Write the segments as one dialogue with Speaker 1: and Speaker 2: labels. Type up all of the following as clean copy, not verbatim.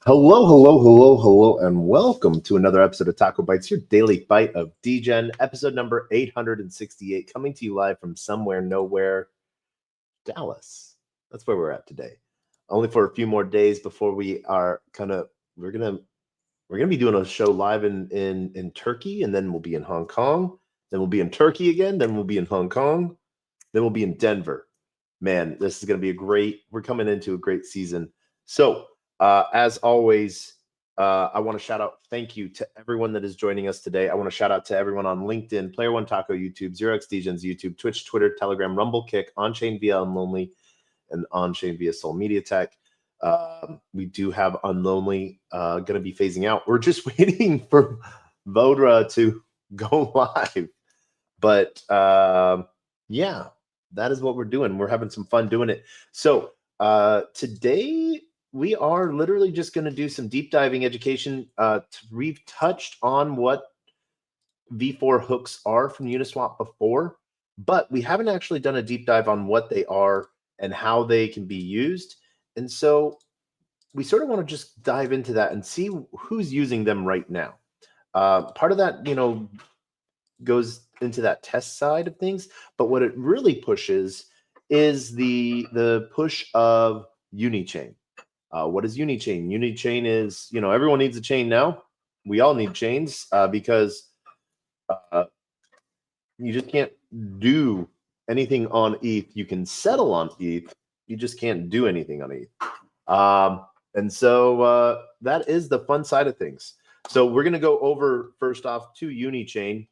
Speaker 1: Hello, and welcome to another episode of TacoBytes, your daily bite of Degen, episode number 868, coming to you live from somewhere, nowhere, Dallas. That's where we're at today. Only for a few more days before we are we're gonna be doing a show live in Turkey, and then we'll be in Hong Kong, then we'll be in Turkey again, then we'll be in Hong Kong, then we'll be in Denver. Man, this is gonna be we're coming into a great season. So as always, I want to shout out, thank you to everyone that is joining us today. I want to shout out to everyone on LinkedIn, Player One Taco YouTube, 0xDegens YouTube, Twitch, Twitter, Telegram, Rumble, Kick, On-Chain via Unlonely, and On-Chain via Soul Media Tech. We do have Unlonely going to be phasing out. We're just waiting for Vodra to go live. But yeah, that is what we're doing. We're having some fun doing it. So today, we are literally just going to do some deep diving education. We've touched on what V4 hooks are from Uniswap before, but we haven't actually done a deep dive on what they are and how they can be used. And so we sort of want to just dive into that and see who's using them right now. Part of that, goes into that test side of things, but what it really pushes is the push of Unichain. What is Unichain? Unichain is, everyone needs a chain now. We all need chains because you just can't do anything on ETH. You can settle on ETH. You just can't do anything on ETH. And so that is the fun side of things. So we're going to go over, first off, to Unichain.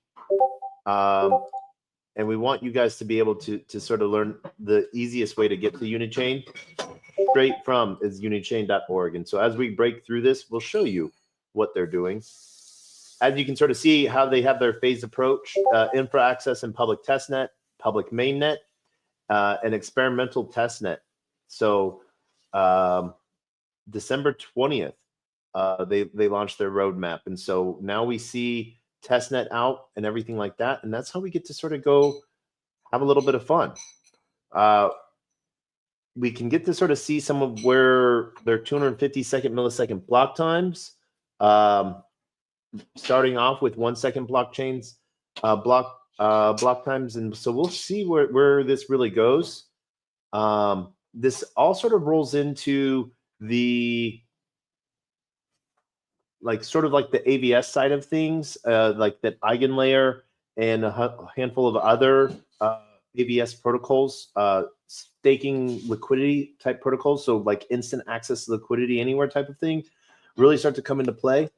Speaker 1: And we want you guys to be able to sort of learn the easiest way to get to Unichain. Straight from is unichain.org. And so as we break through this, we'll show you what they're doing. As you can sort of see how they have their phased approach, infra access and public testnet, public mainnet, and experimental testnet. So December 20th, they launched their roadmap. And so now we see testnet out and everything like that. And that's how we get to sort of go have a little bit of fun. We can get to sort of see some of where their 250 millisecond block times, starting off with 1 second blockchains, block times. And so we'll see where this really goes. This all sort of rolls into the sort of like the AVS side of things, like that eigenlayer and a handful of other AVS protocols, staking liquidity type protocols, so like instant access to liquidity anywhere type of thing, really start to come into play.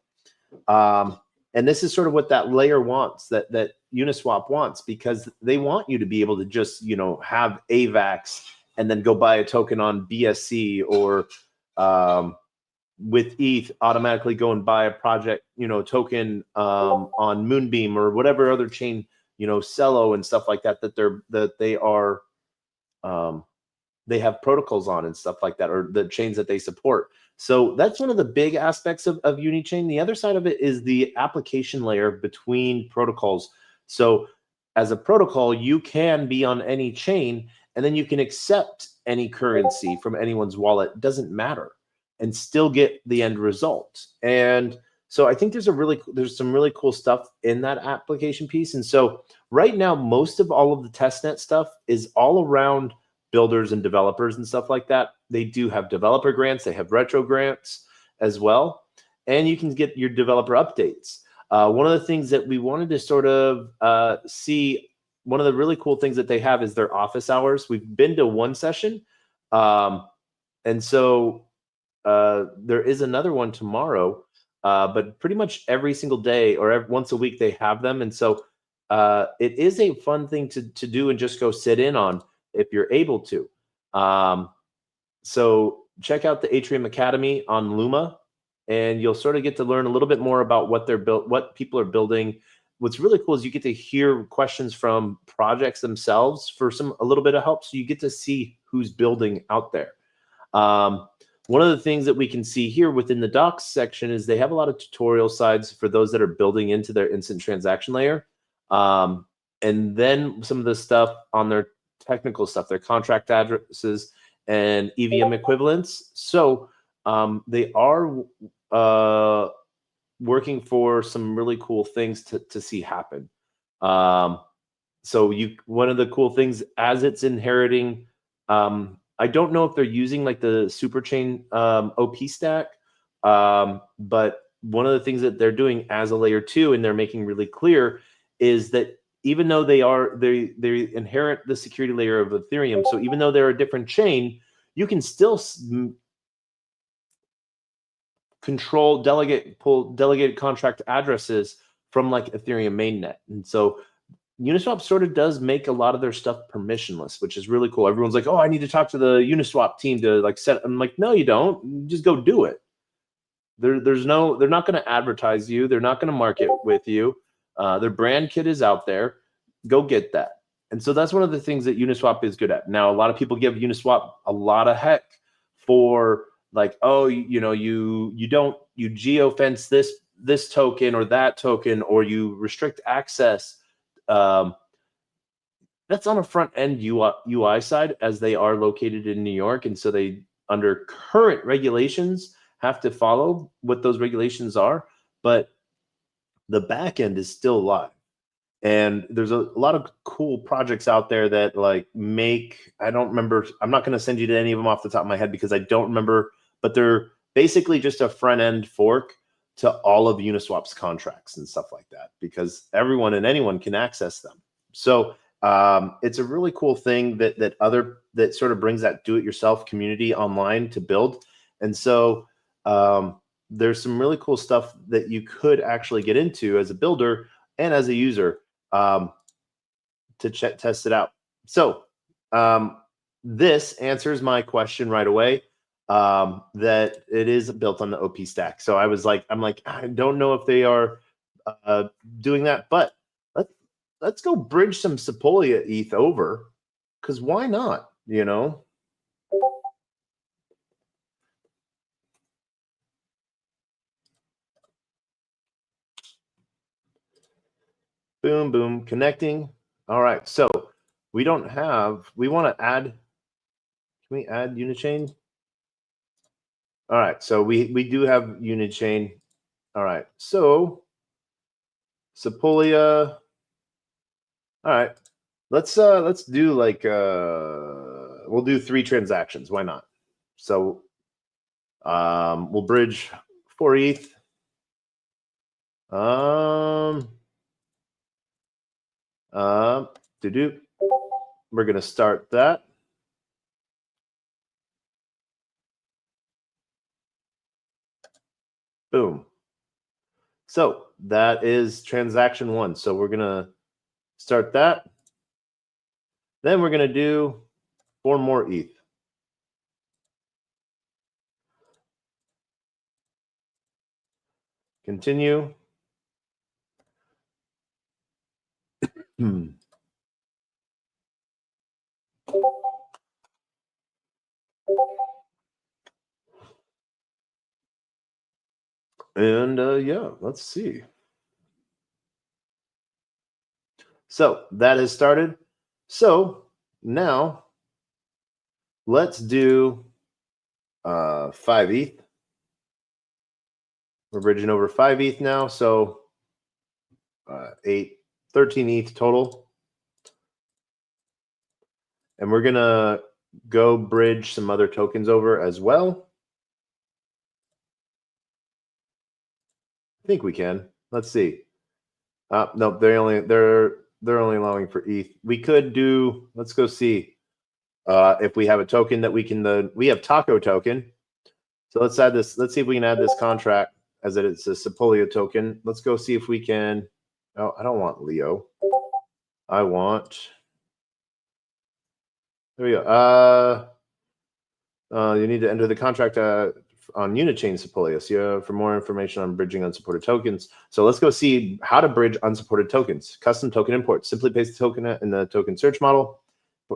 Speaker 1: And this is sort of what that layer wants, that Uniswap wants, because they want you to be able to just have AVAX and then go buy a token on BSC or with ETH automatically go and buy a project token on Moonbeam or whatever other chain, Celo and stuff like that they have protocols on and stuff like that, or the chains that they support. So that's one of the big aspects of Unichain. The other side of it is the application layer between protocols. So as a protocol, you can be on any chain and then you can accept any currency from anyone's wallet. It doesn't matter, and still get the end result. And so I think there's some really cool stuff in that application piece. And so right now, most of all of the testnet stuff is all around builders and developers and stuff like that. They do have developer grants. They have retro grants as well. And you can get your developer updates. One of the things that we wanted to sort of see, one of the really cool things that they have is their office hours. We've been to one session. And so there is another one tomorrow. But pretty much every single day or once a week they have them. And so it is a fun thing to do and just go sit in on if you're able to. So check out the Atrium Academy on Luma, and you'll sort of get to learn a little bit more about what people are building. What's really cool is you get to hear questions from projects themselves for a little bit of help. So you get to see who's building out there. One of the things that we can see here within the docs section is they have a lot of tutorial sides for those that are building into their instant transaction layer. and then some of the stuff on their technical stuff, their contract addresses and EVM equivalents. So they are working for some really cool things to see happen. So one of the cool things as it's inheriting, I don't know if they're using like the superchain OP stack, but one of the things that they're doing as a layer 2, and they're making really clear, is that even though they inherit the security layer of Ethereum, so even though they're a different chain, you can still pull delegated contract addresses from like Ethereum mainnet. And so Uniswap sort of does make a lot of their stuff permissionless, which is really cool. Everyone's like, oh, I need to talk to the Uniswap team to like set. I'm like, no, you don't. You just go do it. They're not going to advertise you. They're not going to market with you. Their brand kit is out there. Go get that. And so that's one of the things that Uniswap is good at. Now, a lot of people give Uniswap a lot of heck for like, oh, you geofence this token or that token, or you restrict access. That's on a front end UI side, as they are located in New York, and so they, under current regulations, have to follow what those regulations are. But the back end is still live, and there's a lot of cool projects out there that like I don't remember. I'm not going to send you to any of them off the top of my head because I don't remember, but they're basically just a front end fork to all of Uniswap's contracts and stuff like that, because everyone and anyone can access them. So it's a really cool thing that sort of brings that do-it-yourself community online to build. And so there's some really cool stuff that you could actually get into as a builder and as a user to test it out. So this answers my question right away, that it is built on the OP stack. So I'm like, I don't know if they are doing that, but let's go bridge some Sepolia ETH over, because why not, Boom, boom, connecting. All right, so we want to add, can we add Unichain? All right, so we do have Unichain. All right, so Sepolia. All right, let's do like we'll do 3 transactions. Why not? So we'll bridge 4 ETH. We're gonna start that. Boom. So that is transaction 1. So we're gonna start that. Then we're gonna do 4 more ETH. Continue. And yeah, let's see. So that has started. So now let's do 5 ETH. We're bridging over 5 ETH now. So 13 ETH total. And we're going to go bridge some other tokens over as well. I think we can. Let's see. No, they're only allowing for ETH. We could do, let's go see if we have a token that we can, we have Taco token. So let's add this. Let's see if we can add this contract as it's a Sepolia token. Let's go see if we can. Oh, I don't want Leo. I want. There we go. You need to enter the contract on Unichain Sepolia. So for more information on bridging unsupported tokens. So let's go see how to bridge unsupported tokens. Custom token import. Simply paste the token in the token search model.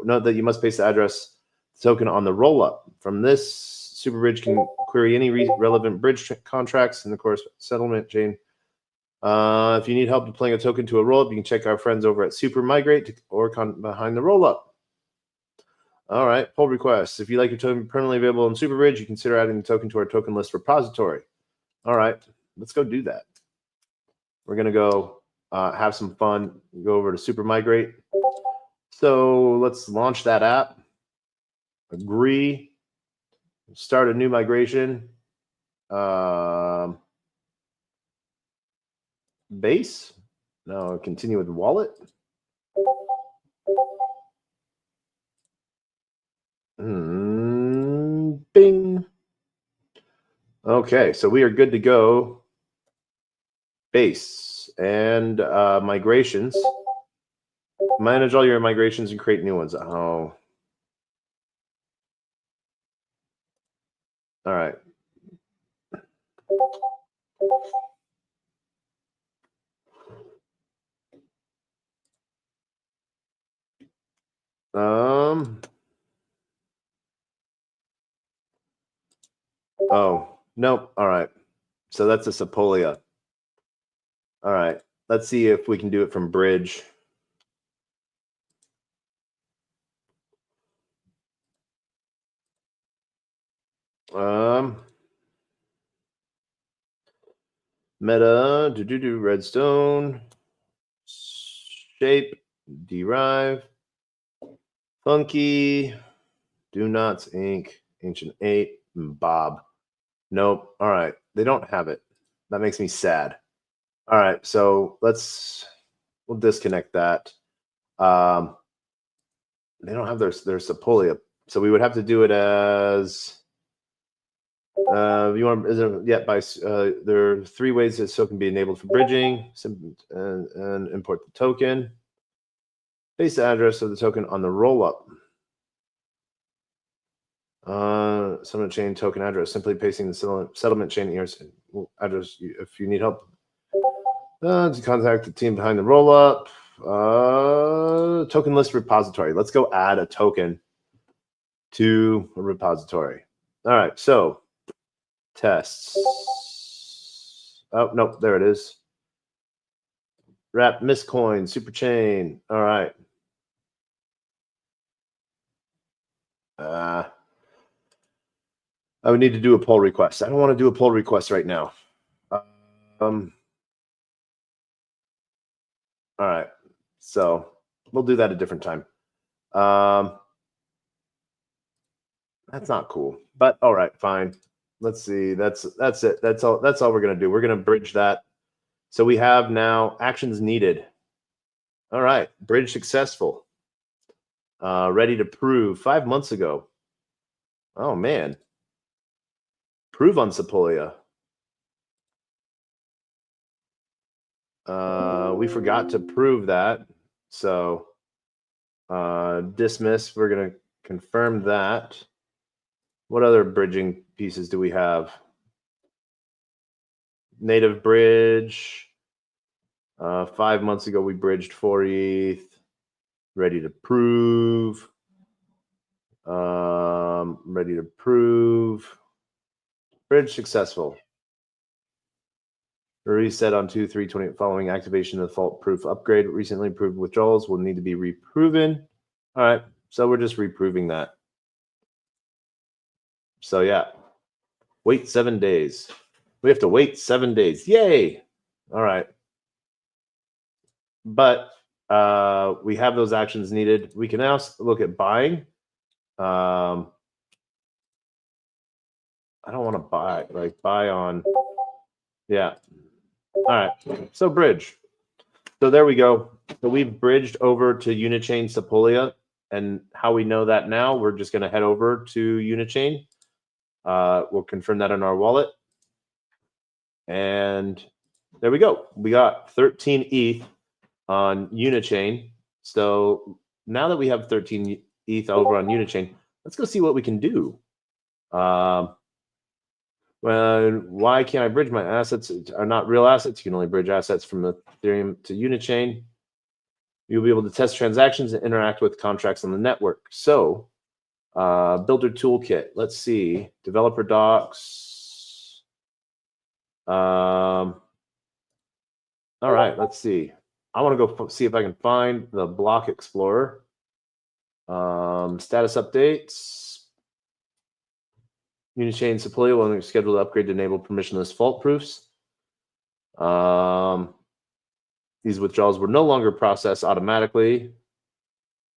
Speaker 1: Note that you must paste the address token on the rollup. From this, Super Bridge can query any relevant bridge contracts in the course settlement chain. If you need help deploying a token to a rollup, you can check our friends over at Super Migrate or behind the rollup. All right, pull requests. If you like your token permanently available in SuperBridge, you consider adding the token to our token list repository. All right, let's go do that. We're going to go have some fun, go over to Super Migrate. So let's launch that app. Agree. Start a new migration. Base. Now continue with wallet. Bing. Okay, so we are good to go. Base and migrations. Manage all your migrations and create new ones. Oh. All right. Oh, nope. All right. So that's a Sepolia. All right. Let's see if we can do it from Bridge. Meta, redstone, shape, derive, funky, do nots, Inc., ancient 8, Bob. Nope. All right. They don't have it. That makes me sad. All right. So we'll disconnect that. They don't have their Sepolia. So we would have to do it as you want by there are 3 ways that so can be enabled for bridging and import the token. Base the address of the token on the rollup. Settlement chain token address. Simply pasting the settlement chain address if you need help. To contact the team behind the rollup. Token list repository. Let's go add a token to a repository. All right, so tests. Oh, nope, there it is. Wrap Miscoin, super chain. All right. I would need to do a pull request. I don't want to do a pull request right now. All right. So we'll do that a different time. That's not cool. But all right, fine. Let's see. That's it. That's all we're gonna do. We're gonna bridge that. So we have now actions needed. All right, bridge successful. Ready to prove 5 months ago. Oh man. Prove on Sepolia. We forgot to prove that. So dismiss. We're gonna confirm that. What other bridging pieces do we have? Native bridge. 5 months ago, we bridged 4 ETH. Ready to prove. Ready to prove. Bridge successful. Reset on 2/3/20 following activation of default proof upgrade. Recently approved withdrawals will need to be reproven. All right, so we're just reproving that. So yeah, wait 7 days. We have to wait 7 days. Yay! All right. But we have those actions needed. We can now look at buying. I don't want to buy on. Yeah. All right. So bridge. So there we go. So we've bridged over to Unichain Sepolia. And how we know that now, we're just going to head over to Unichain. We'll confirm that in our wallet. And there we go. We got 13 ETH on Unichain. So now that we have 13 ETH over on Unichain, let's go see what we can do. Why can't I bridge my assets? Are not real assets. You can only bridge assets from Ethereum to Unichain. You'll be able to test transactions and interact with contracts on the network. So, builder toolkit. Let's see. Developer docs. All right, let's see. I want to go see if I can find the block explorer. Status updates. Unichain Sepolia will schedule to upgrade to enable permissionless fault proofs. These withdrawals were no longer processed automatically.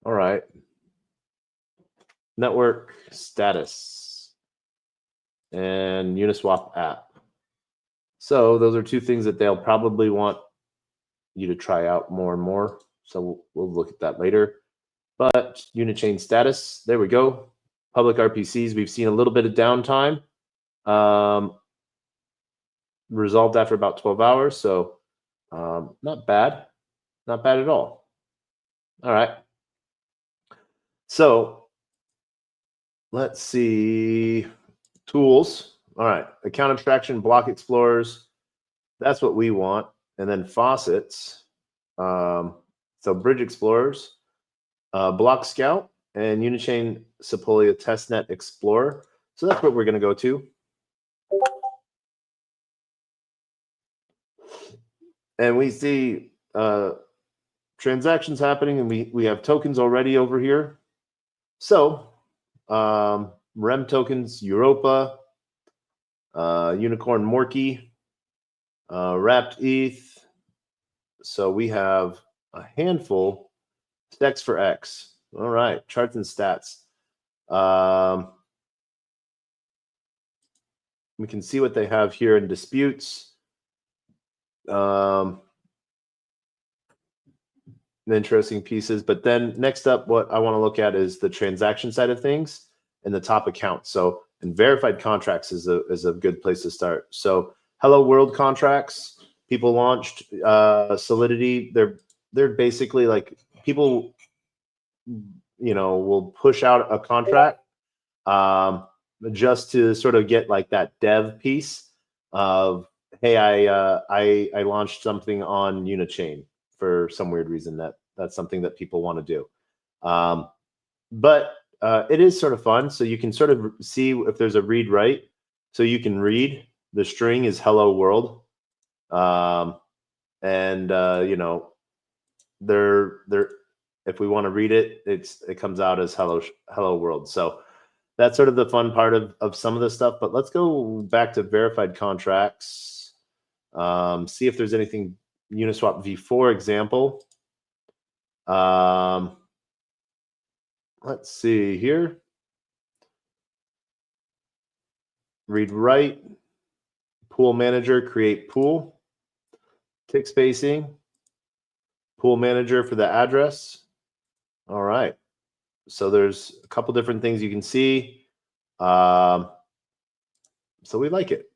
Speaker 1: All right. Network status and Uniswap app. So those are two things that they'll probably want you to try out more and more. So we'll look at that later. But Unichain status, there we go. Public RPCs, we've seen a little bit of downtime. Resolved after about 12 hours. So not bad. Not bad at all. All right. So let's see. Tools. All right. Account abstraction, block explorers. That's what we want. And then faucets. So bridge explorers, block scout, and Unichain Sepolia testnet explorer. So that's what we're going to go to. And we see transactions happening, and we have tokens already over here. So REM tokens, Europa, Unicorn Morky, Wrapped ETH. So we have a handful. Specs for X. All right, charts and stats. We can see what they have here in disputes. Interesting pieces. But then next up, what I want to look at is the transaction side of things and the top account. So, and verified contracts is a good place to start. So, Hello World contracts, people launched Solidity. They're basically like people, will push out a contract just to sort of get like that dev piece of, hey, I launched something on Unichain for some weird reason. That's something that people want to do. But it is sort of fun. So you can sort of see if there's a read write. So you can read the string is hello world. They're if we want to read it, it comes out as hello world. So that's sort of the fun part of some of the stuff. But let's go back to verified contracts. See if there's anything Uniswap v4 example. Let's see here. Read write, pool manager, create pool, tick spacing, pool manager for the address. All right. So there's a couple different things you can see. So we like it.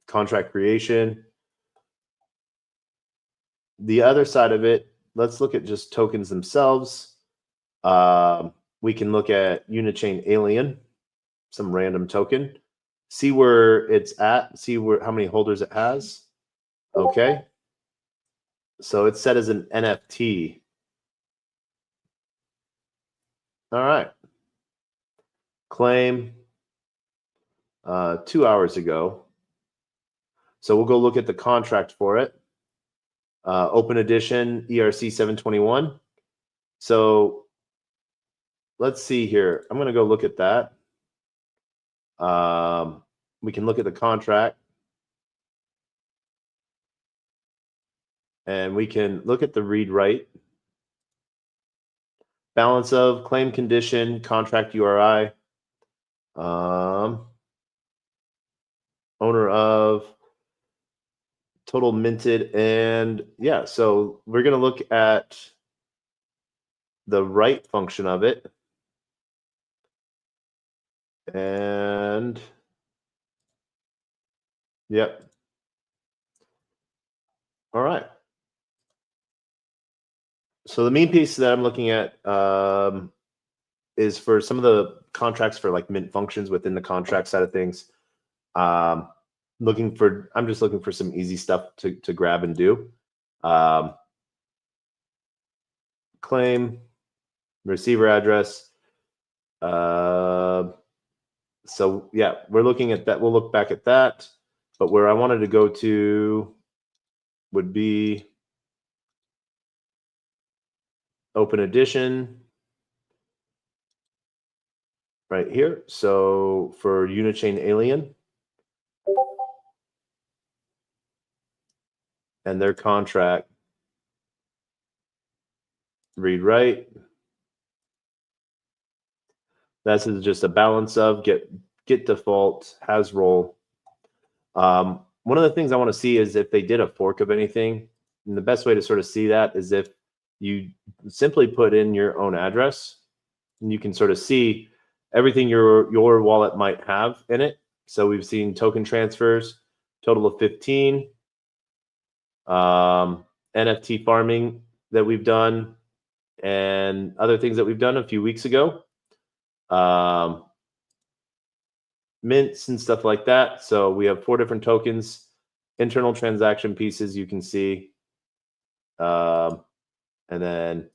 Speaker 1: Contract creation. The other side of it, let's look at just tokens themselves. We can look at Unichain Alien, some random token, see where it's at, see how many holders it has. Okay. So it's set as an NFT. All right. Claim 2 hours ago. So we'll go look at the contract for it. Open edition ERC 721. So let's see here. I'm going to go look at that. We can look at the contract. And we can look at the read write. Balance of, claim condition, contract URI. Owner of, total minted, and yeah, so we're going to look at the write function of it. And yep. All right. So the main piece that I'm looking at is for some of the contracts for like mint functions within the contract side of things. I'm just looking for some easy stuff to grab and do. Claim, receiver address. So yeah, we're looking at that. We'll look back at that. But where I wanted to go to would be Open Edition right here. So for Unichain Alien and their contract, read write. This is just a balance of get default, has roll. One of the things I want to see is if they did a fork of anything. And the best way to sort of see that is if you simply put in your own address, and you can sort of see everything your wallet might have in it. So we've seen token transfers, total of 15. NFT farming that we've done, and other things that we've done a few weeks ago. Mints and stuff like that. So we have 4 different tokens, internal transaction pieces you can see. And then,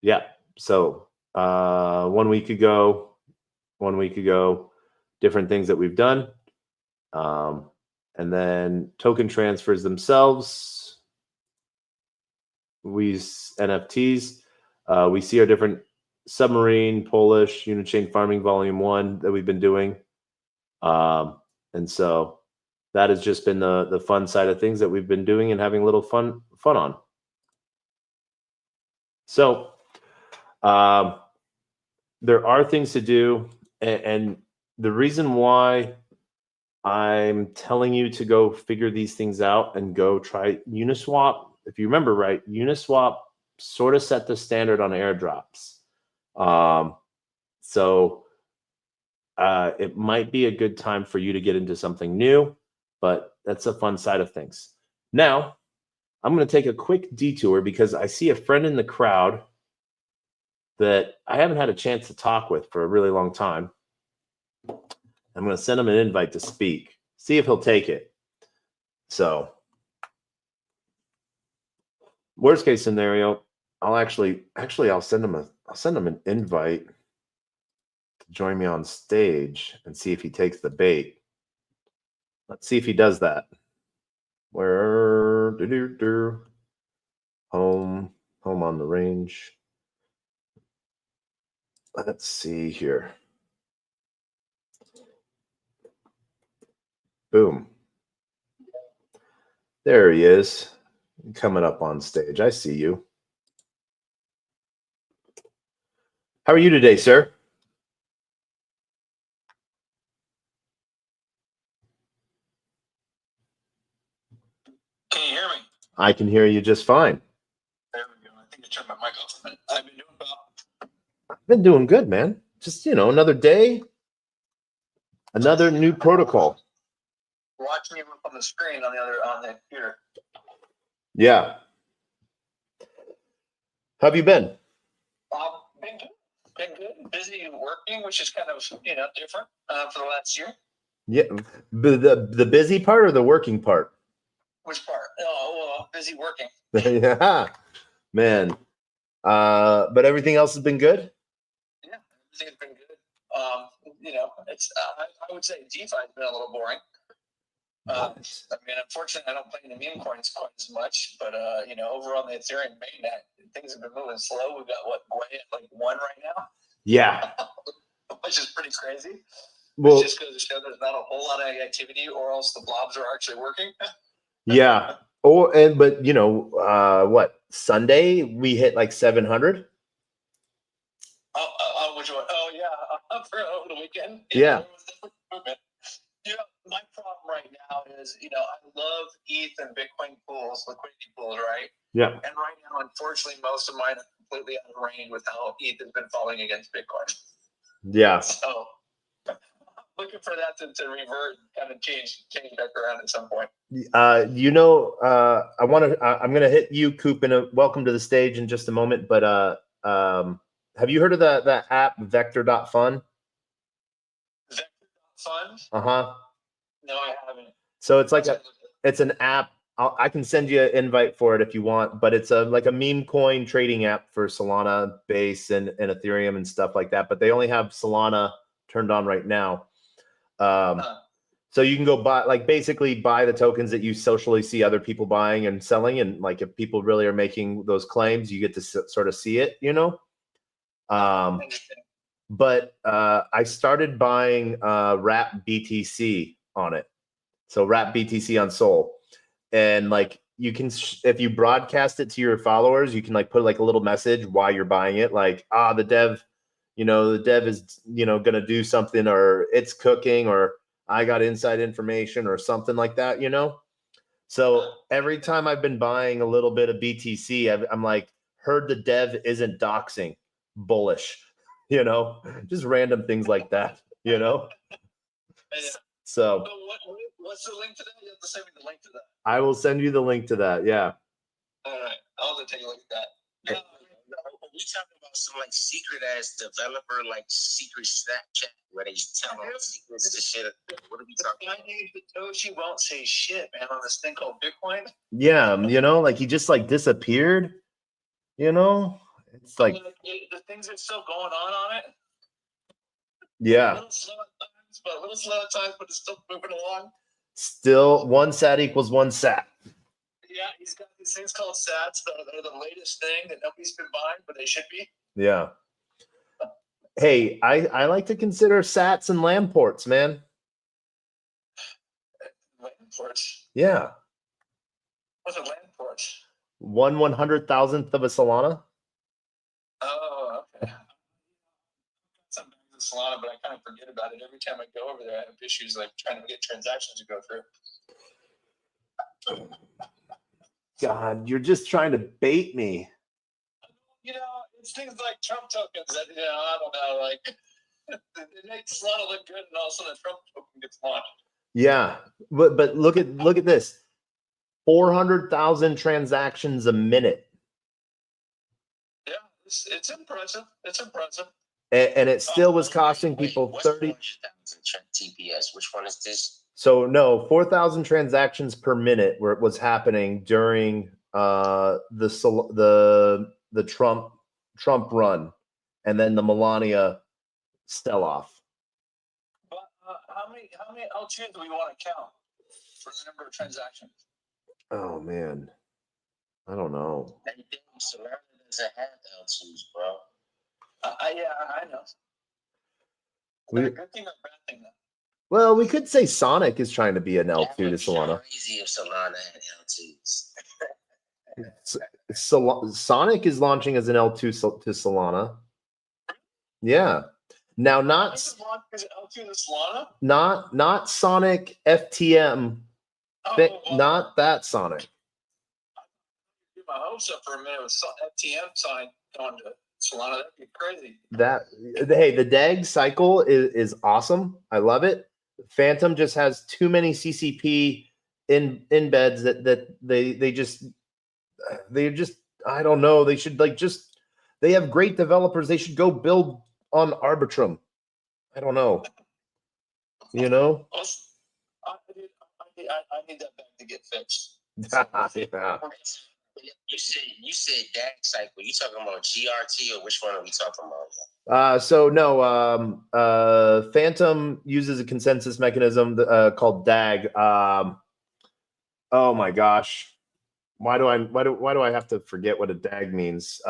Speaker 1: yeah, so 1 week ago, different things that we've done. And then token transfers themselves, we use NFTs. We see our different Submarine, Polish, Unichain Farming Volume 1 that we've been doing. And so that has just been the fun side of things that we've been doing and having a little fun on. So there are things to do. And the reason why I'm telling you to go figure these things out and go try Uniswap. If you remember right, Uniswap sort of set the standard on airdrops. So it might be a good time for you to get into something new, but that's a fun side of things. Now, I'm going to take a quick detour because I see a friend in the crowd that I haven't had a chance to talk with for a really long time. I'm going to send him an invite to speak, see if he'll take it. So, worst case scenario, I'll I'll send him an invite to join me on stage and see if he takes the bait. Let's see if he does that. Where home on the range. Let's see here. Boom. There he is, coming up on stage. I see you. How are you today, sir?
Speaker 2: Can you hear me?
Speaker 1: I can hear you just fine.
Speaker 2: There we go. I think I turned my mic off. I've been doing well.
Speaker 1: I've been doing good, man. Just, another day, another new protocol.
Speaker 2: Watching you up on the screen on the computer.
Speaker 1: Yeah. How have you been?
Speaker 2: Been good. Been good. Busy working, which is kind of different for the last year.
Speaker 1: Yeah. The busy part or the working part?
Speaker 2: Which part? Oh, well, busy working.
Speaker 1: Yeah, man. But everything else has been good?
Speaker 2: Yeah, everything's been good. It's I would say DeFi has been a little boring. I mean, unfortunately, I don't play in the meme coins quite as much, but over on the Ethereum mainnet, things have been moving slow. We've got Gwei at like 1 right now.
Speaker 1: Yeah,
Speaker 2: which is pretty crazy.
Speaker 1: Well,
Speaker 2: just goes to show there's not a whole lot of activity, or else the blobs are actually working.
Speaker 1: Yeah. But what, Sunday we hit like 700.
Speaker 2: Which one? Oh yeah, for over the weekend.
Speaker 1: Yeah.
Speaker 2: My problem right now is, I love ETH and Bitcoin pools, liquidity pools, right?
Speaker 1: Yeah.
Speaker 2: And right now, unfortunately, most of mine are completely out of range with how ETH has been falling against Bitcoin.
Speaker 1: Yeah.
Speaker 2: So looking for that to revert, kind of change back around at some point.
Speaker 1: I'm gonna hit you, Coop, and welcome to the stage in just a moment. But have you heard of that app Vector.fun?
Speaker 2: Vector.fun?
Speaker 1: Uh-huh.
Speaker 2: No, I haven't.
Speaker 1: So it's an app. I can send you an invite for it if you want, but it's like a meme coin trading app for Solana base and Ethereum and stuff like that. But they only have Solana turned on right now. So you can go buy, like, basically buy the tokens that you socially see other people buying and selling, and like if people really are making those claims, you get to sort of see it, you know. But I started buying Wrap BTC on it. So Wrap BTC on Sol, and like you can, if you broadcast it to your followers, you can like put like a little message why you're buying it, like the dev, the dev is gonna do something, or it's cooking, or I got inside information, or something like that, So every time I've been buying a little bit of BTC, I'm like, heard the dev isn't doxing, bullish, just random things like that, So
Speaker 2: what's the link to that? You have to send me the link to that.
Speaker 1: I will send you the link to that. Yeah.
Speaker 2: All right, I'll have to take a look at that.
Speaker 3: We talking about some like secret ass developer, like secret Snapchat where they tell them secrets to shit. What are we talking about?
Speaker 2: Satoshi won't say shit, man, on this thing called Bitcoin.
Speaker 1: Yeah, like he just like disappeared. It's like
Speaker 2: the things are still going on it.
Speaker 1: Yeah.
Speaker 2: A little slow at times, but it's still moving along.
Speaker 1: Still, one sat equals one sat.
Speaker 2: Yeah, he's got these things called sats that are the latest thing that nobody's been buying, but they should be.
Speaker 1: Yeah. Hey, I like to consider sats and landports, man.
Speaker 2: Landports?
Speaker 1: Yeah.
Speaker 2: What's a landport?
Speaker 1: 1/100,000th of a Solana.
Speaker 2: Oh, okay. Sometimes it's Solana, but I kind of forget about it. Every time I go over there, I have issues like trying to get transactions to go through.
Speaker 1: God, you're just trying to bait me.
Speaker 2: It's things like Trump tokens that, I don't know, like, it makes Solana look good, and all of a sudden a Trump token gets launched.
Speaker 1: Yeah, but look at this, 400,000 transactions a minute.
Speaker 2: Yeah, it's impressive. It's impressive.
Speaker 1: And it still was costing people 30
Speaker 3: TPS. Which one is this?
Speaker 1: So no, 4,000 transactions per minute where it was happening during the Trump run, and then the Melania sell-off.
Speaker 2: But how many L2s do we want to count for the number of transactions?
Speaker 1: Oh man, I don't know.
Speaker 3: Solana doesn't have L2s, bro.
Speaker 2: Yeah, I know. Is that a good thing or a bad thing, though?
Speaker 1: Well, we could say Sonic is trying to be an L2 to Solana.
Speaker 3: Crazy if Solana had
Speaker 1: L2s. Sonic is launching as an L2 to Solana. Yeah. Now, not
Speaker 2: L2 to Solana?
Speaker 1: Not Sonic FTM. Not that Sonic.
Speaker 2: Get my hopes up for a minute with FTM sign going to Solana. That'd be crazy.
Speaker 1: Hey, the DAG cycle is awesome. I love it. Phantom just has too many CCP embeds that they just I don't know. They should they have great developers. They should go build on Arbitrum. I don't know.
Speaker 2: I need that bag to get fixed.
Speaker 1: Yeah.
Speaker 3: You said DAG cycle. You talking about GRT, or which one are we talking about?
Speaker 1: So no, Phantom uses a consensus mechanism called DAG. Oh my gosh, why do I have to forget what a DAG means?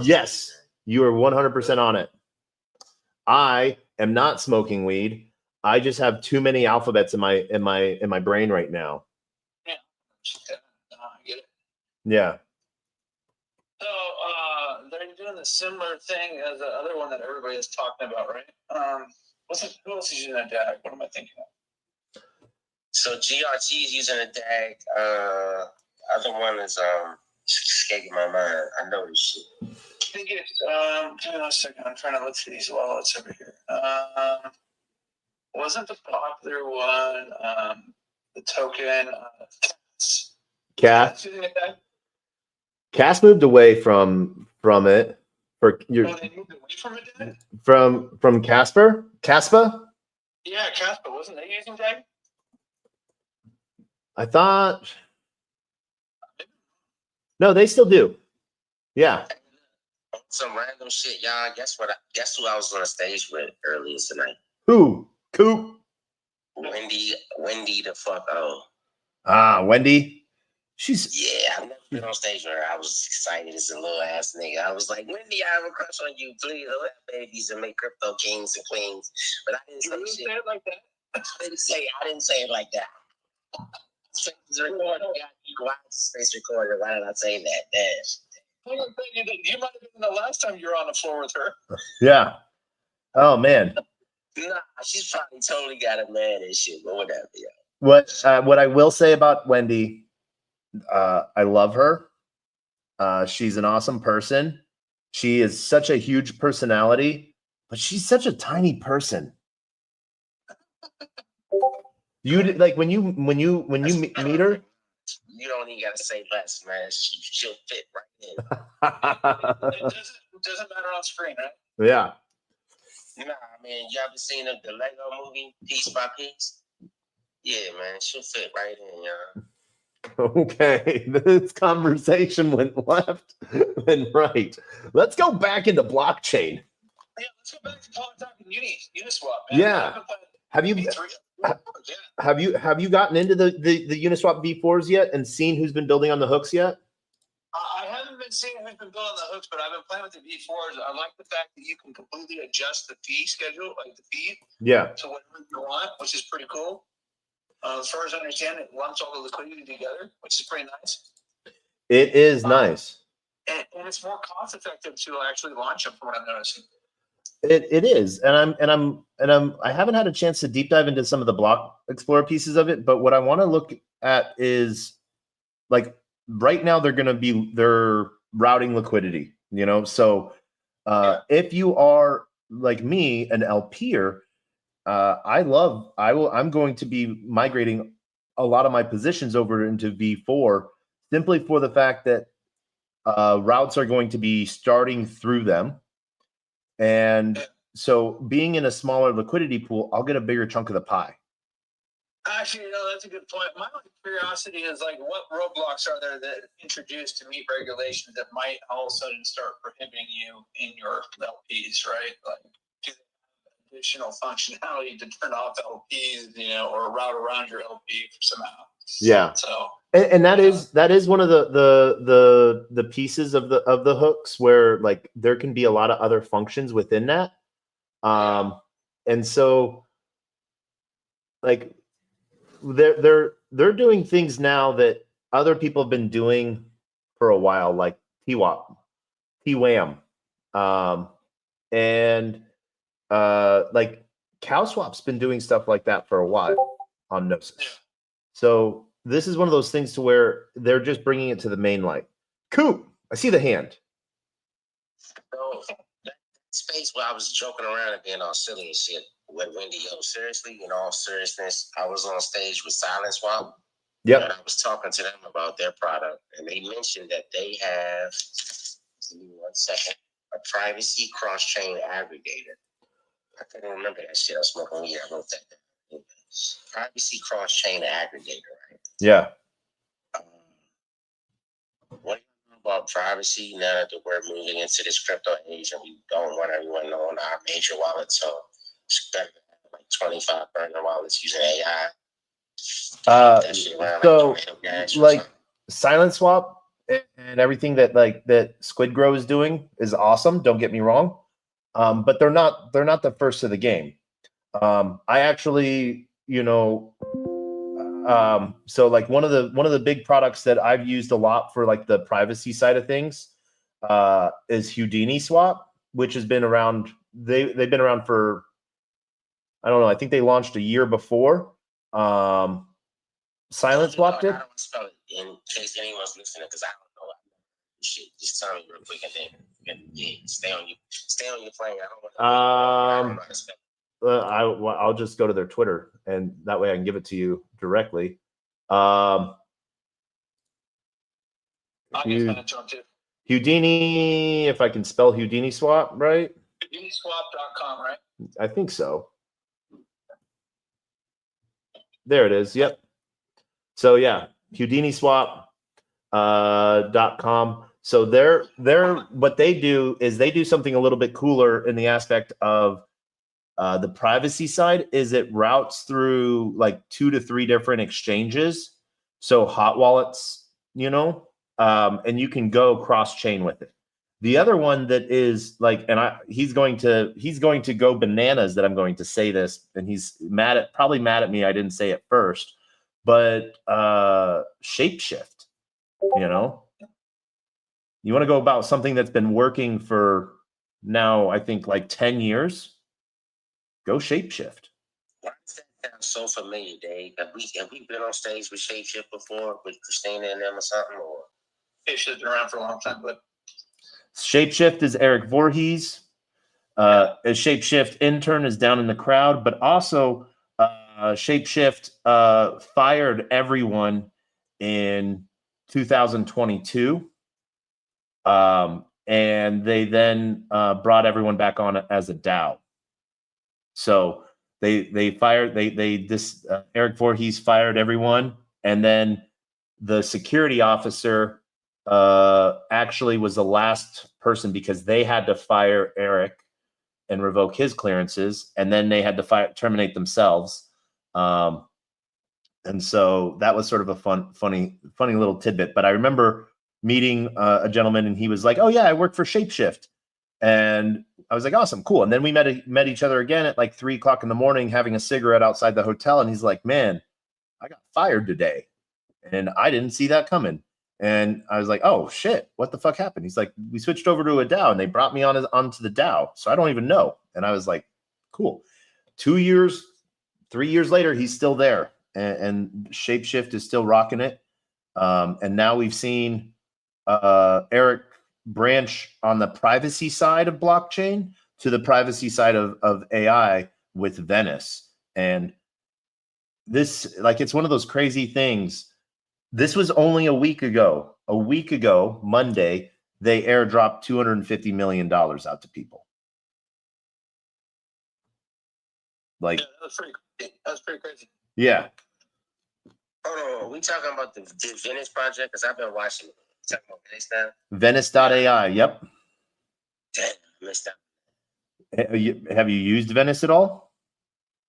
Speaker 1: Yes, you are 100% on it. I am not smoking weed. I just have too many alphabets in my brain right now.
Speaker 2: Yeah, I get it.
Speaker 1: Yeah.
Speaker 2: So they're doing a similar thing as the other one that everybody is talking about, right? Who else is using a DAG? What am I thinking of?
Speaker 3: So GRT is using a DAG. Other one is escaping my mind. I know this shit.
Speaker 2: I think it's give me 1 second. I'm trying to look through these wallets over here. Wasn't the popular one the token
Speaker 1: Cass moved away from it for your
Speaker 2: they moved away from it, did it?
Speaker 1: From Casper?
Speaker 2: Yeah, Casper. Wasn't they using DAG?
Speaker 1: I thought. No, they still do. Yeah.
Speaker 3: Some random shit, y'all. Guess what? Guess who I was on the stage with earlier tonight?
Speaker 1: Who? Coop.
Speaker 3: Wendy the fuck oh.
Speaker 1: Wendy. She's
Speaker 3: I've never been on stage with her. I was excited as a little ass nigga. I was like, Wendy, I have a crush on you. Please don't have babies and make crypto kings and queens. But I didn't say shit.
Speaker 2: Say it like that.
Speaker 3: I didn't say it like that. Space recorded. Why is space recorded? Why did I say that?
Speaker 2: You might have been the last time you were on the floor with her.
Speaker 1: Yeah. Oh man.
Speaker 3: Nah, she's probably totally got a man and shit, but whatever. Yeah.
Speaker 1: What I will say about Wendy, I love her. She's an awesome person. She is such a huge personality, but she's such a tiny person. You like when you meet her.
Speaker 3: You don't even gotta say less, man. She'll fit right in.
Speaker 2: It doesn't matter on screen, right?
Speaker 1: Yeah.
Speaker 3: Nah, man. You ever seen the Lego movie Piece by Piece? Yeah, man. She'll fit right in, y'all.
Speaker 1: Okay, this conversation went left and right. Let's go back into blockchain.
Speaker 2: Yeah, let's go back to talking Uniswap, man.
Speaker 1: Yeah. Have you gotten into the Uniswap V4s yet and seen who's been building on the hooks yet?
Speaker 2: I haven't been seeing who's been building the hooks, but I've been playing with the V4s. I like the fact that you can completely adjust the fee schedule, like the fee, to whatever you want, which is pretty cool. As far as I understand, it lumps all the liquidity together, which is pretty nice.
Speaker 1: It is nice.
Speaker 2: And it's more cost effective to actually launch them, from what I'm noticing.
Speaker 1: It is, and I haven't had a chance to deep dive into some of the block explorer pieces of it, but what I want to look at is like right now they're routing liquidity, so if you are like me, an LPer, I'm going to be migrating a lot of my positions over into V4 simply for the fact that routes are going to be starting through them. And so being in a smaller liquidity pool, I'll get a bigger chunk of the pie.
Speaker 2: Actually, that's a good point. My curiosity is like, what roadblocks are there that introduced to meet regulations that might all of a sudden start prohibiting you in your LPs, right? Like, do they have additional functionality to turn off LPs, or route around your LP somehow?
Speaker 1: Yeah.
Speaker 2: So.
Speaker 1: And that is one of the pieces of the hooks where like there can be a lot of other functions within that. And so like they're doing things now that other people have been doing for a while, like TWAM, and like CowSwap's been doing stuff like that for a while on Gnosis. So this is one of those things to where they're just bringing it to the main light. Coop, I see the hand.
Speaker 3: So that space where I was joking around and being all silly and shit with Wendy, seriously, in all seriousness, I was on stage with SilentSwap.
Speaker 1: Yep.
Speaker 3: And I was talking to them about their product, and they mentioned that they have, give me 1 second, a privacy cross-chain aggregator. I couldn't remember that shit. I was smoking weed. I wrote that down. Privacy cross-chain aggregator, right?
Speaker 1: Yeah.
Speaker 3: What do you know about privacy now that we're moving into this crypto age and we don't want everyone knowing our major wallets? So it's better to have like 25 burner wallets using AI.
Speaker 1: So like SilentSwap and everything that Squid Grow is doing is awesome. Don't get me wrong. But they're not the first of the game. I actually, so like one of the big products that I've used a lot for like the privacy side of things is Uniswap, which has been around. They've been around for, I don't know. I think they launched a year before. SilentSwap did.
Speaker 3: I don't spell it in case anyone's listening because I don't know. Shit, just tell me real quick and then stay on your plane. I don't know how to spell it.
Speaker 1: I'll just go to their Twitter, and that way I can give it to you directly. Houdini, if I can spell Houdini Swap right.
Speaker 2: Uniswap.com, right?
Speaker 1: I think so. There it is. Yep. So yeah, Houdiniswap.com. So they're what they do is they do something a little bit cooler in the aspect of the privacy side. Is it routes through like 2 to 3 different exchanges, so hot wallets, you know, and you can go cross chain with it. The other one that is like, and he's going to go bananas that I'm going to say this, and he's probably mad at me I didn't say it first, but Shapeshift, you know. You want to go about something that's been working for now, I think, like 10 years? Go Shapeshift.
Speaker 3: Why does that sound so familiar, Dave? Have we been on stage with Shapeshift before with Christina and them or something? Or
Speaker 2: Shapeshift's been around for a long time, but
Speaker 1: Shapeshift is Eric Voorhees. A Shapeshift intern is down in the crowd, but also Shapeshift fired everyone in 2022. And they then brought everyone back on as a DAO. So Eric Voorhees fired everyone, and then the security officer actually was the last person because they had to fire Eric and revoke his clearances, and then they had to terminate themselves. And so that was sort of a funny little tidbit. But I remember meeting a gentleman, and he was like, "Oh yeah, I work for Shapeshift," and I was like, "Awesome, cool." And then we met each other again at like 3 o'clock in the morning, having a cigarette outside the hotel, and he's like, "Man, I got fired today, and I didn't see that coming." And I was like, "Oh shit, what the fuck happened?" He's like, "We switched over to a DAO, and they brought me onto the DAO, so I don't even know." And I was like, "Cool." 3 years later, he's still there, and Shapeshift is still rocking it. And now we've seen Eric branch on the privacy side of blockchain to the privacy side of AI with Venice. And this, like, it's one of those crazy things. This was only a week ago. A week ago, Monday, they airdropped $250 million out to people. Like,
Speaker 2: yeah, that's pretty crazy.
Speaker 1: Yeah.
Speaker 3: hold on, we talking about the Venice project? Because I've been watching it. Talking about Venice now?
Speaker 1: Venice.ai. Yep.
Speaker 3: Damn, I missed out.
Speaker 1: Have you used Venice at all?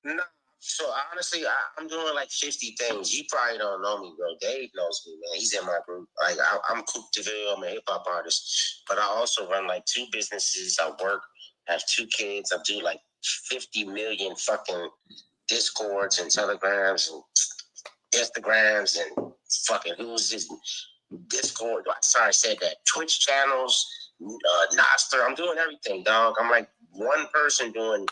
Speaker 3: No. So honestly, I'm doing like 50 things. You probably don't know me, bro. Dave knows me, man. He's in my group. Like I'm Coop DeVille. I'm a hip hop artist, but I also run like 2 businesses. I work, have 2 kids. I do like 50 million fucking Discords and Telegrams and Instagrams and fucking who's this Discord. Sorry, I said that. Twitch channels, Nostr. I'm doing everything, dog. I'm like one person doing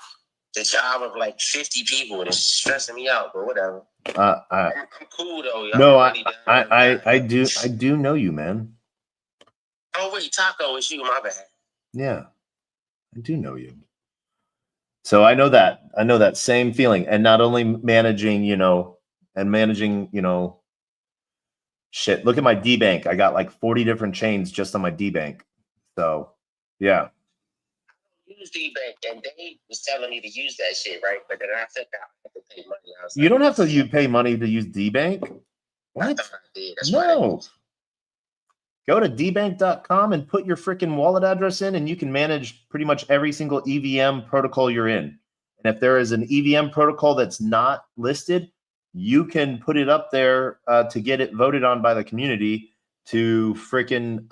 Speaker 3: the job of like 50 people. It's stressing me out, but whatever. I'm cool though.
Speaker 1: No, I do know you, man.
Speaker 3: Oh wait, Taco, it's you. My bad.
Speaker 1: Yeah, I do know you. So I know that same feeling, and not only managing, shit. Look at my D bank. I got like 40 different chains just on my D bank. So yeah.
Speaker 3: Use D-Bank, and Dave was telling me to use that shit, right? But then I said, I have to pay money.
Speaker 1: You don't have to pay money to use D-Bank. What?
Speaker 3: I thought I did. That's
Speaker 1: no. Go to dbank.com and put your freaking wallet address in, and you can manage pretty much every single EVM protocol you're in. And if there is an EVM protocol that's not listed, you can put it up there to get it voted on by the community to freaking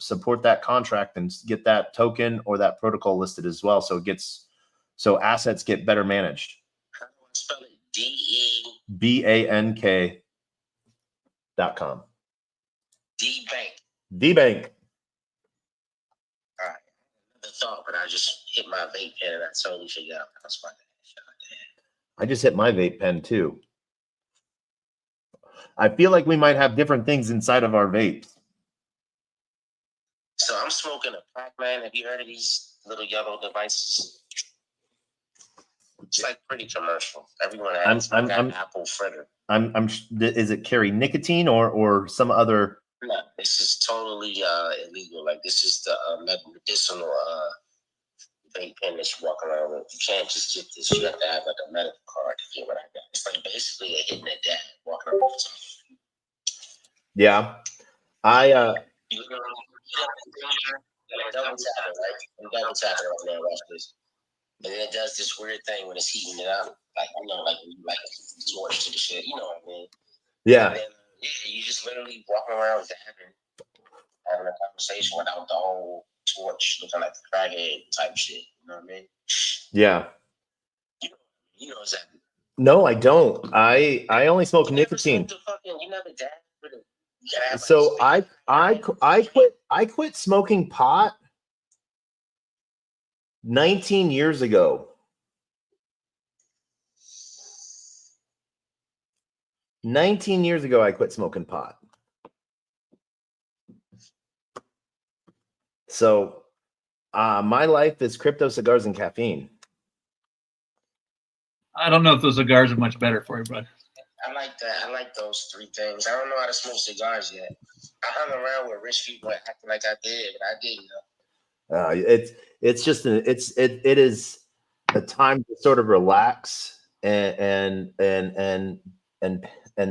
Speaker 1: support that contract and get that token or that protocol listed as well. So assets get better managed.
Speaker 3: How do I spell it?
Speaker 1: DEBANK.com.
Speaker 3: D-Bank.
Speaker 1: D-Bank.
Speaker 3: All right. Another thought, but I just hit my vape pen and I totally forgot. I was about to
Speaker 1: I just hit my vape pen too. I feel like we might have different things inside of our vapes.
Speaker 3: So I'm smoking a Pac-Man. Have you heard of these little yellow devices? It's like pretty commercial. Everyone has an Apple fritter.
Speaker 1: Is it carry nicotine or some other?
Speaker 3: No, this is totally illegal. Like this is the medicinal vape pen that you're walking around with. You can't just get this. You have to have like a medical card to get what I got. It's like basically a hidden dad walking around with something.
Speaker 1: Yeah,
Speaker 3: Double tap it, right? I'm double tapping right now. Watch this. And then it does this weird thing when it's heating it up. Like, you know, like when you like torch to the shit. You know what I mean?
Speaker 1: Yeah.
Speaker 3: And then, you just literally walking around having a conversation without the whole torch looking like the crackhead type shit. You know what I mean?
Speaker 1: Yeah.
Speaker 3: You know exactly.
Speaker 1: No, I don't. I only smoke nicotine.
Speaker 3: You never dabbed with it.
Speaker 1: So I quit smoking pot 19 years ago. 19 years ago, I quit smoking pot. So my life is crypto, cigars, and caffeine.
Speaker 4: I don't know if those cigars are much better for you, bud.
Speaker 3: I like that. I like those three things. I don't know how to smoke cigars yet. I hung around with rich people acting like I did, but I didn't know.
Speaker 1: It is a time to sort of relax and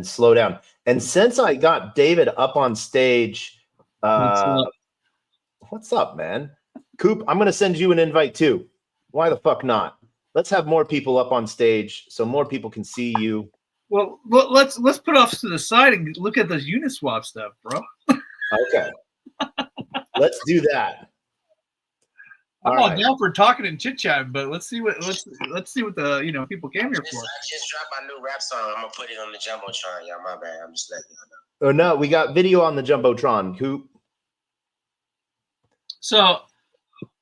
Speaker 1: slow down. And since I got David up on stage, what's up, man? Coop, I'm gonna send you an invite too. Why the fuck not? Let's have more people up on stage so more people can see you.
Speaker 4: Well, let's put off to the side and look at this Uniswap stuff, bro.
Speaker 1: Okay. Let's do that.
Speaker 4: I'm all down for talking and chit chatting, but let's see what the people came here for.
Speaker 3: I just dropped my new rap song. I'm gonna put it on the jumbotron. Y'all, my bad. I'm just letting y'all know.
Speaker 1: Oh no, we got video on the jumbotron. Coop.
Speaker 4: So,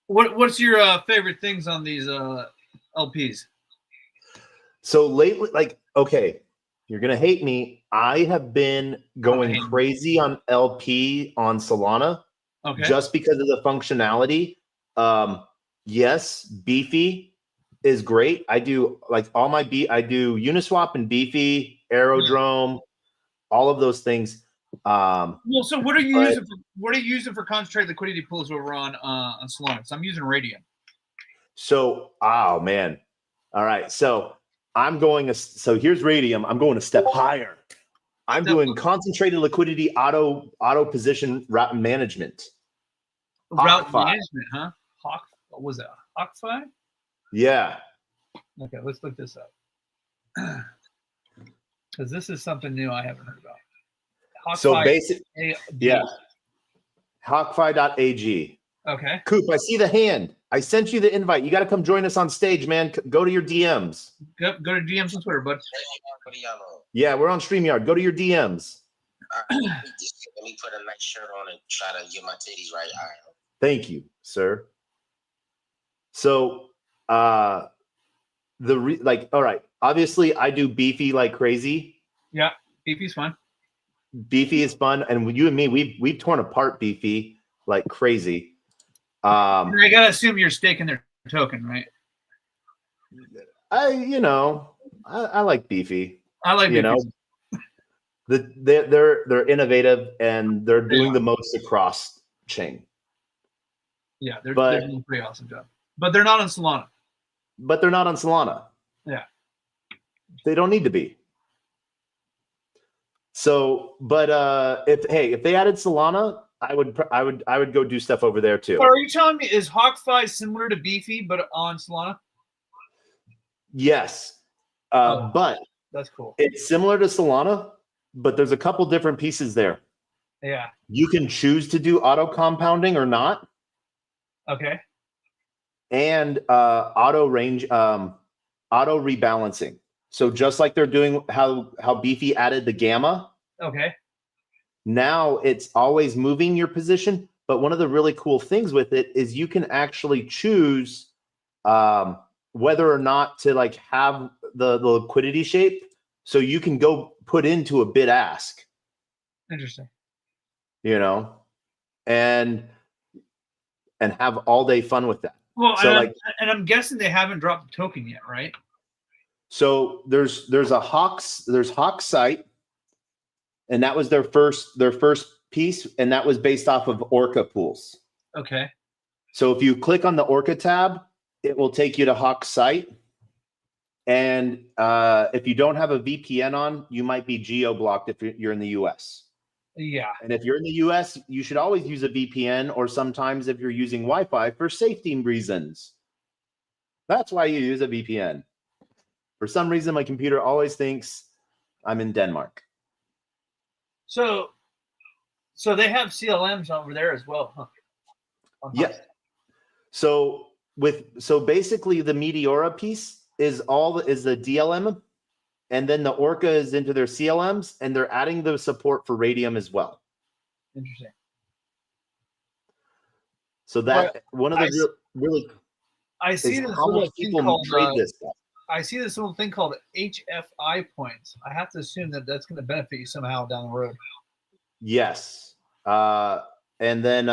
Speaker 4: what's your favorite things on these LPs?
Speaker 1: So lately, like, okay, you're gonna hate me. I have been going crazy on LP on Solana, just because of the functionality. Yes, Beefy is great. I do like all my I do Uniswap and Beefy, Aerodrome, all of those things.
Speaker 4: Well, so what are you using for concentrated liquidity pools over on Solana? So I'm using Radium.
Speaker 1: So, oh man, all right. So I'm going. So here's Radium. I'm going a step higher. I'm doing concentrated liquidity auto position route management.
Speaker 4: Route management, huh? What was that? HawkFi?
Speaker 1: Yeah.
Speaker 4: Okay, let's look this up. Because this is something new I haven't heard about. HawkFi,
Speaker 1: so basically, yeah. HawkFi.ag.
Speaker 4: Okay.
Speaker 1: Coop, I see the hand. I sent you the invite. You got to come join us on stage, man. Go to your DMs.
Speaker 4: Go to DMs on Twitter, bud.
Speaker 1: Yeah, we're on StreamYard. Go to your DMs.
Speaker 3: Let me put a nice shirt on and try to get my titties right. All right.
Speaker 1: Thank you, sir. So, all right. Obviously, I do Beefy like crazy.
Speaker 4: Yeah, Beefy's fun.
Speaker 1: Beefy is fun, and you and me, we've torn apart Beefy like crazy.
Speaker 4: I gotta assume you're staking their token, right?
Speaker 1: I like Beefy.
Speaker 4: I like Beefy.
Speaker 1: They're innovative and they're doing the most across chain.
Speaker 4: Yeah, they're doing a pretty awesome job. But they're not on Solana. Yeah.
Speaker 1: They don't need to be. So, but if they added Solana, I would go do stuff over there too.
Speaker 4: But are you telling me is HawkFi similar to Beefy but on Solana?
Speaker 1: Yes. But
Speaker 4: that's cool.
Speaker 1: It's similar to Solana, but there's a couple different pieces there.
Speaker 4: Yeah.
Speaker 1: You can choose to do auto compounding or not.
Speaker 4: Okay.
Speaker 1: And auto rebalancing. So just like they're doing how Beefy added the gamma.
Speaker 4: Okay.
Speaker 1: Now it's always moving your position. But one of the really cool things with it is you can actually choose whether or not to like have the liquidity shape. So you can go put into a bid ask.
Speaker 4: Interesting.
Speaker 1: And have all day fun with that.
Speaker 4: Well,
Speaker 1: so
Speaker 4: I'm guessing they haven't dropped the token yet, right?
Speaker 1: So there's Hawk site, and that was their first piece, and that was based off of Orca pools.
Speaker 4: Okay.
Speaker 1: So if you click on the Orca tab, it will take you to Hawk site. And if you don't have a VPN on, you might be geo blocked if you're in the US.
Speaker 4: Yeah.
Speaker 1: And if you're in the US, you should always use a VPN, or sometimes if you're using Wi-Fi for safety reasons. That's why you use a VPN. For some reason, my computer always thinks I'm in Denmark.
Speaker 4: So they have CLMs over there as well, huh?
Speaker 1: Yeah. So basically the Meteora piece is the DLM, and then the Orca is into their CLMs, and they're adding the support for Radium as well.
Speaker 4: Interesting.
Speaker 1: So that one of the really
Speaker 4: I see this
Speaker 1: how
Speaker 4: little
Speaker 1: much
Speaker 4: thing
Speaker 1: people
Speaker 4: called
Speaker 1: trade this stuff.
Speaker 4: I see this little thing called HFI points. I have to assume that that's going to benefit you somehow down the road.
Speaker 1: Yes. And then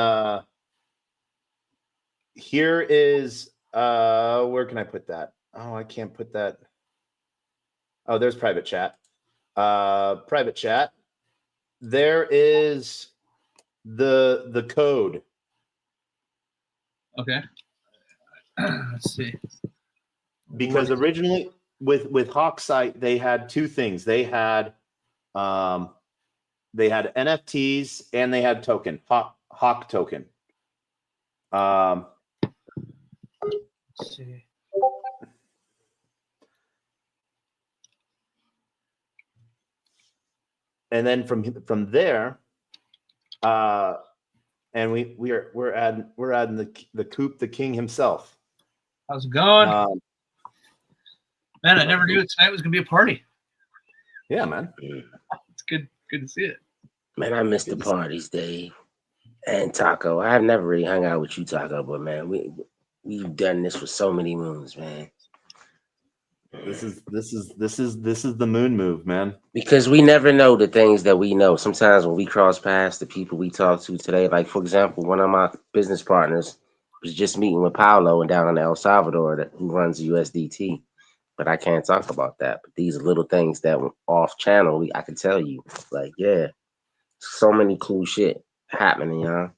Speaker 1: here is where can I put that? Oh, I can't put that. Oh, there's private chat. Private chat. There is the code.
Speaker 4: Okay. Let's see.
Speaker 1: Because originally with Hawksite, they had two things. They had NFTs and they had token, Hawk token.
Speaker 4: Let's see.
Speaker 1: And then from there, and we're adding the Coop, the king himself.
Speaker 4: How's it going? Man, I never knew tonight was gonna be a party.
Speaker 1: Yeah, man.
Speaker 4: It's good to see it.
Speaker 3: Man, I miss the parties, Dave and Taco. I've never really hung out with you, Taco, but man, we've done this for so many moons, man.
Speaker 1: This is the moon move, man.
Speaker 3: Because we never know the things that we know. Sometimes when we cross paths, the people we talk to today, like for example, one of my business partners was just meeting with Paolo and down in El Salvador who runs USDT. But I can't talk about that. But these are little things that were off channel. I can tell you, like, yeah, so many cool shit happening, you know.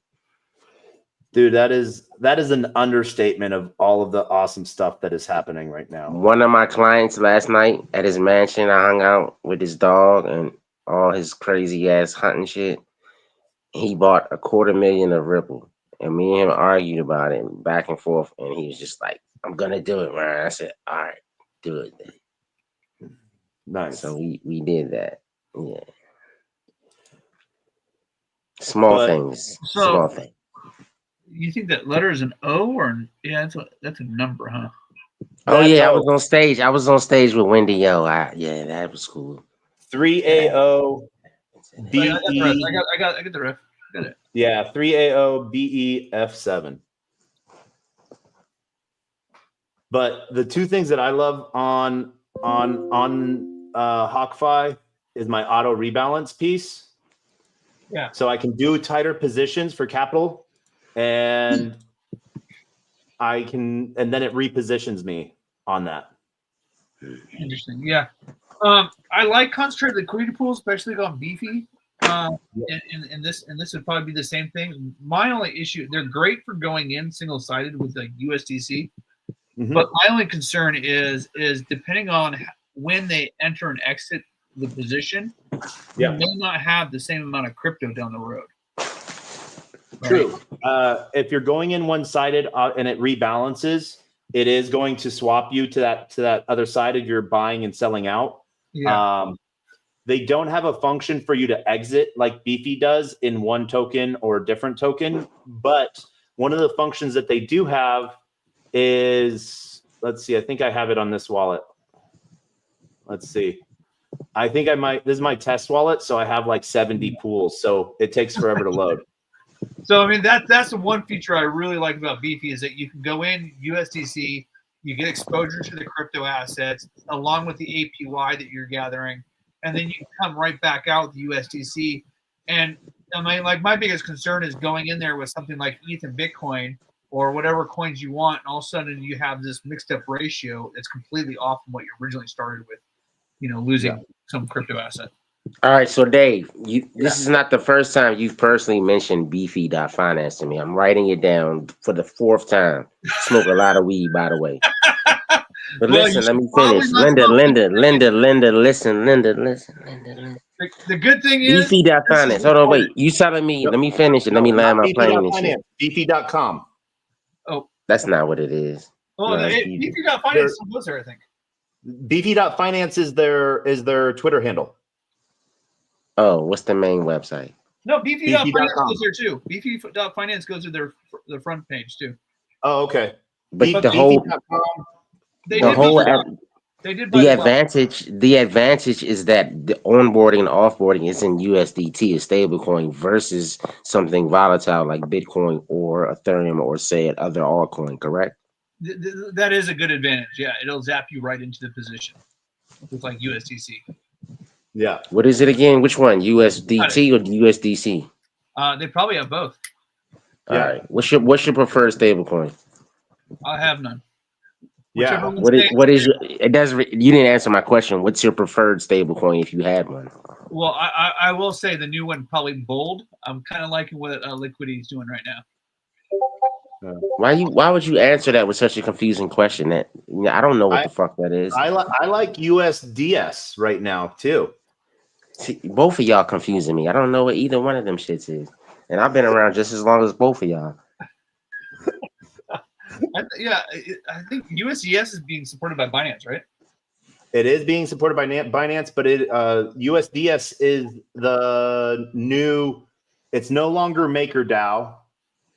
Speaker 1: Dude, that is an understatement of all of the awesome stuff that is happening right now.
Speaker 3: One of my clients last night at his mansion, I hung out with his dog and all his crazy ass hunting shit. He bought $250,000 of Ripple, and me and him argued about it back and forth. And he was just like, "I'm gonna do it, Ryan." I said, "All right, do it then."
Speaker 1: Nice.
Speaker 3: So we did that. Yeah. Small things.
Speaker 4: You think that letter is an O or that's a number, huh?
Speaker 3: Oh yeah, I was on stage. I was on stage with Wendy Yo. Yeah, that was cool.
Speaker 1: 3AO BE.
Speaker 4: I got the riff. Got it.
Speaker 1: Yeah, 3AO BEF7. But the two things that I love on HawkFi is my auto rebalance piece.
Speaker 4: Yeah.
Speaker 1: So I can do tighter positions for capital, and then it repositions me on that.
Speaker 4: Interesting. Yeah. I like concentrated liquidity pools, especially on beefy. And this would probably be the same thing. My only issue, they're great for going in single-sided with like USDC. Mm-hmm. But my only concern is depending on when they enter and exit the position, you may not have the same amount of crypto down the road.
Speaker 1: True. Right? If you're going in one-sided and it rebalances, it is going to swap you to that other side if you're buying and selling out. Yeah. They don't have a function for you to exit like Beefy does in one token or a different token. But one of the functions that they do have is, let's see, I think I have it on this wallet. Let's see. I think I might, this is my test wallet. So I have like 70 pools. So it takes forever to load.
Speaker 4: So, I mean, that's the one feature I really like about Beefy is that you can go in USDC, you get exposure to the crypto assets along with the APY that you're gathering, and then you can come right back out with the USDC. And I mean, like my biggest concern is going in there with something like ETH and Bitcoin or whatever coins you want, and all of a sudden you have this mixed up ratio that's completely off from what you originally started with, you know, losing some crypto asset.
Speaker 3: All right, so Dave, this is not the first time you've personally mentioned beefy.finance to me. I'm writing it down for the 4th time. Smoke a lot of weed, by the way. But listen, let me finish. Linda, listen.
Speaker 4: The good thing is,
Speaker 5: Beefy.finance. Hold on, wait. You telling me?
Speaker 1: Nope.
Speaker 5: Let me finish and let me land my plane and shit.
Speaker 1: Beefy.com.
Speaker 4: oh,
Speaker 5: That's not what it is.
Speaker 4: well,
Speaker 5: No, it's Beefy.
Speaker 4: Beefy.finance still goes there, I think.
Speaker 1: Beefy.finance is their Twitter handle.
Speaker 5: Oh, what's the main website?
Speaker 4: No, Beefy.finance
Speaker 1: Beefy.com.
Speaker 4: goes there too. Beefy.finance goes to their front page too.
Speaker 1: Oh, okay.
Speaker 5: But the whole
Speaker 1: Beefy.com.
Speaker 4: They
Speaker 5: the
Speaker 4: did
Speaker 5: whole
Speaker 4: buy they did buy
Speaker 5: the
Speaker 4: the block.
Speaker 5: advantage is that the onboarding and offboarding is in USDT, a stablecoin, versus something volatile like Bitcoin or Ethereum or say other altcoin. Correct?
Speaker 4: That is a good advantage. Yeah, it'll zap you right into the position with like USDC.
Speaker 1: Yeah.
Speaker 5: What is it again? Which one? USDT or USDC?
Speaker 4: They probably have both.
Speaker 1: Yeah.
Speaker 5: All right. What's your preferred stablecoin?
Speaker 4: I have none.
Speaker 1: Yeah.
Speaker 4: Whichever one
Speaker 5: What
Speaker 4: stays-
Speaker 5: what is your? It does. You didn't answer my question. What's your preferred stablecoin if you had one?
Speaker 4: Well, I will say the new one probably Bold. I'm kind of liking what Liquidity is doing right now.
Speaker 5: Why would you answer that with such a confusing question? That I don't know what the fuck that is.
Speaker 1: I like USDS right now too.
Speaker 5: See, both of y'all confusing me. I don't know what either one of them shits is, and I've been around just as long as both of y'all.
Speaker 4: I think USDS is being supported by Binance, right?
Speaker 1: It is being supported by Binance, but USDS is the new. It's no longer MakerDAO.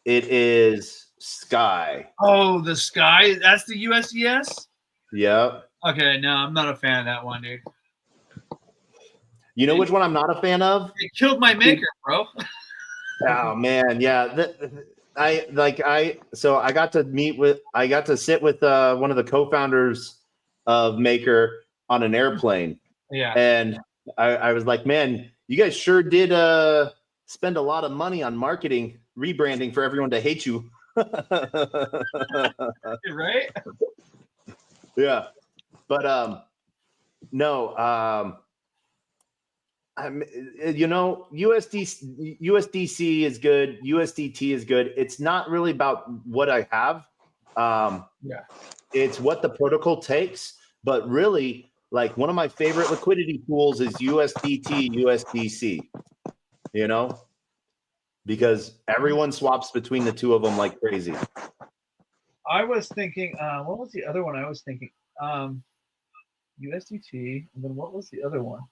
Speaker 1: It is Sky.
Speaker 4: Oh, the Sky. That's the USDS.
Speaker 1: Yep.
Speaker 4: Okay, no, I'm not a fan of that one, dude.
Speaker 1: You know which one I'm not a fan of?
Speaker 4: It killed my maker, bro.
Speaker 1: Oh man, yeah. I got to sit with one of the co-founders of Maker on an airplane.
Speaker 4: Yeah.
Speaker 1: And I was like, man, you guys sure did spend a lot of money on marketing, rebranding for everyone to hate you.
Speaker 4: Right?
Speaker 1: Yeah. But no, USDC is good, USDT is good. It's not really about what I have.
Speaker 4: Yeah.
Speaker 1: It's what the protocol takes, but really, like, one of my favorite liquidity pools is USDT, USDC, because everyone swaps between the two of them like crazy.
Speaker 4: I was thinking, what was the other one I was thinking? USDT, and then what was the other one?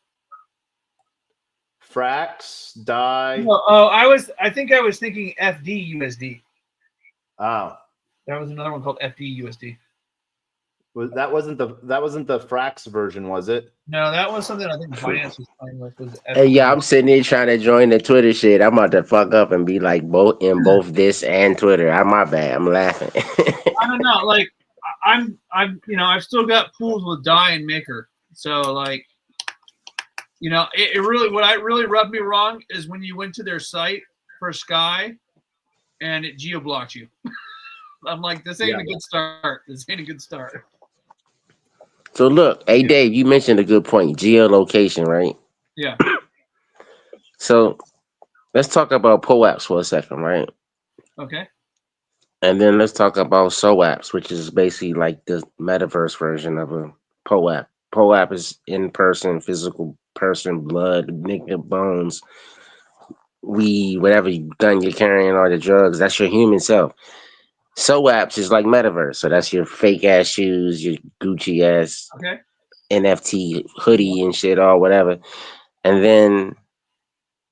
Speaker 1: Frax, DAI.
Speaker 4: No, I think I was thinking FDUSD.
Speaker 1: Oh,
Speaker 4: That was another one called FDUSD.
Speaker 1: that wasn't the Frax version, was it?
Speaker 4: No, that was something I think Binance was playing with. Was
Speaker 5: Hey, yeah, I'm sitting here trying to join the Twitter shit. I'm about to fuck up and be like both this and Twitter. My bad. I'm laughing.
Speaker 4: I don't know. Like, I've still got pools with DAI and Maker. So like, it really, what really rubbed me wrong is when you went to their site for Sky, and it geo-blocked you. I'm like, this ain't a good start. This ain't a good start.
Speaker 5: So look, hey Dave, you mentioned a good point, geolocation, right?
Speaker 4: Yeah.
Speaker 5: So let's talk about POAPs for a second, right?
Speaker 4: Okay.
Speaker 5: And then let's talk about SOAPs, which is basically like the metaverse version of a POAP. POAP is in-person, physical person, blood, nigga, bones, weed, whatever gun you're carrying or the drugs, that's your human self. SOAPs is like metaverse. So that's your fake ass shoes, your Gucci ass NFT hoodie and shit or whatever. And then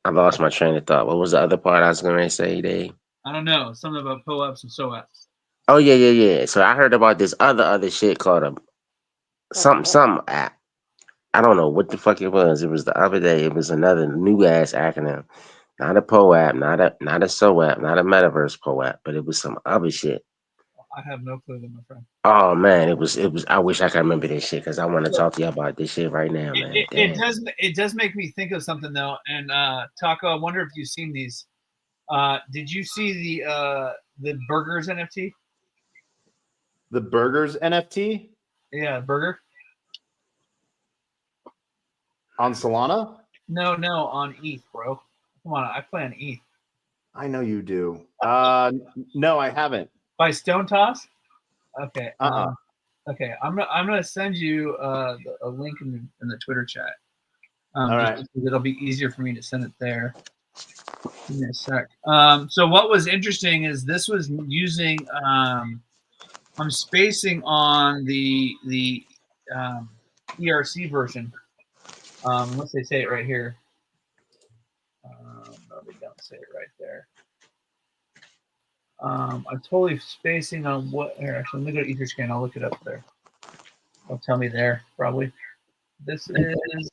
Speaker 5: I lost my train of thought. What was the other part I was going to say, Dave?
Speaker 4: I don't know. Something about POAPs and SOAPs.
Speaker 5: Oh, yeah. So I heard about this other shit called a some app. I don't know what the fuck it was. It was the other day. It was another new ass acronym. Not a POAP, not a SOAP, not a metaverse POAP, but it was some other shit.
Speaker 4: I have no clue, my friend.
Speaker 5: Oh man, it was. I wish I could remember this shit because I want to talk to you about this shit right now, man.
Speaker 4: It does make me think of something though. And Taco, I wonder if you've seen these. Did you see the burgers NFT?
Speaker 1: The burgers NFT?
Speaker 4: Yeah, burger.
Speaker 1: On Solana?
Speaker 4: No, on ETH, bro. Come on, I play on ETH.
Speaker 1: I know you do. No, I haven't.
Speaker 4: By Stone Toss? Okay.
Speaker 1: Uh-uh.
Speaker 4: Okay, I'm gonna send you a link in the Twitter chat.
Speaker 1: All right.
Speaker 4: It'll be easier for me to send it there. Give me a sec. So what was interesting is this was using I'm spacing on the ERC version. Unless they say it right here. No, they don't say it right there. I'm totally spacing on what here. Actually, let me go to Etherscan. I'll look it up there. They'll tell me there probably. This is.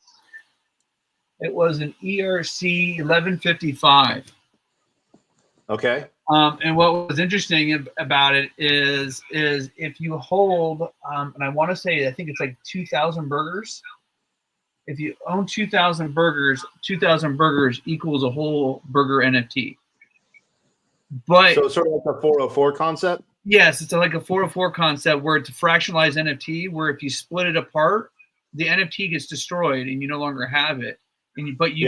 Speaker 4: It was an ERC 1155.
Speaker 1: Okay.
Speaker 4: And what was interesting about it is if you hold, and I want to say, I think it's like 2,000 burgers. If you own 2,000 burgers equals a whole burger NFT. But
Speaker 1: so sort of like the 404 concept.
Speaker 4: Yes, it's like a 404 concept where it's a fractionalized NFT. Where if you split it apart, the NFT gets destroyed and you no longer have it. But you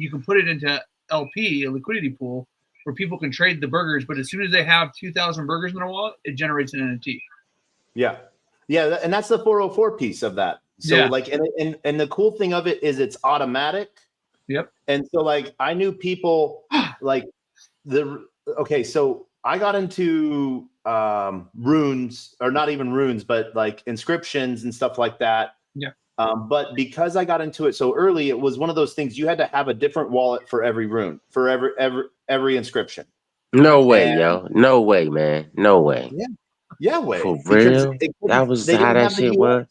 Speaker 4: can put it into LP, a liquidity pool, where people can trade the burgers. But as soon as they have 2,000 burgers in their wallet, it generates an NFT.
Speaker 1: Yeah, and that's the 404 piece of that. So like, and the cool thing of it is it's automatic.
Speaker 4: Yep.
Speaker 1: And so like I knew people like so I got into runes, or not even runes, but like inscriptions and stuff like that.
Speaker 4: Yeah.
Speaker 1: But because I got into it so early, it was one of those things you had to have a different wallet for every rune, for every inscription.
Speaker 5: No way, yo. No way, man. No way.
Speaker 1: Yeah, way.
Speaker 5: For real? That was how that shit was?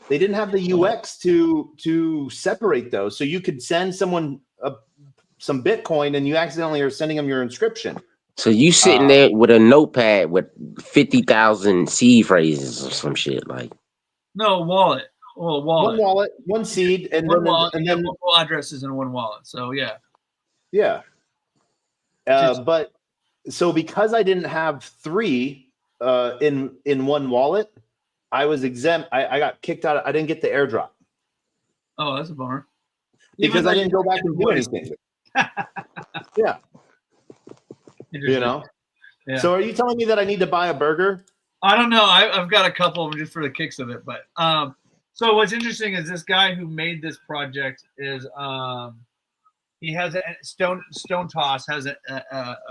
Speaker 1: They didn't have the UX to separate those. So you could send someone some Bitcoin and you accidentally are sending them your inscription.
Speaker 5: So you sitting there with a notepad with 50,000 seed phrases or some shit like.
Speaker 4: No, wallet. Oh, wallet.
Speaker 1: One wallet, one seed, and
Speaker 4: one
Speaker 1: then
Speaker 4: wallet,
Speaker 1: and then
Speaker 4: multiple addresses in one wallet. So yeah.
Speaker 1: Yeah. But so because I didn't have 3 in one wallet, I was exempt. I got kicked out. I didn't get the airdrop.
Speaker 4: Oh, that's a bummer.
Speaker 1: Because I didn't go back and do anything. Yeah. You know?
Speaker 4: Yeah.
Speaker 1: So are you telling me that I need to buy a burger?
Speaker 4: I don't know. I've got a couple of them just for the kicks of it. But so what's interesting is this guy who made this project is he has a Stone Toss has a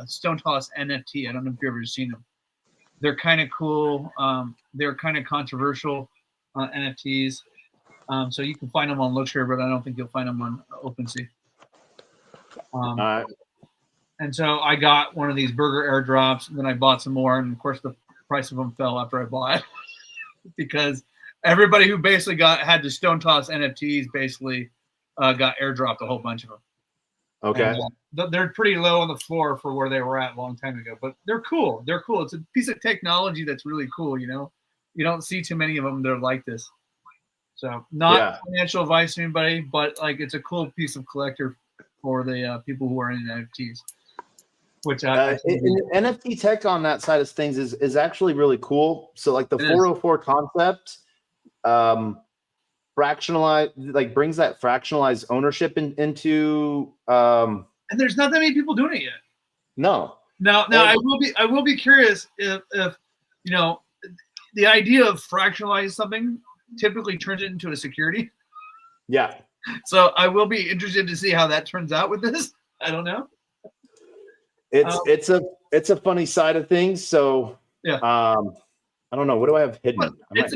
Speaker 4: Stone Toss NFT. I don't know if you've ever seen them. They're kind of cool. They're kind of controversial NFTs. So you can find them on Lookshare, but I don't think you'll find them on OpenSea.
Speaker 1: All right.
Speaker 4: And so I got one of these burger airdrops, and then I bought some more, and of course the price of them fell after I bought because everybody who basically had the Stone Toss NFTs basically got airdropped a whole bunch of them.
Speaker 1: Okay.
Speaker 4: And, they're pretty low on the floor for where they were at a long time ago, but they're cool. They're cool. It's a piece of technology that's really cool. You know, you don't see too many of them that are like this. So not financial advice to anybody, but like it's a cool piece of collector for the people who are in NFTs. Which
Speaker 1: NFT tech on that side of things is actually really cool. So like the 404 concept, fractionalize like brings that fractionalized ownership into
Speaker 4: and there's not that many people doing it yet.
Speaker 1: No.
Speaker 4: Now I will be curious if you know the idea of fractionalize something typically turns it into a security.
Speaker 1: Yeah.
Speaker 4: So I will be interested to see how that turns out with this. I don't know.
Speaker 1: It's a funny side of things. So
Speaker 4: yeah.
Speaker 1: I don't know. What do I have hidden?
Speaker 4: It's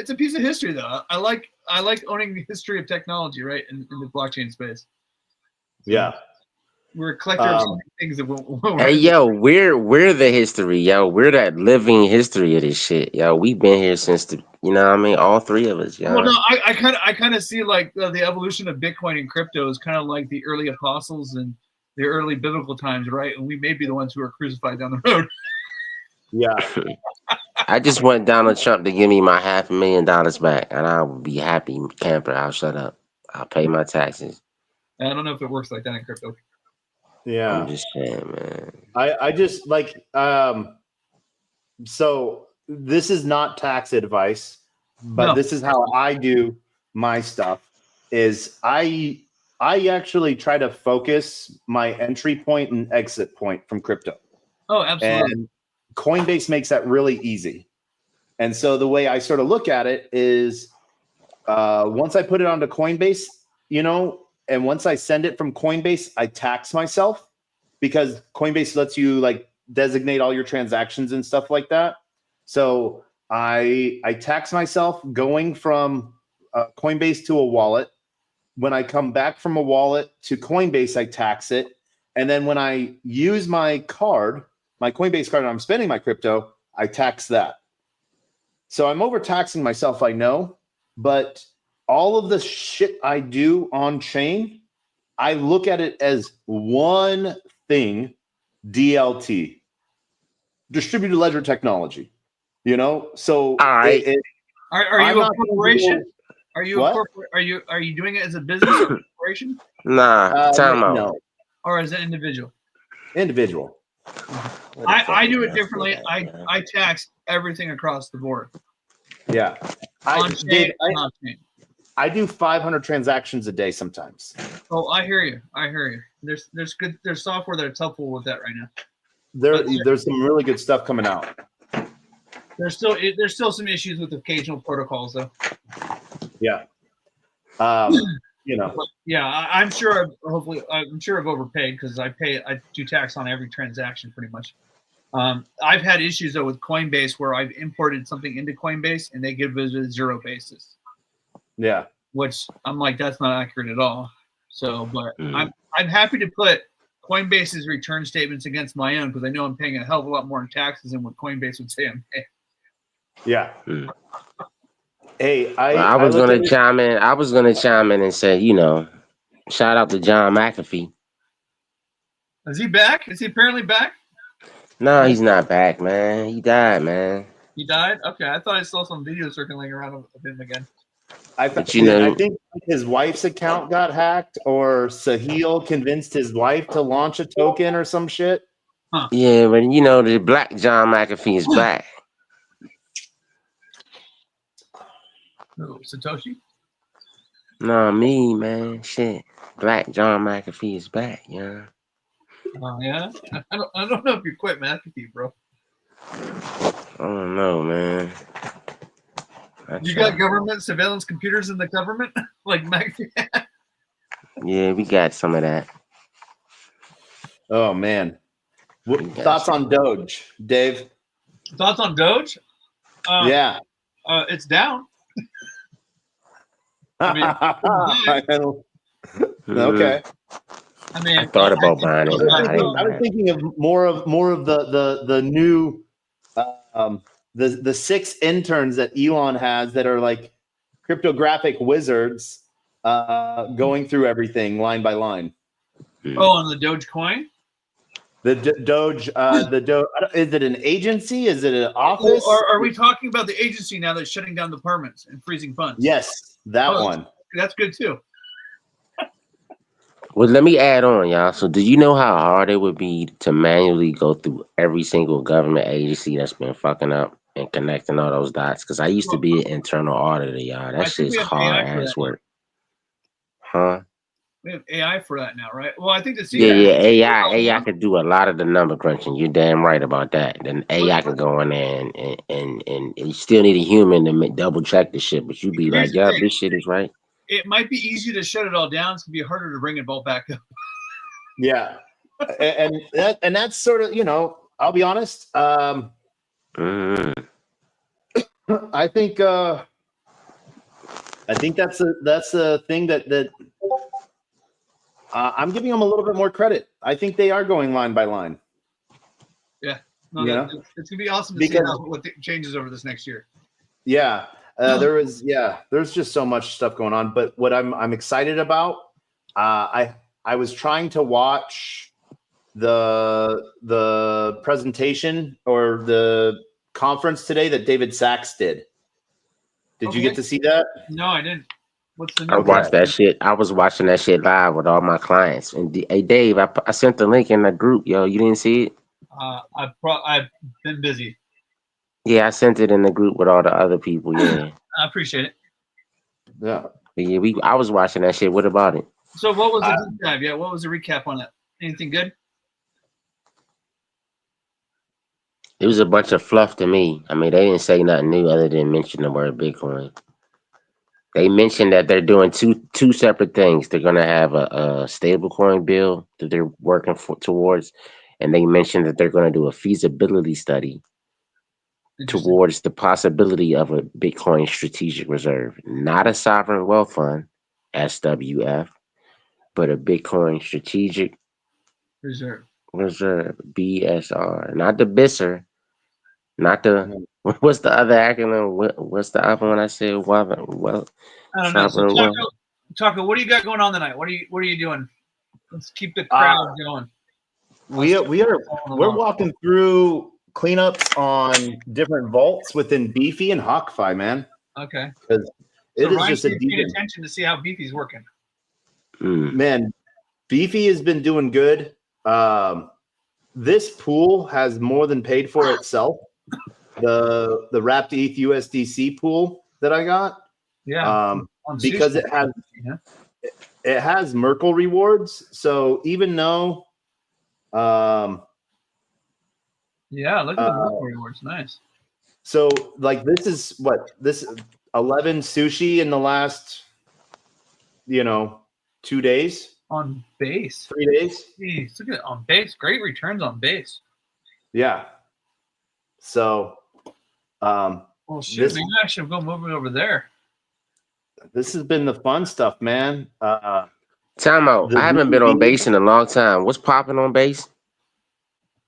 Speaker 4: a piece of history though. I like owning the history of technology, right? In the blockchain space. So
Speaker 1: yeah.
Speaker 4: We're a collector of things that
Speaker 5: hey yo, we're the history, yo. We're that living history of this shit, yo. We've been here since the, you know what I mean, all 3 of us, yo.
Speaker 4: Well, no, I kind of see like the evolution of Bitcoin and crypto is kind of like the early apostles and the early biblical times, right? And we may be the ones who are crucified down the road.
Speaker 1: Yeah.
Speaker 5: I just want Donald Trump to give me my $500,000 back, and I will be happy camper. I'll shut up. I'll pay my taxes.
Speaker 4: I don't know if it works like that in crypto.
Speaker 1: Yeah.
Speaker 5: I'm just saying, man.
Speaker 1: I just like so this is not tax advice, but this is how I do my stuff is I actually try to focus my entry point and exit point from crypto.
Speaker 4: Oh, absolutely.
Speaker 1: And Coinbase makes that really easy. And so the way I sort of look at it is once I put it onto Coinbase, you know, and once I send it from Coinbase, I tax myself because Coinbase lets you like designate all your transactions and stuff like that. So I tax myself going from Coinbase to a wallet. When I come back from a wallet to Coinbase, I tax it. And then when I use my card, my Coinbase card, and I'm spending my crypto, I tax that. So I'm overtaxing myself, I know, but all of the shit I do on chain, I look at it as one thing, DLT, distributed ledger technology. So
Speaker 5: All right.
Speaker 4: Are
Speaker 1: I'm
Speaker 4: you a
Speaker 1: not gonna
Speaker 4: corporation?
Speaker 1: go-
Speaker 4: Are you
Speaker 1: What?
Speaker 4: are you doing it as a business or a corporation
Speaker 5: Nah, time out.
Speaker 1: No,
Speaker 4: or as an individual?
Speaker 1: individual.
Speaker 4: I do it differently. I tax everything across the board.
Speaker 1: Yeah.
Speaker 4: On chain, off chain.
Speaker 1: I do 500 transactions a day sometimes.
Speaker 4: Oh, I hear you. There's software that's helpful with that right now.
Speaker 1: There's some really good stuff coming out.
Speaker 4: There's still some issues with occasional protocols though.
Speaker 1: Yeah.
Speaker 4: But yeah, I'm sure I've overpaid because I do tax on every transaction pretty much. I've had issues though with Coinbase where I've imported something into Coinbase and they give it a zero basis.
Speaker 1: Yeah.
Speaker 4: Which I'm like, that's not accurate at all. So, but I'm happy to put Coinbase's return statements against my own because I know I'm paying a hell of a lot more in taxes than what Coinbase would say I'm paying.
Speaker 1: Yeah. Hey,
Speaker 5: I was gonna chime in. I was gonna chime in and say, shout out to John McAfee.
Speaker 4: Is he back? Is he apparently back?
Speaker 5: No, he's not back, man. He died, man.
Speaker 4: He died? Okay, I thought I saw some video circulating around of him again.
Speaker 1: I think his wife's account got hacked, or Sahil convinced his wife to launch a token or some shit.
Speaker 5: Huh. Yeah, but the black John McAfee is back.
Speaker 4: Who, Satoshi?
Speaker 5: No, me, man. Shit. Black John McAfee is back, yeah.
Speaker 4: Oh, yeah? I don't know if you quit McAfee, bro.
Speaker 5: I don't know, man.
Speaker 4: You got government surveillance computers in the government? Like McAfee?
Speaker 5: Yeah, we got some of that.
Speaker 1: Oh, man. Thoughts on Doge, Dave?
Speaker 4: Thoughts on Doge?
Speaker 1: Yeah.
Speaker 4: It's down.
Speaker 1: Okay.
Speaker 5: I mean, I thought about buying it.
Speaker 1: I was thinking of more of the new the 6 interns that Elon has that are like cryptographic wizards going through everything line by line.
Speaker 4: Oh, on the Dogecoin?
Speaker 1: The Doge, is it an agency? Is it an office?
Speaker 4: Or are we talking about the agency now that's shutting down departments and freezing funds?
Speaker 1: Yes, that one.
Speaker 4: That's good too.
Speaker 5: Well, let me add on, y'all. So do you know how hard it would be to manually go through every single government agency that's been fucking up and connecting all those dots? Because I used to be an internal auditor, y'all. That shit's hard ass work. Huh?
Speaker 4: We have AI for that now, right? Well, I think the
Speaker 5: AI could do a lot of the number crunching. You're damn right about that. Then AI could go in there and you still need a human to double check the shit, but you'd be like, yeah, this shit is right.
Speaker 4: It might be easy to shut it all down. It's gonna be harder to bring it all back up.
Speaker 1: Yeah, and that's sort of, I'll be honest. I think that's a thing that I'm giving them a little bit more credit. I think they are going line by line.
Speaker 4: Yeah, it's gonna be awesome to see what changes over this next year.
Speaker 1: Yeah. There's just so much stuff going on. But what I'm excited about, I was trying to watch the presentation or the conference today that David Sachs did. Did you get to see that?
Speaker 4: No, I didn't. What's the
Speaker 5: I watched that shit. I was watching that shit live with all my clients. And hey, Dave, I sent the link in the group. Yo, you didn't see it?
Speaker 4: I've been busy.
Speaker 5: Yeah, I sent it in the group with all the other people. Yeah,
Speaker 4: I appreciate it.
Speaker 5: Yeah, I was watching that shit. What about it?
Speaker 4: So, what was the deep dive? Yeah, what was the recap on it? Anything good?
Speaker 5: It was a bunch of fluff to me. I mean, they didn't say nothing new other than mention the word Bitcoin. They mentioned that they're doing two separate things. They're gonna have a stablecoin bill that they're working towards, and they mentioned that they're gonna do a feasibility study
Speaker 4: Interesting.
Speaker 5: towards the possibility of a Bitcoin strategic reserve, not a sovereign wealth fund, SWF, but a Bitcoin strategic
Speaker 4: Reserve.
Speaker 5: reserve, BSR, not the BISR, not the what's the other acronym? What's the other one I said? Well,
Speaker 4: I don't know. So
Speaker 5: sovereign wealth.
Speaker 4: Taco, what do you got going on tonight? What are you doing? Let's keep the crowd going.
Speaker 1: We're walking through cleanups on different vaults within Beefy and Hawkfi, man.
Speaker 4: Okay.
Speaker 1: Because
Speaker 4: So
Speaker 1: it is
Speaker 4: Ryan's
Speaker 1: just a
Speaker 4: paying
Speaker 1: deep
Speaker 4: attention to see how Beefy's working.
Speaker 1: man. Beefy has been doing good. This pool has more than paid for itself. The wrapped ETH USDC pool that I got.
Speaker 4: Yeah.
Speaker 1: Because it has Merkle rewards. So even though
Speaker 4: yeah, look at the Merkle rewards. Nice.
Speaker 1: So like this 11 sushi in the last 2 days.
Speaker 4: On base.
Speaker 1: 3 days.
Speaker 4: Jeez, look at it on base. Great returns on base.
Speaker 1: Yeah. So
Speaker 4: well shit, maybe I should go move it over there.
Speaker 1: This has been the fun stuff, man.
Speaker 5: Time out. I haven't been on base in a long time. What's popping on base?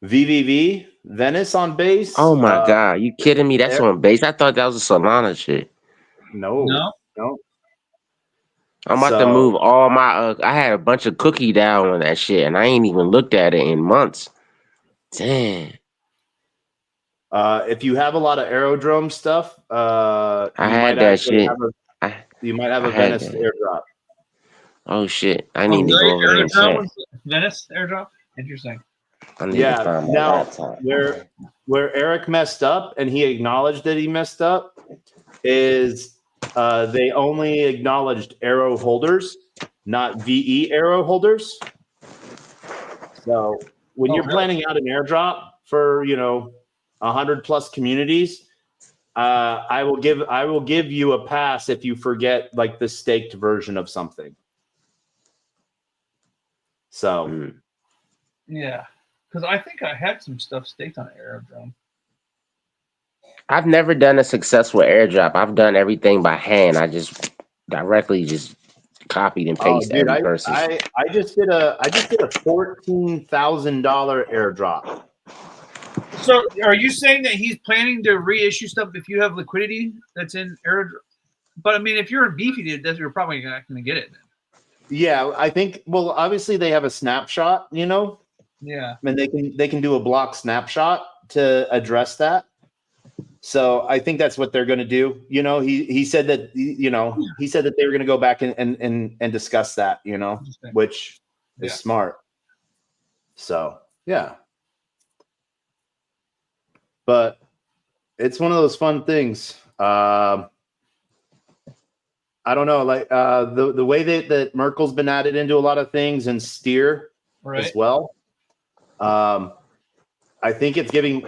Speaker 1: VVV, Venice on base.
Speaker 5: Oh my god, you kidding me? That's on base. I thought that was a Solana shit.
Speaker 1: No.
Speaker 5: I'm about to move all my. I had a bunch of cookie down on that shit, and I ain't even looked at it in months. Damn.
Speaker 1: If you have a lot of aerodrome stuff,
Speaker 5: I had that shit.
Speaker 1: You might have a Venice airdrop.
Speaker 5: Oh shit! I need to go over there and check.
Speaker 4: Venice airdrop. Interesting.
Speaker 1: Yeah. Now, where Eric messed up, and he acknowledged that he messed up, is they only acknowledged arrow holders, not VE arrow holders. So when you're planning out an airdrop for 100+ communities, I will give you a pass if you forget like the staked version of something. So
Speaker 4: yeah, because I think I had some stuff staked on Aerodrome.
Speaker 5: I've never done a successful airdrop. I've done everything by hand. I just directly copied and pasted every person.
Speaker 1: I just did a $14,000 airdrop.
Speaker 4: So are you saying that he's planning to reissue stuff if you have liquidity that's in airdrop? But I mean, if you're in Beefy, you're probably not going to get it then.
Speaker 1: Yeah, I think. Well, obviously they have a snapshot,
Speaker 4: Yeah,
Speaker 1: and they can do a block snapshot to address that. So I think that's what they're going to do. He said that he said that they were going to go back and discuss that. Which is smart. So yeah, but it's one of those fun things. I don't know, like the way that Merkel's been added into a lot of things and Steer as well. I think it's giving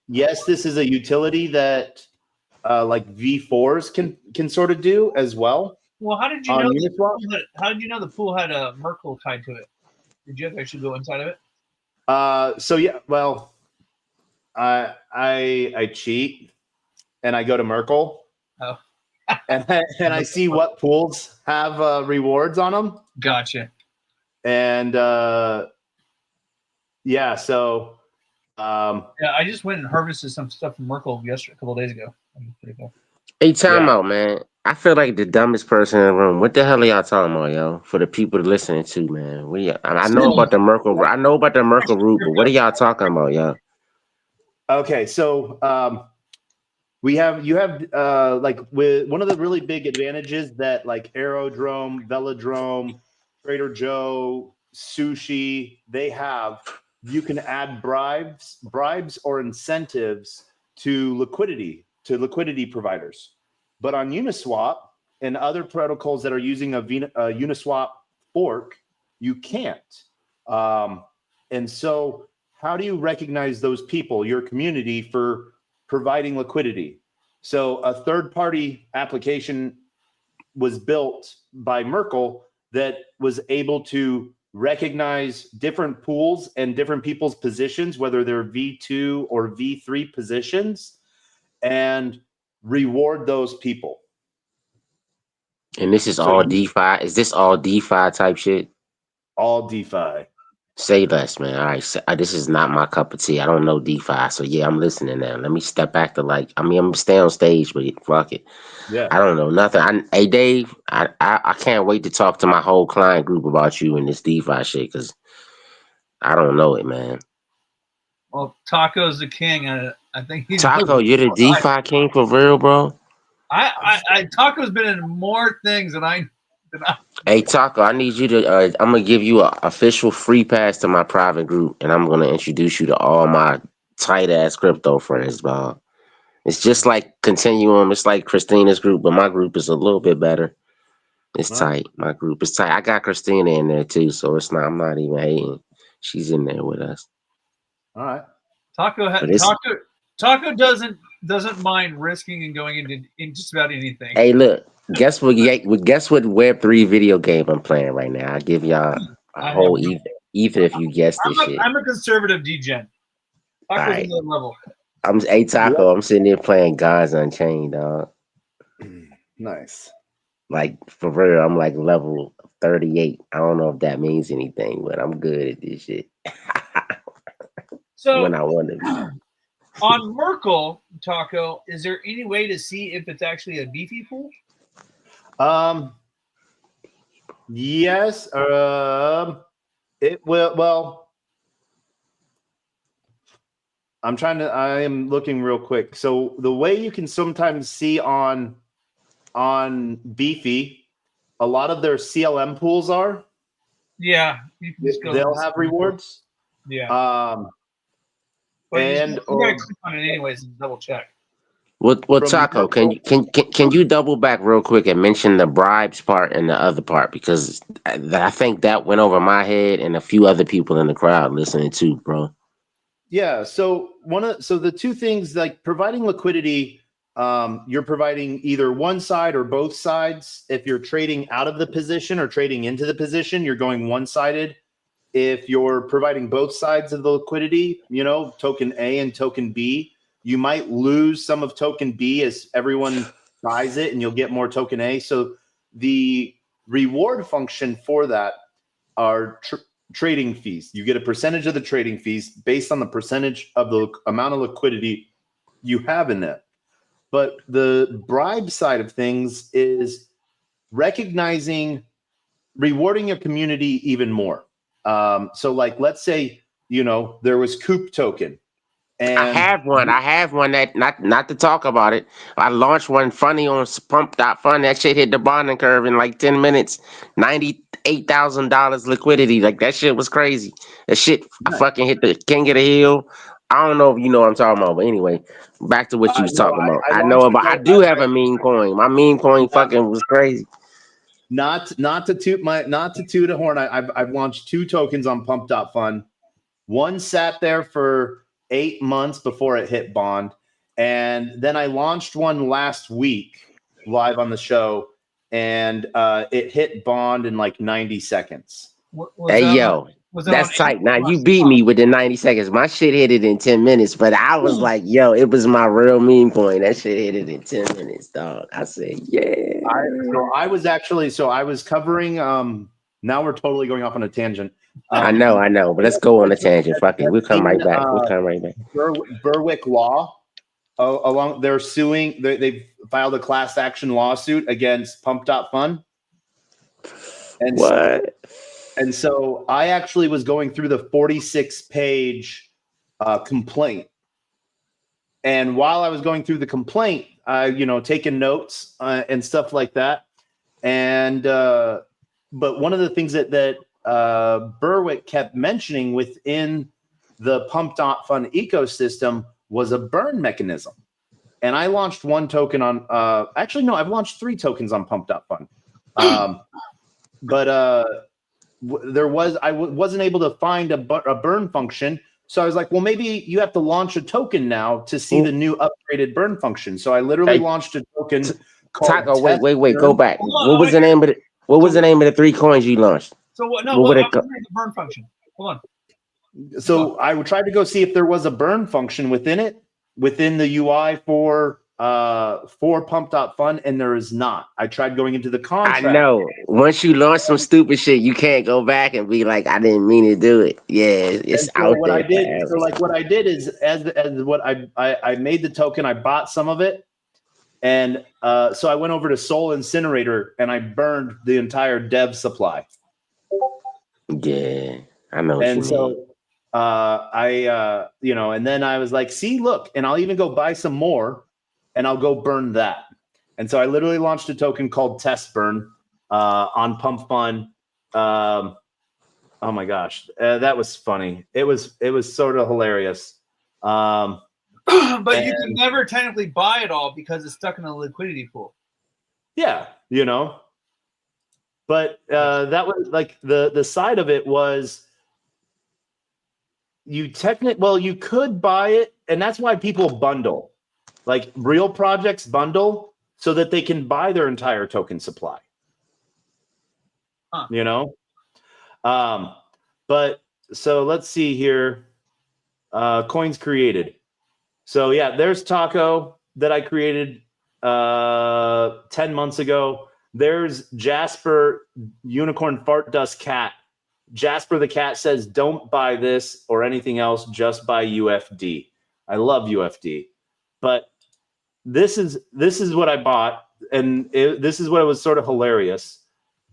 Speaker 1: yes, this is a utility that like V4s can sort of do as well.
Speaker 4: Well, how did you know? How did you know the pool had a Merkle tied to it? Did you have to actually go inside of it?
Speaker 1: So yeah, well, I cheat and I go to Merkle.
Speaker 4: Oh.
Speaker 1: and I see what pools have rewards on them.
Speaker 4: Gotcha.
Speaker 1: And yeah, so
Speaker 4: yeah, I just went and harvested some stuff from Merkle a couple of days ago. Pretty cool.
Speaker 5: Hey, time out, man. I feel like the dumbest person in the room. What the hell are y'all talking about, yo? For the people listening to, man. I know about the Merkle. I know about the Merkle route, but what are y'all talking about, yo?
Speaker 1: Okay, so you have like with one of the really big advantages that like Aerodrome, Velodrome, Trader Joe, Sushi, they have. You can add bribes or incentives to liquidity providers. But on Uniswap and other protocols that are using a Uniswap fork, you can't. And so how do you recognize those people, your community, for providing liquidity? So a third-party application was built by Merkle that was able to recognize different pools and different people's positions, whether they're V2 or V3 positions, and reward those people.
Speaker 5: And this is
Speaker 1: So
Speaker 5: all DeFi. Is this all DeFi type shit?
Speaker 1: all DeFi.
Speaker 5: Say less, man. All right, this is not my cup of tea. I don't know DeFi, so yeah, I'm listening now. Let me step back to I'm gonna stay on stage, but fuck it.
Speaker 1: Yeah.
Speaker 5: I don't know nothing. Hey, Dave, I can't wait to talk to my whole client group about you and this DeFi shit because I don't know it, man.
Speaker 4: Well, Taco's the king. I think he's
Speaker 5: Taco, you're the DeFi king for real, bro.
Speaker 4: Taco's been in more things than I.
Speaker 5: Hey Taco, I need you to. I'm gonna give you an official free pass to my private group, and I'm gonna introduce you to all my tight ass crypto friends, dog. It's just like Continuum. It's like Christina's group, but my group is a little bit better. It's tight. My group is tight. I got Christina in there too, so it's not. I'm not even hating. She's in there with us.
Speaker 1: All right.
Speaker 4: Taco doesn't mind risking and going into just about anything.
Speaker 5: Hey, look. Guess what Web3 video game I'm playing right now? I'll give y'all a whole even if you guess this shit.
Speaker 4: I'm a conservative degen. Taco's
Speaker 5: right.
Speaker 4: another level.
Speaker 5: Taco. I'm sitting there playing Gods Unchained, dog.
Speaker 1: Nice.
Speaker 5: Like for real, I'm like level 38. I don't know if that means anything, but I'm good at this shit.
Speaker 4: So
Speaker 5: when I want to be.
Speaker 4: On Merkle, Taco, is there any way to see if it's actually a beefy pool?
Speaker 1: Yes. It will. Well, I am looking real quick. So the way you can sometimes see on Beefy, a lot of their CLM pools are.
Speaker 4: Yeah, you can just go
Speaker 1: they'll have rewards.
Speaker 4: Yeah. But
Speaker 1: and
Speaker 4: you gotta click on it anyways and double check.
Speaker 5: Well, Taco, can you double back real quick and mention the bribes part and the other part, because I think that went over my head and a few other people in the crowd listening too, bro.
Speaker 1: Yeah. So the two things, like providing liquidity, you're providing either one side or both sides. If you're trading out of the position or trading into the position, you're going one-sided. If you're providing both sides of the liquidity, token A and token B, you might lose some of token B as everyone buys it and you'll get more token A. So the reward function for that are trading fees. You get a percentage of the trading fees based on the percentage of the amount of liquidity you have in it. But the bribe side of things is rewarding your community even more. So like, let's say, there was Coop token. And
Speaker 5: I have one that not to talk about it. I launched one funny on pump.fun. That shit hit the bonding curve in like 10 minutes. $98,000 liquidity. Like that shit was crazy. That shit I fucking hit the king of the hill. I don't know if you know what I'm talking about, but anyway, back to what you was talking about. I do have a meme coin. My meme coin fucking was crazy.
Speaker 1: Not to toot a horn. I've launched 2 tokens on pump.fun. One sat there for 8 months before it hit bond, and then I launched one last week live on the show, and it hit bond in like 90 seconds.
Speaker 5: That's tight. Now you beat me with the 90 seconds. My shit hit it in 10 minutes, but I was like, it was my real meme coin. That shit hit it in 10 minutes, dog. I said, yeah.
Speaker 1: I was covering. Now we're totally going off on a tangent.
Speaker 5: I know, but let's go on a tangent. Fuck it. We'll come right back.
Speaker 1: Berwick Law, they're suing. They've filed a class action lawsuit against Pump.Fun. And so I actually was going through the 46-page complaint. And while I was going through the complaint, taking notes and stuff like that. And but one of the things that Berwick kept mentioning within the Pump.Fun ecosystem was a burn mechanism. And I launched one token on I've launched 3 tokens on Pump.Fun. But I wasn't able to find a burn function. So I was like, well, maybe you have to launch a token now to see the new upgraded burn function. So I literally launched a token called
Speaker 5: Taco, wait,
Speaker 1: Test
Speaker 5: go
Speaker 1: Burn.
Speaker 5: back.
Speaker 4: Hold on,
Speaker 5: What was the name of it? What was the name of the 3 coins you launched?
Speaker 4: So what? No,
Speaker 5: What would
Speaker 4: look,
Speaker 5: it
Speaker 4: I'm
Speaker 5: co-
Speaker 4: looking at the burn function. Hold on.
Speaker 1: So I tried to go see if there was a burn function within the UI for pump.fun, and there is not. I tried going into the
Speaker 5: I
Speaker 1: contract.
Speaker 5: know. Once you launch some stupid shit, you can't go back and be like, I didn't mean to do it. Yeah, it's
Speaker 1: And so
Speaker 5: out
Speaker 1: what
Speaker 5: there
Speaker 1: I did,
Speaker 5: forever.
Speaker 1: so like what I did is as what I made the token, I bought some of it, and so I went over to Soul Incinerator and I burned the entire dev supply.
Speaker 5: Yeah, I know what you
Speaker 1: And
Speaker 5: mean.
Speaker 1: so and then I was like, see, look, and I'll even go buy some more and I'll go burn that. And so I literally launched a token called Test Burn on Pump Fun. Oh my gosh, that was funny. It was sort of hilarious.
Speaker 4: But you can never technically buy it all because it's stuck in a liquidity pool.
Speaker 1: Yeah, but that was like the side of it was you could buy it, and that's why people bundle. Like real projects bundle so that they can buy their entire token supply.
Speaker 4: Huh.
Speaker 1: But so let's see here. Coins created. So yeah, there's Taco that I created 10 months ago. There's Jasper Unicorn Fart Dust Cat. Jasper the cat says, don't buy this or anything else, just buy UFD. I love UFD. But this is what I bought, and this is what was sort of hilarious.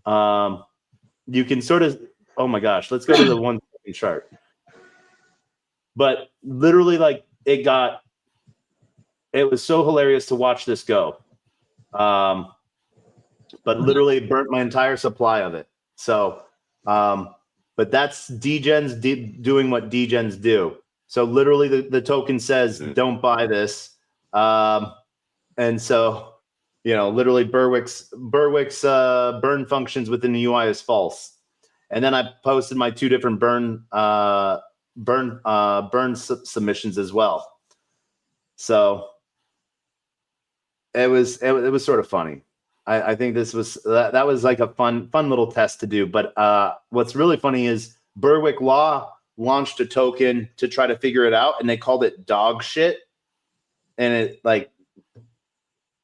Speaker 1: You can sort of, oh my gosh, let's go to the 1 second chart. But literally, like it was so hilarious to watch this go. But literally burnt my entire supply of it. So, but that's degens doing what degens do. So literally the token says, don't buy this. And so, literally Berwick's burn functions within the UI is false. And then I posted my 2 different burn submissions as well. So it was sort of funny. I think this was that was like a fun little test to do. But what's really funny is Berwick Law launched a token to try to figure it out, and they called it dog shit. And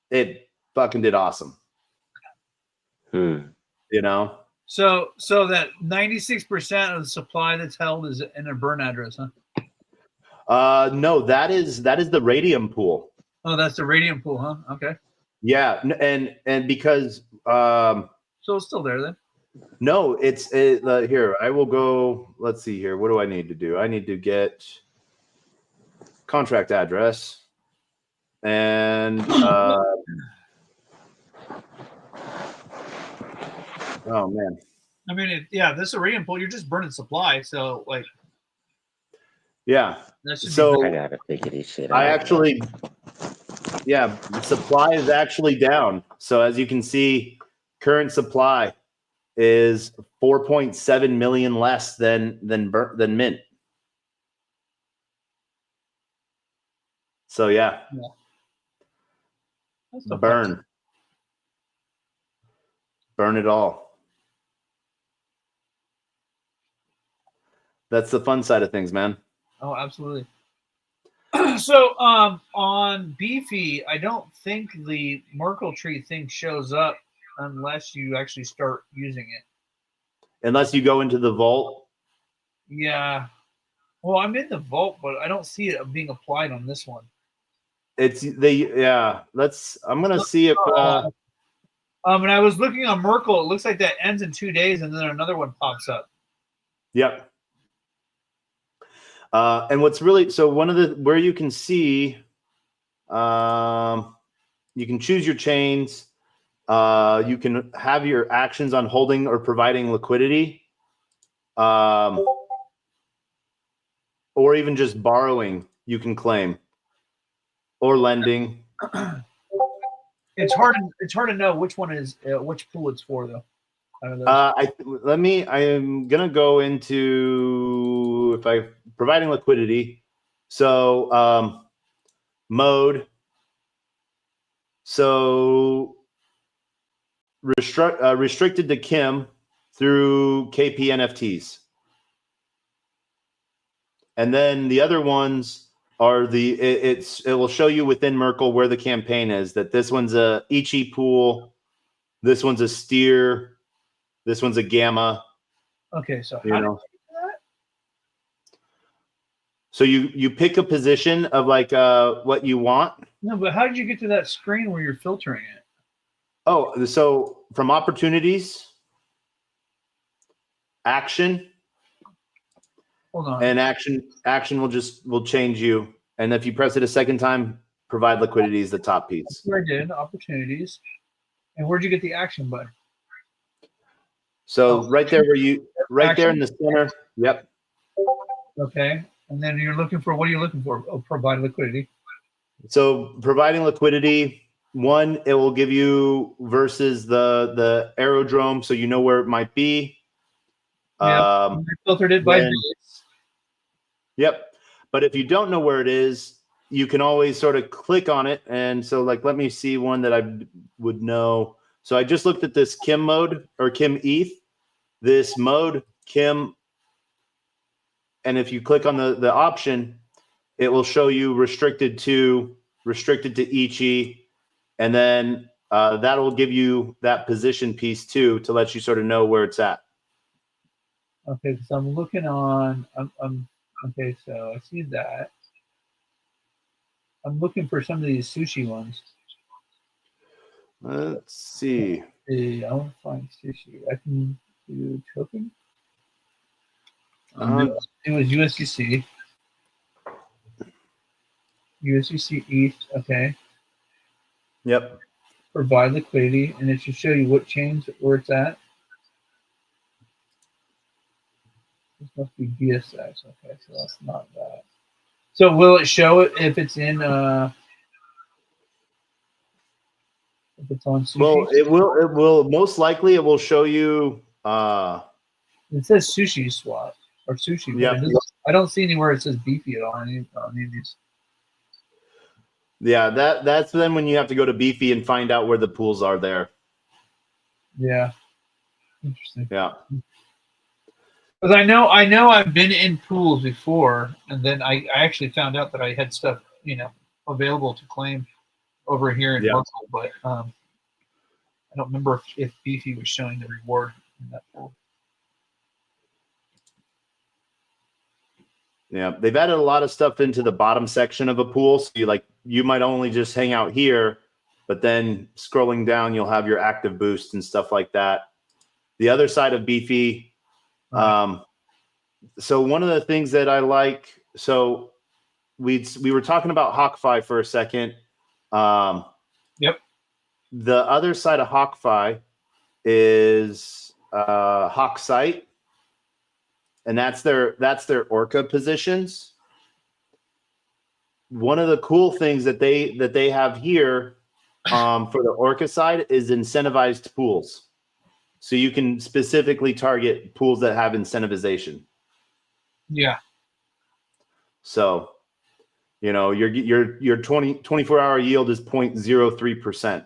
Speaker 1: it fucking did awesome.
Speaker 4: So that 96% of the supply that's held is in a burn address, huh?
Speaker 1: No, that is the radium pool.
Speaker 4: Oh, that's the radium pool, huh? Okay.
Speaker 1: Yeah, and because
Speaker 4: so it's still there then.
Speaker 1: No, it's here. I will go. Let's see here. What do I need to do? I need to get contract address and oh man.
Speaker 4: I mean, this iridium pool, you're just burning supply, so like.
Speaker 1: Yeah.
Speaker 5: So I gotta figure this shit out.
Speaker 1: I actually, the supply is actually down. So as you can see, current supply is 4.7 million less than mint. So yeah. Burn it all. That's the fun side of things, man.
Speaker 4: Oh, absolutely. So on Beefy, I don't think the Merkle tree thing shows up unless you actually start using it.
Speaker 1: Unless you go into the vault.
Speaker 4: Yeah. Well, I'm in the vault, but I don't see it being applied on this one.
Speaker 1: I'm gonna see if
Speaker 4: and I was looking on Merkle, it looks like that ends in 2 days and then another one pops up.
Speaker 1: Yep. And what's really one of where you can see, you can choose your chains. You can have your actions on holding or providing liquidity, or even just borrowing. You can claim or lending.
Speaker 4: It's hard to know which one is which pool it's for though.
Speaker 1: I am gonna go into providing liquidity. So mode. So restricted to Kim through KP NFTs. And then the other ones are it will show you within Merkle where the campaign is, that this one's a Ichi pool, this one's a steer, this one's a gamma.
Speaker 4: Okay, so
Speaker 1: You
Speaker 4: how
Speaker 1: know.
Speaker 4: do you do that?
Speaker 1: So you pick a position of like what you want.
Speaker 4: No, but how did you get to that screen where you're filtering it?
Speaker 1: Oh, so from opportunities, action,
Speaker 4: Hold on.
Speaker 1: and action will change you. And if you press it a second time, provide liquidity is the top piece.
Speaker 4: That's what I did, opportunities. And where'd you get the action button?
Speaker 1: So right there there in the center. Yep.
Speaker 4: Okay. And then you're looking for, what are you looking for? Oh, provide liquidity.
Speaker 1: So providing liquidity, one, it will give you versus the aerodrome, so you know where it might be.
Speaker 4: Yeah. I filtered it by dates.
Speaker 1: Yep. But if you don't know where it is, you can always sort of click on it. And so like, let me see one that I would know. So I just looked at this Kim mode or Kim ETH, this mode Kim. And if you click on the option, it will show you restricted to Ichi. And then that will give you that position piece too, to let you sort of know where it's at.
Speaker 4: Okay, so I'm looking on, okay, so I see that. I'm looking for some of these sushi ones.
Speaker 1: Let's see.
Speaker 4: I want to find sushi. I can do token. It was USDC. USDC ETH, okay.
Speaker 1: Yep.
Speaker 4: Provide liquidity, and it should show you what chains, where it's at. This must be BSX. Okay, so that's not that. So will it show it if it's in if it's on sushi?
Speaker 1: Well, it will most likely it will show you
Speaker 4: it says sushi swap or sushi.
Speaker 1: Yeah.
Speaker 4: I don't see anywhere it says beefy at all on any of these.
Speaker 1: Yeah, that's then when you have to go to Beefy and find out where the pools are there.
Speaker 4: Yeah. Interesting.
Speaker 1: Yeah.
Speaker 4: Because I know I've been in pools before, and then I actually found out that I had stuff, available to claim over here in local, but I don't remember if Beefy was showing the reward in that pool.
Speaker 1: Yeah, they've added a lot of stuff into the bottom section of a pool. So you might only just hang out here, but then scrolling down, you'll have your active boost and stuff like that. The other side of Beefy. So one of the things that I like, so we were talking about HawkFi for a second.
Speaker 4: Yep.
Speaker 1: The other side of HawkFi is HawkSite, and that's their Orca positions. One of the cool things that they have here for the Orca side is incentivized pools. So you can specifically target pools that have incentivization.
Speaker 4: Yeah.
Speaker 1: So, your 24-hour yield is 0.03%,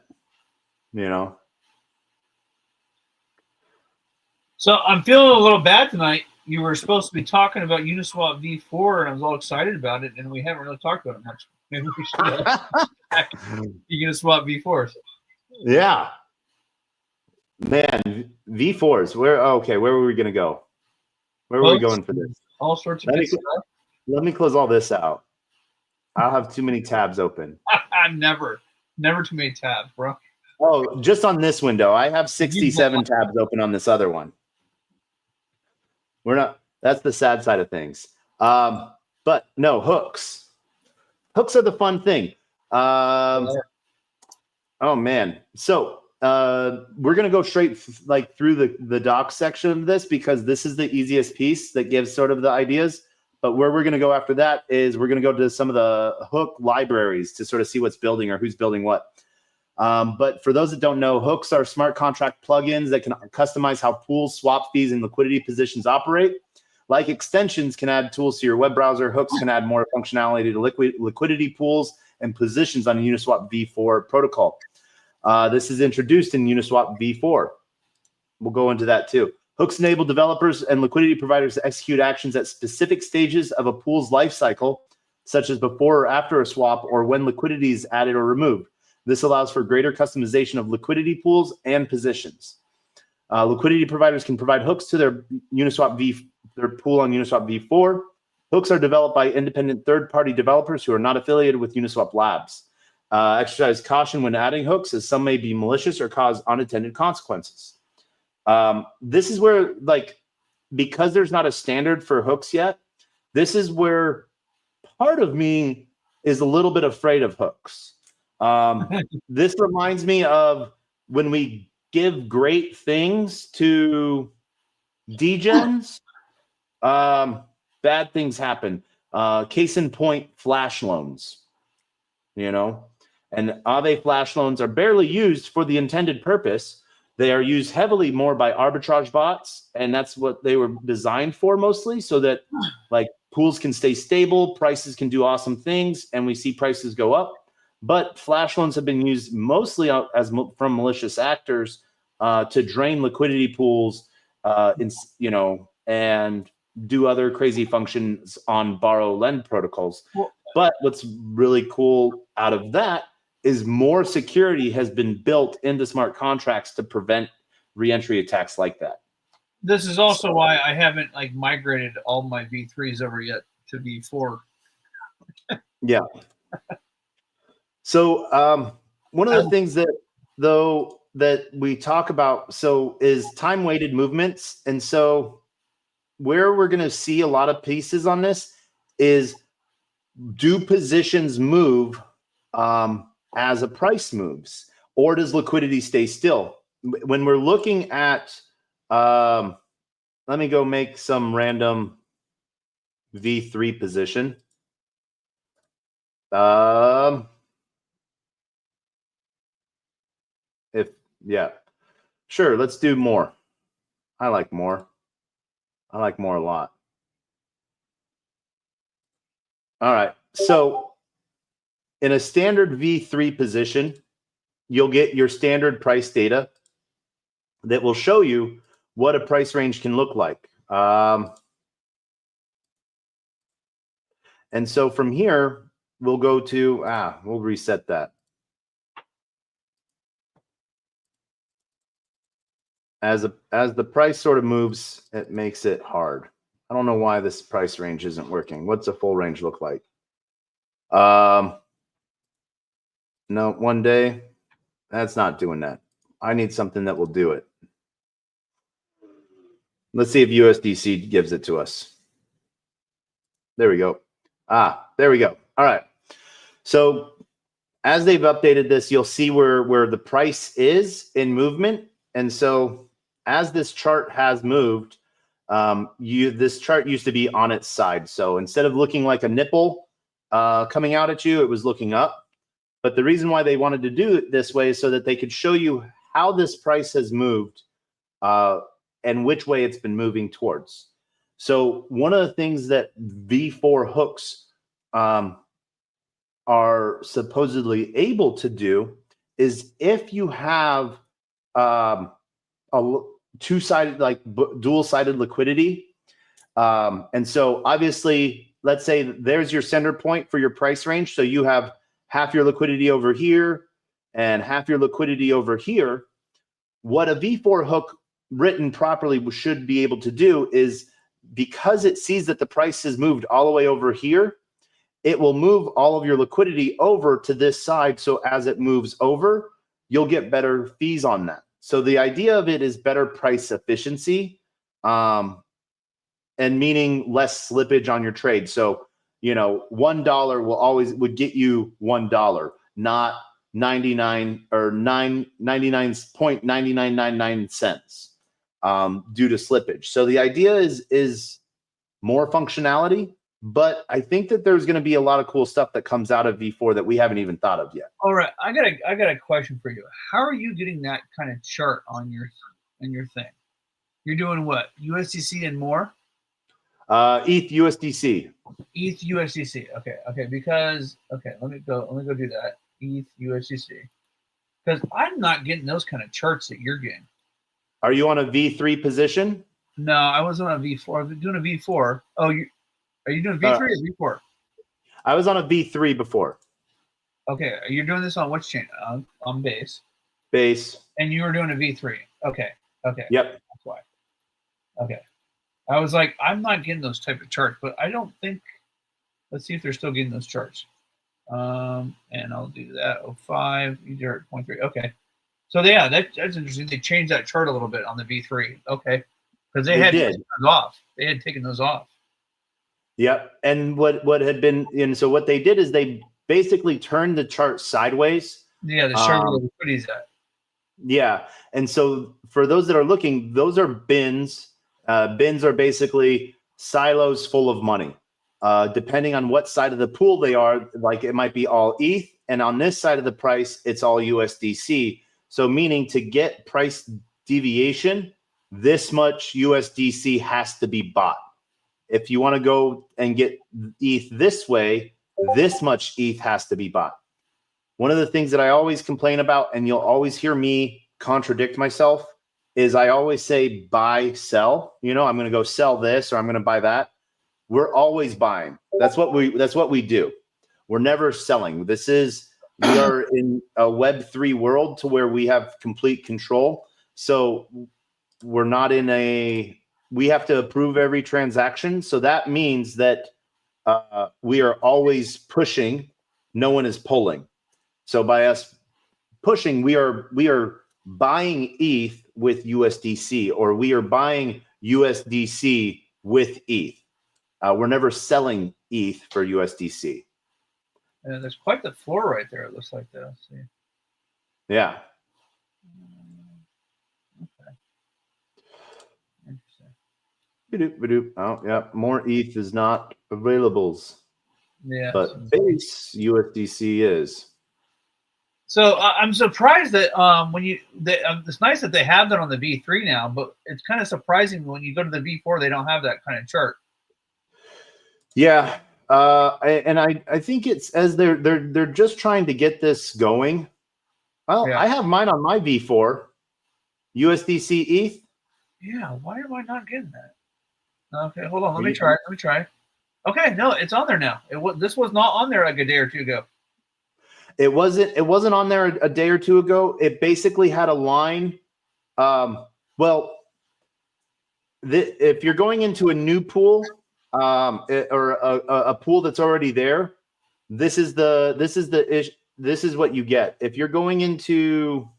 Speaker 4: So I'm feeling a little bad tonight. You were supposed to be talking about Uniswap V4, and I was all excited about it, and we haven't really talked about it much. Maybe we should Uniswap V4s.
Speaker 1: Yeah. Man, V4s. Where were we going to go? Where were we going for this?
Speaker 4: All sorts of good stuff.
Speaker 1: Let me close all this out. I'll have too many tabs open.
Speaker 4: Never too many tabs, bro.
Speaker 1: Oh, just on this window. I have 67 tabs open on this other one. That's the sad side of things. But no, hooks. Hooks are the fun thing. Oh man. So we're going to go straight through the docs section of this, because this is the easiest piece that gives sort of the ideas. But where we're going to go after that is we're going to go to some of the hook libraries to sort of see what's building or who's building what. But for those that don't know, hooks are smart contract plugins that can customize how pools, swap fees, and liquidity positions operate. Like extensions can add tools to your web browser, hooks can add more functionality to liquidity pools and positions on the Uniswap V4 protocol. This is introduced in Uniswap v4. We'll go into that too. Hooks enable developers and liquidity providers to execute actions at specific stages of a pool's life cycle, such as before or after a swap or when liquidity is added or removed. This allows for greater customization of liquidity pools and positions. Liquidity providers can provide hooks to their pool on Uniswap v4. Hooks are developed by independent third-party developers who are not affiliated with Uniswap Labs. Exercise caution when adding hooks, as some may be malicious or cause unintended consequences. This is where, like, because there's not a standard for hooks yet, this is where part of me is a little bit afraid of hooks. This reminds me of when we give great things to degens, bad things happen. Case in point, flash loans, you know, and Aave flash loans are barely used for the intended purpose. They are used heavily more by arbitrage bots, and that's what they were designed for mostly, so that like pools can stay stable, prices can do awesome things, and we see prices go up. But flash loans have been used mostly from malicious actors to drain liquidity pools, and do other crazy functions on borrow lend protocols. But what's really cool out of that is more security has been built into smart contracts to prevent reentry attacks like that.
Speaker 4: This is also why I haven't like migrated all my V3s over yet to V4.
Speaker 1: Yeah. So one of the things that we talk about is time weighted movements. And so where we're going to see a lot of pieces on this is, do positions move as a price moves, or does liquidity stay still? When we're looking at, let me go make some random V3 position. Sure, let's do more. I like more. I like more a lot. All right, so in a standard V3 position, you'll get your standard price data that will show you what a price range can look like. And so from here, we'll go to, we'll reset that. As the price sort of moves, it makes it hard. I don't know why this price range isn't working. What's a full range look like? No, 1 day. That's not doing that. I need something that will do it. Let's see if USDC gives it to us. There we go. There we go. All right. So as they've updated this, you'll see where the price is in movement. And so as this chart has moved, this chart used to be on its side. So instead of looking like a nipple coming out at you, it was looking up. But the reason why they wanted to do it this way is so that they could show you how this price has moved and which way it's been moving towards. So one of the things that V4 hooks are supposedly able to do is, if you have a two-sided, like dual-sided liquidity, and so obviously, let's say there's your center point for your price range. So you have half your liquidity over here and half your liquidity over here. What a V4 hook written properly should be able to do is, because it sees that the price has moved all the way over here, it will move all of your liquidity over to this side. So as it moves over, you'll get better fees on that. So the idea of it is better price efficiency, and meaning less slippage on your trade. So, $1 would get you $1, not 99 or 99.9999 cents due to slippage. So the idea is more functionality, but I think that there's going to be a lot of cool stuff that comes out of V4 that we haven't even thought of yet.
Speaker 4: All right, I got a question for you. How are you getting that kind of chart on your thing? You're doing what? USDC and more?
Speaker 1: ETH USDC.
Speaker 4: ETH USDC. Okay. Because let me go do that. ETH USDC. Because I'm not getting those kind of charts that you're getting.
Speaker 1: Are you on a V3 position?
Speaker 4: No, I was on a V4. I was doing a V4. Oh, are you doing V3 or V4?
Speaker 1: I was on a V3 before.
Speaker 4: Okay, you're doing this on which chain? On base.
Speaker 1: Base.
Speaker 4: And you were doing a V3. Okay.
Speaker 1: Yep.
Speaker 4: That's why. Okay. I was like, I'm not getting those type of charts, but I don't think. Let's see if they're still getting those charts. And I'll do that. 05, you're at 0.3. Okay. So yeah, that's interesting. They changed that chart a little bit on the V3. Okay. Because they had taken those off. They had taken those off.
Speaker 1: Yep. And what had been, and so what they did is they basically turned the chart sideways.
Speaker 4: Yeah, the chart where the liquidity's at.
Speaker 1: Yeah. And so for those that are looking, those are bins. Bins are basically silos full of money. Depending on what side of the pool they are, like it might be all ETH, and on this side of the price, it's all USDC. So meaning to get price deviation, this much USDC has to be bought. If you want to go and get ETH this way, this much ETH has to be bought. One of the things that I always complain about, and you'll always hear me contradict myself, is I always say buy, sell. You know, I'm going to go sell this or I'm going to buy that. We're always buying. That's what we do. We're never selling. We are in a Web3 world to where we have complete control. So we're not we have to approve every transaction. So that means that we are always pushing. No one is pulling. So by us pushing, we are buying ETH with USDC, or we are buying USDC with ETH. We're never selling ETH for USDC.
Speaker 4: And there's quite the floor right there. It looks like that. Let's see.
Speaker 1: Yeah.
Speaker 4: Okay. Interesting.
Speaker 1: Oh, yeah. More ETH is not available.
Speaker 4: Yeah.
Speaker 1: But base USDC is.
Speaker 4: So I'm surprised that it's nice that they have that on the V3 now, but it's kind of surprising when you go to the V4 they don't have that kind of chart.
Speaker 1: Yeah, I think it's as they're just trying to get this going. Well, yeah. I have mine on my V4, USDC ETH.
Speaker 4: Yeah, why am I not getting that? Okay, hold on. Let me try. Okay, no, it's on there now. This was not on there like a day or two ago.
Speaker 1: It wasn't on there a day or two ago. It basically had a line. If you're going into a new pool, or a pool that's already there, this is what you get. If you're going into,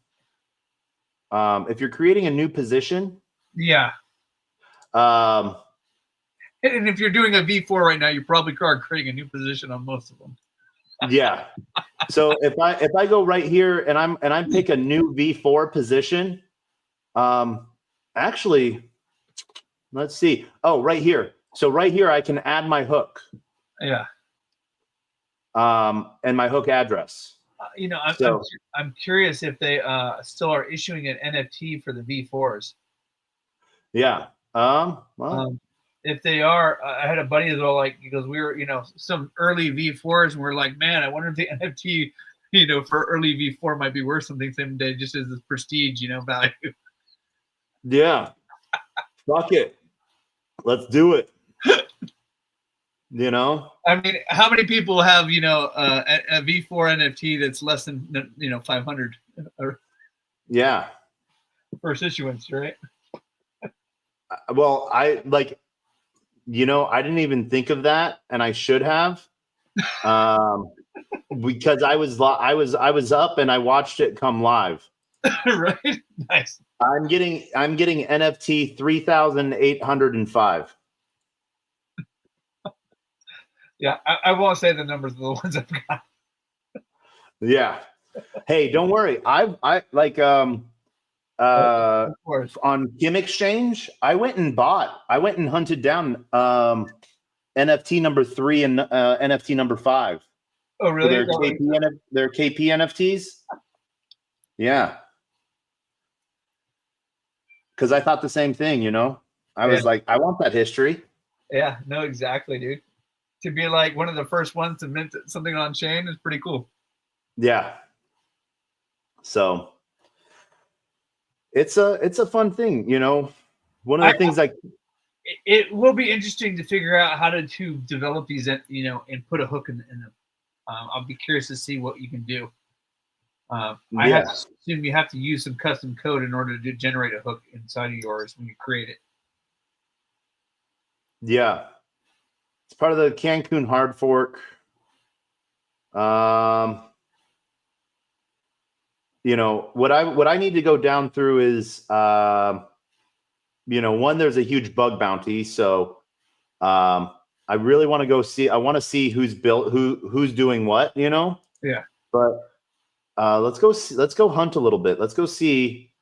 Speaker 1: if you're creating a new position,
Speaker 4: yeah. And if you're doing a V4 right now, you probably are creating a new position on most of them.
Speaker 1: Yeah. So if I go right here and I pick a new V4 position, actually, let's see. Oh, right here. So right here I can add my hook.
Speaker 4: Yeah.
Speaker 1: And my hook address.
Speaker 4: I'm curious if they still are issuing an NFT for the V4s.
Speaker 1: Yeah.
Speaker 4: If they are, I had a buddy as well. Like he goes, we were, some early V4s, and we're like, man, I wonder if the NFT, for early V4 might be worth something someday, just as this prestige, value.
Speaker 1: Yeah. Fuck it. Let's do it.
Speaker 4: I mean, how many people have, a V4 NFT that's less than, 500?
Speaker 1: Yeah.
Speaker 4: First issuance, right?
Speaker 1: Well, I didn't even think of that, and I should have, because I was up and I watched it come live.
Speaker 4: Right. Nice.
Speaker 1: I'm getting NFT 3,805.
Speaker 4: Yeah, I won't say the numbers of the ones I've got.
Speaker 1: Yeah. Hey, don't worry. I on Kim Exchange, I went and hunted down NFT number 3 and NFT number 5.
Speaker 4: Oh, really?
Speaker 1: Their KP NFTs. Yeah. Because I thought the same thing, I was like, I want that history.
Speaker 4: Yeah, no, exactly, dude. To be like one of the first ones to mint something on chain is pretty cool.
Speaker 1: Yeah. So it's a fun thing, you know. One of the things
Speaker 4: it will be interesting to figure out how to develop these, you know, and put a hook in them. I'll be curious to see what you can do. I have to assume you have to use some custom code in order to generate a hook inside of yours when you create it.
Speaker 1: Yeah, it's part of the Cancun hard fork. You know, what I need to go down through is, you know, one, there's a huge bug bounty, so I really want to go see. I want to see who's doing what, you know.
Speaker 4: Yeah.
Speaker 1: But let's go hunt a little bit. Let's go see.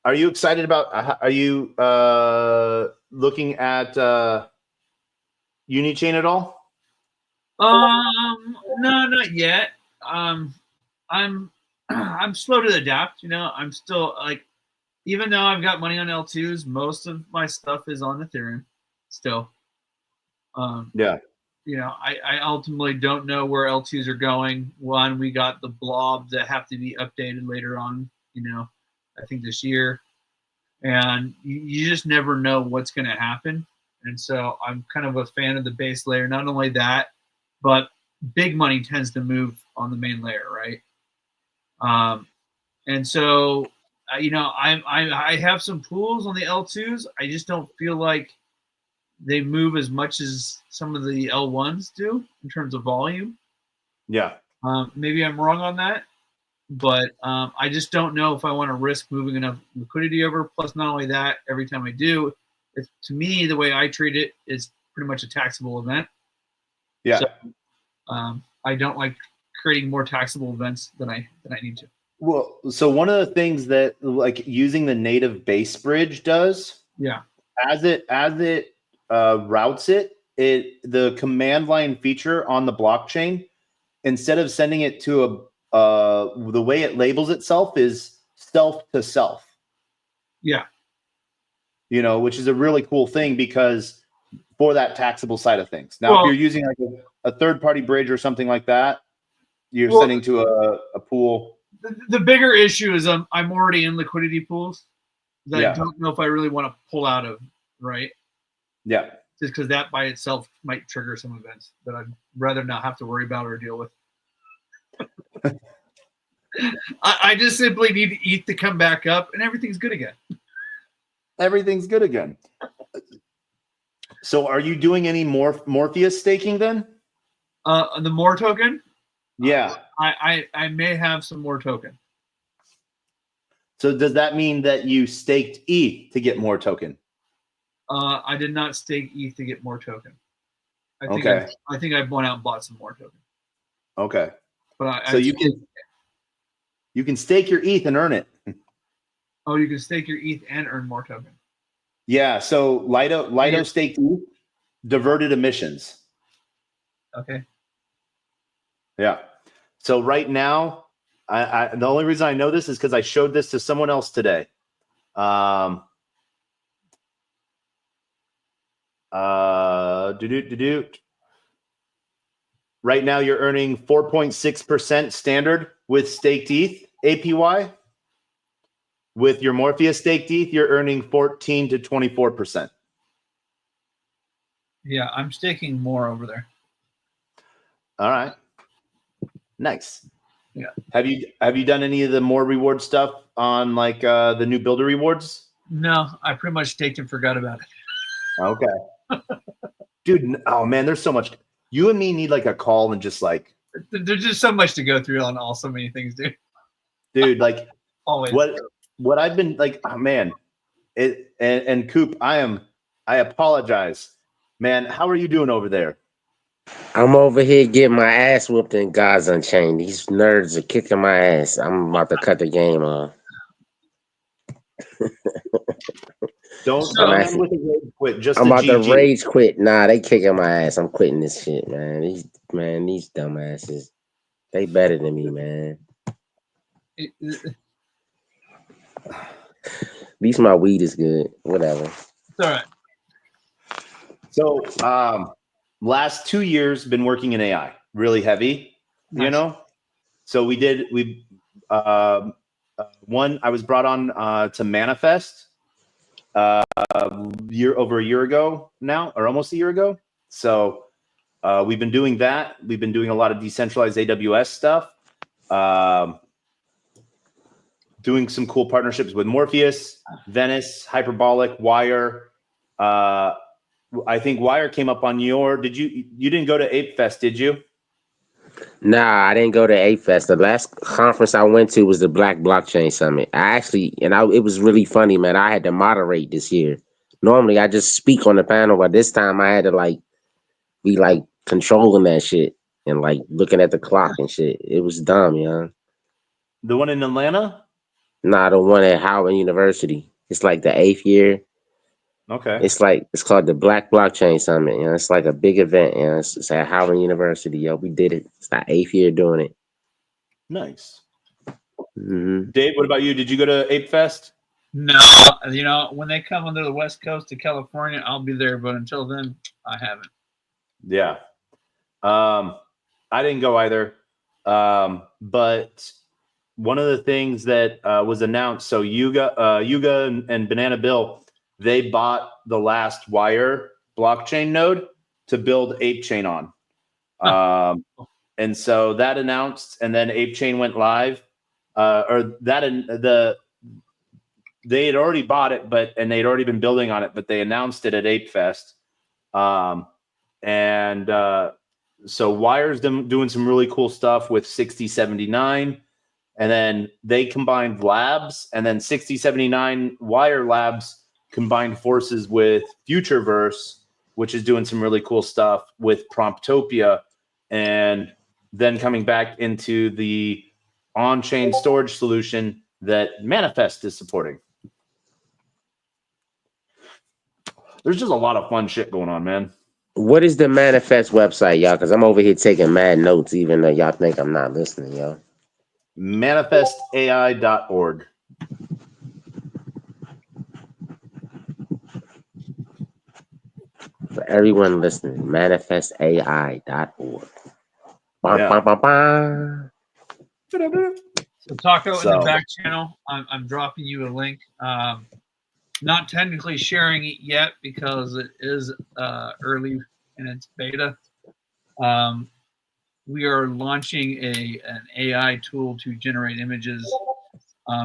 Speaker 1: Are you excited about? Are you looking at Unichain at all?
Speaker 4: No, not yet. I'm I'm slow to adapt. You know, I'm still like, even though I've got money on L2s, most of my stuff is on Ethereum still.
Speaker 1: Yeah.
Speaker 4: You know, I ultimately don't know where L2s are going. One, we got the blobs that have to be updated later on, you know, I think this year. And you just never know what's going to happen. And so I'm kind of a fan of the base layer. Not only that, but big money tends to move on the main layer, right? And so, you know, I have some pools on the L2s. I just don't feel like they move as much as some of the L1s do in terms of volume.
Speaker 1: Yeah.
Speaker 4: Maybe I'm wrong on that, but I just don't know if I want to risk moving enough liquidity over. Plus, not only that, every time I do, to me, the way I treat it is pretty much a taxable event.
Speaker 1: Yeah.
Speaker 4: So, I don't like creating more taxable events than I need to.
Speaker 1: Well, so one of the things that like using the native base bridge does,
Speaker 4: yeah,
Speaker 1: as it routes it, the command line feature on the blockchain, instead of sending it to the way it labels itself is self to self.
Speaker 4: Yeah.
Speaker 1: You know, which is a really cool thing because for that taxable side of things. Now, if you're using like a third party bridge or something like that, you're sending to a pool.
Speaker 4: The bigger issue is I'm already in liquidity pools that
Speaker 1: Yeah.
Speaker 4: I don't know if I really want to pull out of, right?
Speaker 1: Yeah.
Speaker 4: Just because that by itself might trigger some events that I'd rather not have to worry about or deal with. I just simply need ETH to come back up and everything's good again.
Speaker 1: Everything's good again. So are you doing any more Morpheus staking then?
Speaker 4: The more token?
Speaker 1: Yeah.
Speaker 4: I may have some more token.
Speaker 1: So does that mean that you staked ETH to get more token?
Speaker 4: I did not stake ETH to get more token. I think I went out and bought some more token.
Speaker 1: Okay.
Speaker 4: But
Speaker 1: so you can stake your ETH and earn it.
Speaker 4: Oh, you can stake your ETH and earn more token.
Speaker 1: Yeah. So Lido staked ETH, diverted emissions.
Speaker 4: Okay.
Speaker 1: Yeah. So right now, the only reason I know this is because I showed this to someone else today. Right now, you're earning 4.6% standard with staked ETH APY. With your Morpheus staked ETH, you're earning 14 to 24%.
Speaker 4: Yeah, I'm staking more over there.
Speaker 1: All right. Nice.
Speaker 4: Yeah.
Speaker 1: Have you done any of the more reward stuff on like the new builder rewards?
Speaker 4: No, I pretty much staked and forgot about it.
Speaker 1: Okay. Dude, oh man, there's so much. You and me need like a call and just like
Speaker 4: there's just so much to go through on so many things, dude.
Speaker 1: Dude, like
Speaker 4: always.
Speaker 1: What I've been like, oh man, and Coop, I apologize, man. How are you doing over there?
Speaker 5: I'm over here getting my ass whooped in God's Unchained. These nerds are kicking my ass. I'm about to cut the game off.
Speaker 1: Don't with the rage quit. Just
Speaker 5: I'm about to
Speaker 1: GG.
Speaker 5: rage quit. Nah, they kicking my ass. I'm quitting this shit, man. These dumbasses. They better than me, man. At least my weed is good. Whatever.
Speaker 4: It's all right.
Speaker 1: So, last 2 years been working in AI, really heavy.
Speaker 4: Nice.
Speaker 1: You know. So we One, I was brought on to Manifest over a year ago now, or almost a year ago. So we've been doing that. We've been doing a lot of decentralized AWS stuff. Doing some cool partnerships with Morpheus, Venice, Hyperbolic, Wire. I think Wire came up on your. You didn't go to Ape Fest, did you?
Speaker 5: Nah, I didn't go to A-Fest. The last conference I went to was the Black Blockchain Summit. It was really funny, man. I had to moderate this year. Normally, I just speak on the panel, but this time I had to be controlling that shit and looking at the clock and shit. It was dumb, yo.
Speaker 1: The one in Atlanta?
Speaker 5: Nah, the one at Howard University. It's like the 8th year.
Speaker 1: Okay.
Speaker 5: It's called the Black Blockchain Summit. You know, it's like a big event. You know, it's at Howard University. Yo, we did it. It's our 8th year doing it.
Speaker 1: Nice.
Speaker 5: Mm-hmm.
Speaker 1: Dave, what about you? Did you go to Ape Fest?
Speaker 4: No, you know, when they come onto the West Coast to California, I'll be there. But until then, I haven't.
Speaker 1: Yeah. I didn't go either. But one of the things that was announced, so Yuga and Banana Bill, they bought the last Wire blockchain node to build Ape Chain on. And so that announced, and then Ape Chain went live. They had already bought it, and they'd already been building on it, but they announced it at Ape Fest. So Wire's doing some really cool stuff with 6079, and then they combined labs, and then 6079 Wire Labs combined forces with Futureverse, which is doing some really cool stuff with Promptopia, and then coming back into the on-chain storage solution that Manifest is supporting. There's just a lot of fun shit going on, man.
Speaker 5: What is the Manifest website, y'all? Because I'm over here taking mad notes, even though y'all think I'm not listening, yo.
Speaker 1: Manifestai.org.
Speaker 5: For everyone listening, manifestai.org.
Speaker 1: Yeah.
Speaker 4: So Taco, in the back channel, I'm dropping you a link. Not technically sharing it yet because it is early in its beta. We are launching an AI tool to generate images.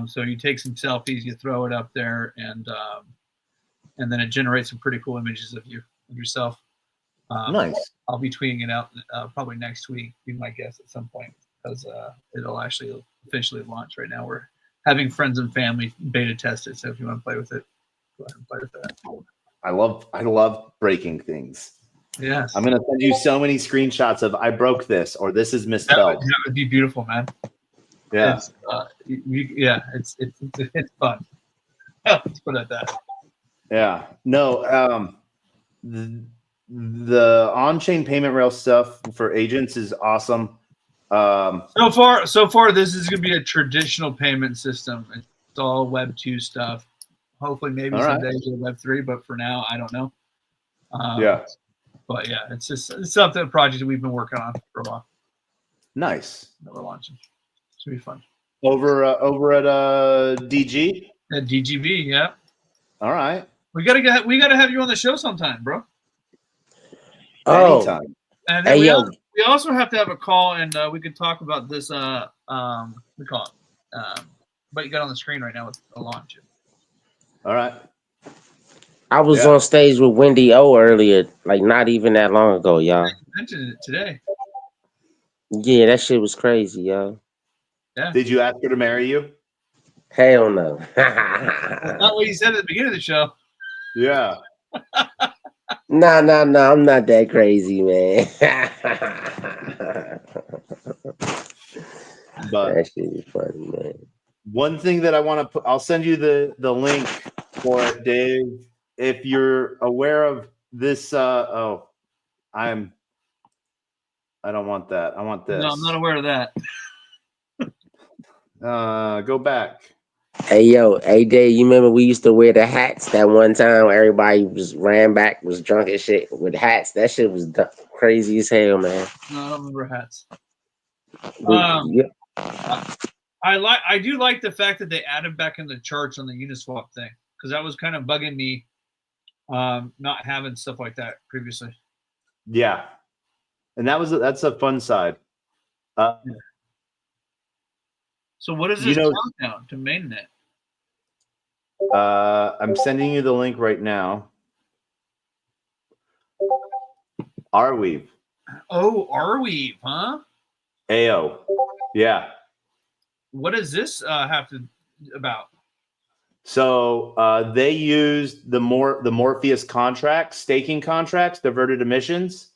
Speaker 4: So you take some selfies, you throw it up there, and then it generates some pretty cool images of yourself.
Speaker 1: Nice.
Speaker 4: I'll be tweeting it out probably next week, be my guess at some point, because it'll actually officially launch. Right now, we're having friends and family beta test it. So if you want to play with it, go ahead and play with that.
Speaker 1: I love breaking things.
Speaker 4: Yes.
Speaker 1: I'm gonna send you so many screenshots of I broke this or this is misspelled.
Speaker 4: That would be beautiful, man.
Speaker 1: Yeah.
Speaker 4: It's fun. Let's put it at that.
Speaker 1: Yeah. No. The on-chain payment rail stuff for agents is awesome.
Speaker 4: So far, this is going to be a traditional payment system. It's all Web 2 stuff. Hopefully, maybe someday to Web 3, but for now, I don't know. But yeah, it's something, a project that we've been working on for a while.
Speaker 1: Nice.
Speaker 4: That we're launching. It's gonna be fun.
Speaker 1: Over at DG.
Speaker 4: At DGB, yeah.
Speaker 1: All right.
Speaker 4: We gotta have you on the show sometime, bro.
Speaker 5: Oh.
Speaker 1: Anytime.
Speaker 4: And then we also have to have a call, and we could talk about this. We call it. But you got on the screen right now with the launch.
Speaker 1: All right.
Speaker 5: I was on stage with Wendy O earlier, not even that long ago, y'all.
Speaker 4: I mentioned it today.
Speaker 5: Yeah, that shit was crazy, yo.
Speaker 4: Yeah.
Speaker 1: Did you ask her to marry you?
Speaker 5: Hell no.
Speaker 4: That's not what you said at the beginning of the show.
Speaker 1: Yeah.
Speaker 5: No, I'm not that crazy, man.
Speaker 1: But
Speaker 5: that shit is funny, man.
Speaker 1: One thing that I want to put, I'll send you the link for it, Dave. If you're aware of this, I don't want that. I want this.
Speaker 4: No, I'm not aware of that.
Speaker 1: Go back.
Speaker 5: Hey, Dave, you remember we used to wear the hats that one time where everybody was drunk as shit with hats? That shit was crazy as hell, man.
Speaker 4: No, I don't remember hats. I do like the fact that they added back in the charts on the Uniswap thing, because that was kind of bugging me, not having stuff like that previously.
Speaker 1: Yeah, and that's a fun side.
Speaker 4: So what is
Speaker 1: You
Speaker 4: this
Speaker 1: know-
Speaker 4: countdown to mainnet?
Speaker 1: I'm sending you the link right now. Arweave.
Speaker 4: Oh, Arweave, huh?
Speaker 1: AO. Yeah.
Speaker 4: What does this have to about?
Speaker 1: So they used the Morpheus contracts, staking contracts, diverted emissions.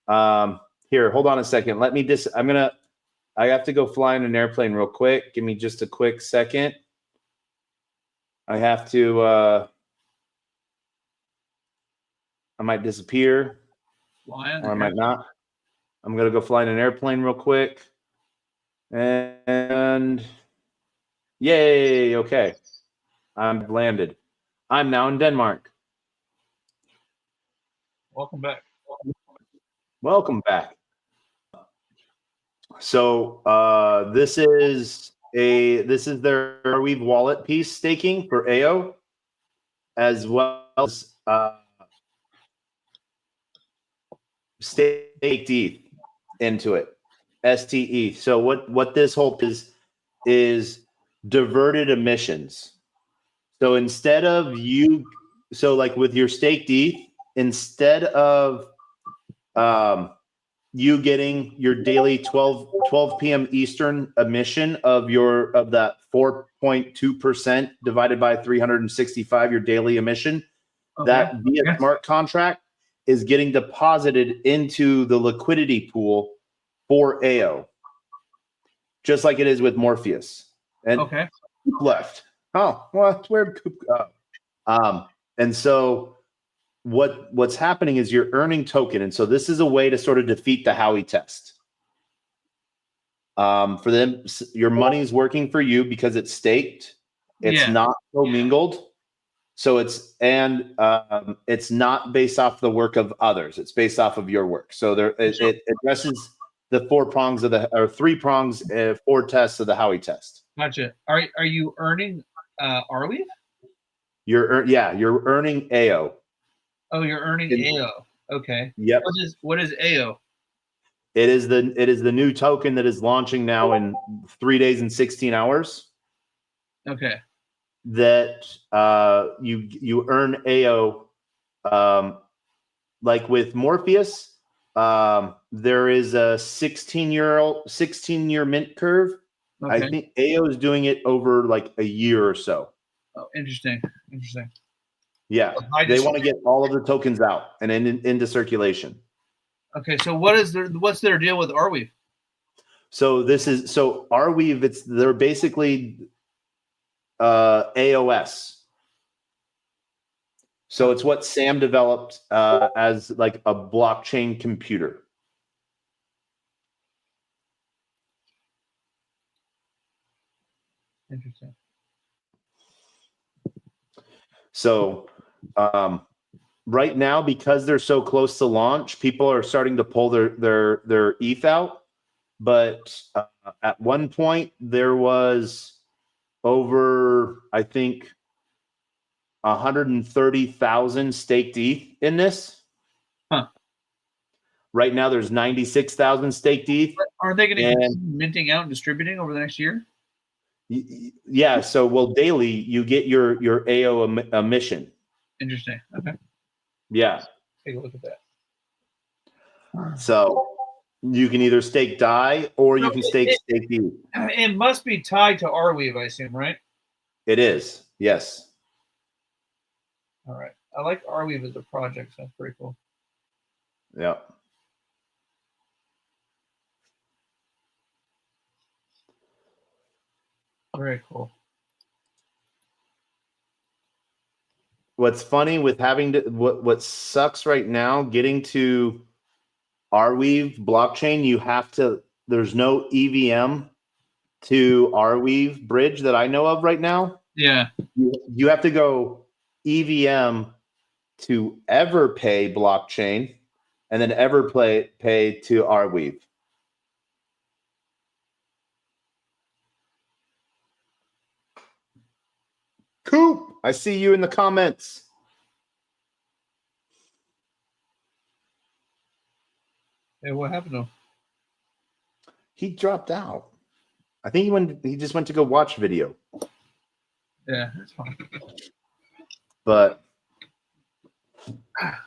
Speaker 1: Here, hold on a second. Let me I have to go fly in an airplane real quick. Give me just a quick second. I have to I might disappear or I might not. I'm gonna go fly in an airplane real quick. And yay, okay. I'm landed. I'm now in Denmark.
Speaker 4: Welcome back.
Speaker 1: Welcome back. So this is their Arweave wallet piece staking for AO, as well as staked ETH into it. STE. So what this whole is diverted emissions. So instead of like with your staked ETH, instead of you getting your daily 12 p.m. Eastern emission of that 4.2% divided by 365, your daily emission, that via smart contract is getting deposited into the liquidity pool for AO, just like it is with Morpheus. And left. Oh, well, where did Coop go? And so what's happening is you're earning token. And so this is a way to sort of defeat the Howey test. For them, your money's working for you because it's staked. It's not commingled. So it's not based off the work of others. It's based off of your work. So it addresses the 4 prongs or 3 prongs, 4 tests of the Howey test.
Speaker 4: Gotcha. Are you earning Arweave?
Speaker 1: You're earning AO.
Speaker 4: Oh, you're earning AO. Okay.
Speaker 1: Yep.
Speaker 4: What is AO?
Speaker 1: It is the new token that is launching now in 3 days and 16 hours.
Speaker 4: Okay.
Speaker 1: That you earn AO, like with Morpheus. There is a 16-year mint curve. Okay. I think AO is doing it over like a year or so.
Speaker 4: Oh, interesting.
Speaker 1: Yeah, they want to get all of the tokens out and into circulation. Okay, so
Speaker 4: what's their deal with Arweave?
Speaker 1: So Arweave, they're basically AOS. So it's what Sam developed as like a blockchain computer.
Speaker 4: Interesting.
Speaker 1: So right now, because they're so close to launch, people are starting to pull their ETH out. But at one point, there was over, I think, 130,000 staked ETH in this.
Speaker 4: Huh.
Speaker 1: Right now, there's 96,000 staked ETH.
Speaker 4: Aren't they going to keep minting out and distributing over the next year?
Speaker 1: Yeah. So, daily you get your AO emission.
Speaker 4: Interesting. Okay.
Speaker 1: Yeah.
Speaker 4: Take a look at that.
Speaker 1: So you can either stake DAI or you can stake ETH.
Speaker 4: It must be tied to Arweave, I assume, right?
Speaker 1: It is. Yes.
Speaker 4: All right. I like Arweave as a project. Sounds pretty cool.
Speaker 1: Yeah.
Speaker 4: Very cool.
Speaker 1: What's funny with having to what sucks right now, getting to Arweave blockchain, there's no EVM to Arweave bridge that I know of right now.
Speaker 4: Yeah.
Speaker 1: You have to go EVM to Everpay blockchain and then pay to Arweave. Coop, I see you in the comments.
Speaker 4: Hey, what happened to him?
Speaker 1: He dropped out. I think he just went to go watch video.
Speaker 4: Yeah, that's fine.
Speaker 1: But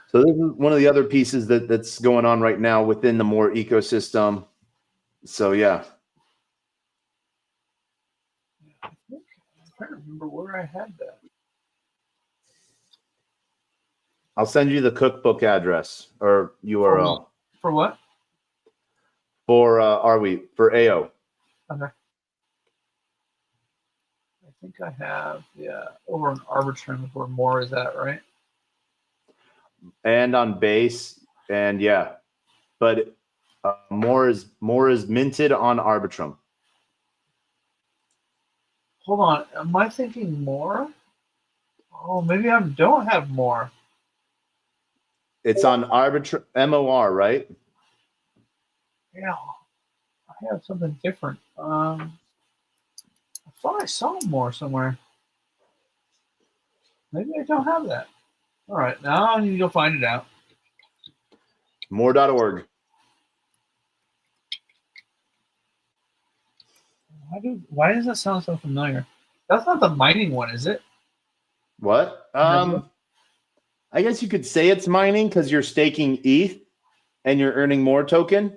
Speaker 1: so this is one of the other pieces that's going on right now within the More ecosystem. So yeah.
Speaker 4: I'm trying to remember where I had that.
Speaker 1: I'll send you the cookbook address or URL
Speaker 4: For what?
Speaker 1: for for AO.
Speaker 4: Okay. I think I have, over on Arbitrum where More is at, right?
Speaker 1: And on base, and yeah, but more is minted on Arbitrum.
Speaker 4: Hold on, am I thinking More? Oh, maybe I don't have More.
Speaker 1: It's on Arbitrum MOR, right?
Speaker 4: Yeah, I have something different. I thought I saw More somewhere. Maybe I don't have that. All right, now I need to go find it out.
Speaker 1: More.org.
Speaker 4: Why does that sound so familiar? That's not the mining one, is it?
Speaker 1: What? I guess you could say it's mining because you're staking ETH and you're earning more token.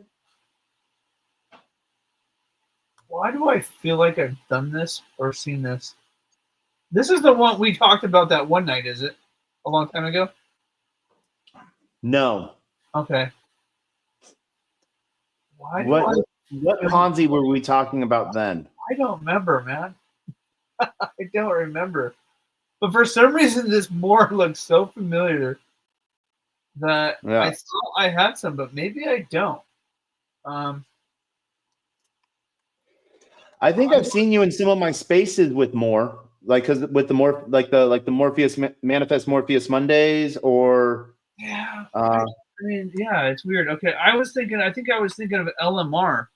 Speaker 4: Why do I feel like I've done this or seen this? This is the one we talked about that one night, is it? A long time ago?
Speaker 1: No.
Speaker 4: Okay.
Speaker 1: What Ponzi were we talking about then?
Speaker 4: I don't remember, man. I don't remember. But for some reason, this More looks so familiar that I thought I had some, but maybe I don't.
Speaker 1: I think I've seen you in some of my spaces with More, like because with the more like the Morpheus Manifest Morpheus Mondays or
Speaker 4: yeah. I mean, yeah, it's weird. Okay, I think I was thinking of LMR.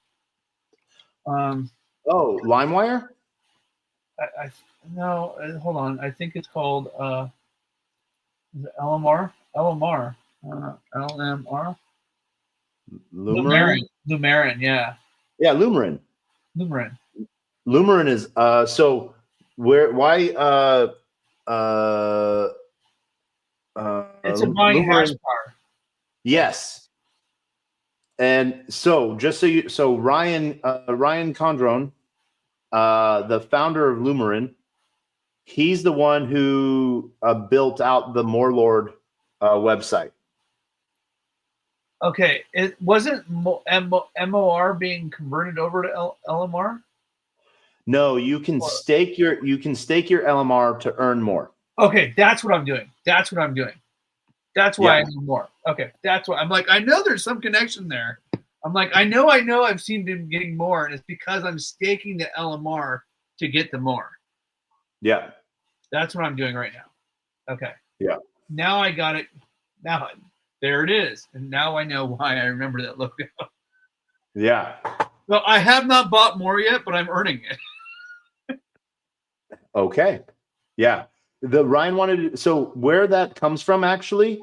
Speaker 1: Oh, LimeWire?
Speaker 4: No, hold on. I think it's called is it LMR? LMR. LMR. Lumerin, yeah.
Speaker 1: Yeah, Lumerin.
Speaker 4: Lumerin
Speaker 1: is so why
Speaker 4: it's a buying hash power.
Speaker 1: Yes. And so Ryan Condron, the founder of Lumerin, he's the one who built out the Morelord website.
Speaker 4: Okay, it wasn't MOR being converted over to LMR.
Speaker 1: No, you can stake your LMR to earn more.
Speaker 4: Okay, that's what I'm doing. That's why I know more. Okay, that's why I'm like, I know there's some connection there. I'm like, I know I've seen them getting more, and it's because I'm staking the LMR to get the more.
Speaker 1: Yeah.
Speaker 4: That's what I'm doing right now. Okay.
Speaker 1: Yeah.
Speaker 4: Now I got it. Now there it is. And now I know why I remember that logo.
Speaker 1: Yeah.
Speaker 4: Well, I have not bought more yet, but I'm earning it.
Speaker 1: Okay. Yeah. The Ryan wanted so where that comes from actually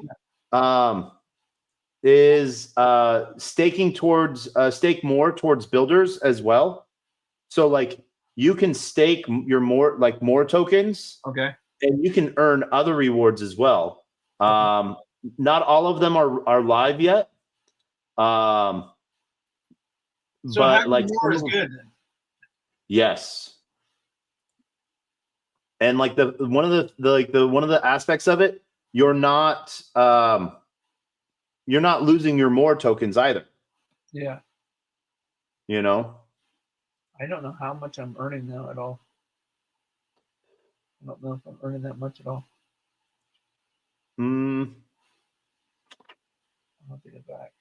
Speaker 1: is staking towards stake more towards builders as well. So like you can stake your more tokens.
Speaker 4: Okay.
Speaker 1: And you can earn other rewards as well. Not all of them are live yet.
Speaker 4: So
Speaker 1: but like
Speaker 4: more is good.
Speaker 1: Yes. And like one of the aspects of it, you're not losing your more tokens either.
Speaker 4: Yeah.
Speaker 1: You know?
Speaker 4: I don't know how much I'm earning now at all. I don't know if I'm earning that much at all. I'll have to get back.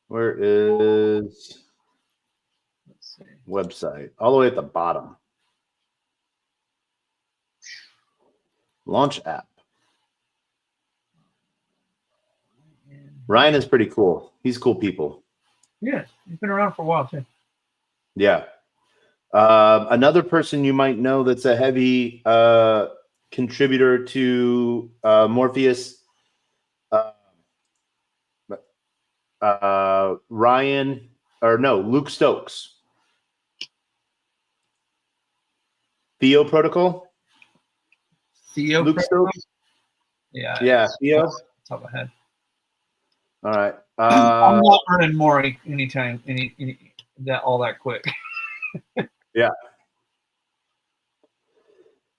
Speaker 1: Where is
Speaker 4: Let's see.
Speaker 1: website? All the way at the bottom. Launch app. Ryan is pretty cool. He's cool people.
Speaker 4: Yeah, he's been around for a while too.
Speaker 1: Yeah. Another person you might know that's a heavy contributor to Morpheus, Luke Stokes. Theo Protocol?
Speaker 4: Theo
Speaker 1: Luke
Speaker 4: Protocol?
Speaker 1: Stokes?
Speaker 4: Yeah,
Speaker 1: Theo.
Speaker 4: Top of my head.
Speaker 1: All right.
Speaker 4: I'm not earning more anytime that all that quick.
Speaker 1: Yeah.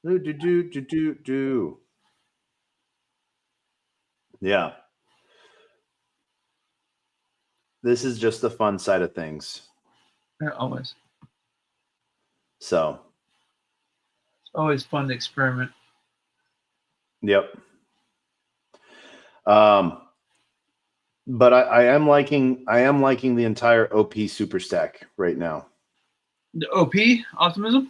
Speaker 1: Do. Yeah. This is just the fun side of things.
Speaker 4: Yeah, always.
Speaker 1: So.
Speaker 4: It's always fun to experiment.
Speaker 1: Yep. But I am liking the entire OP super stack right now.
Speaker 4: The OP optimism?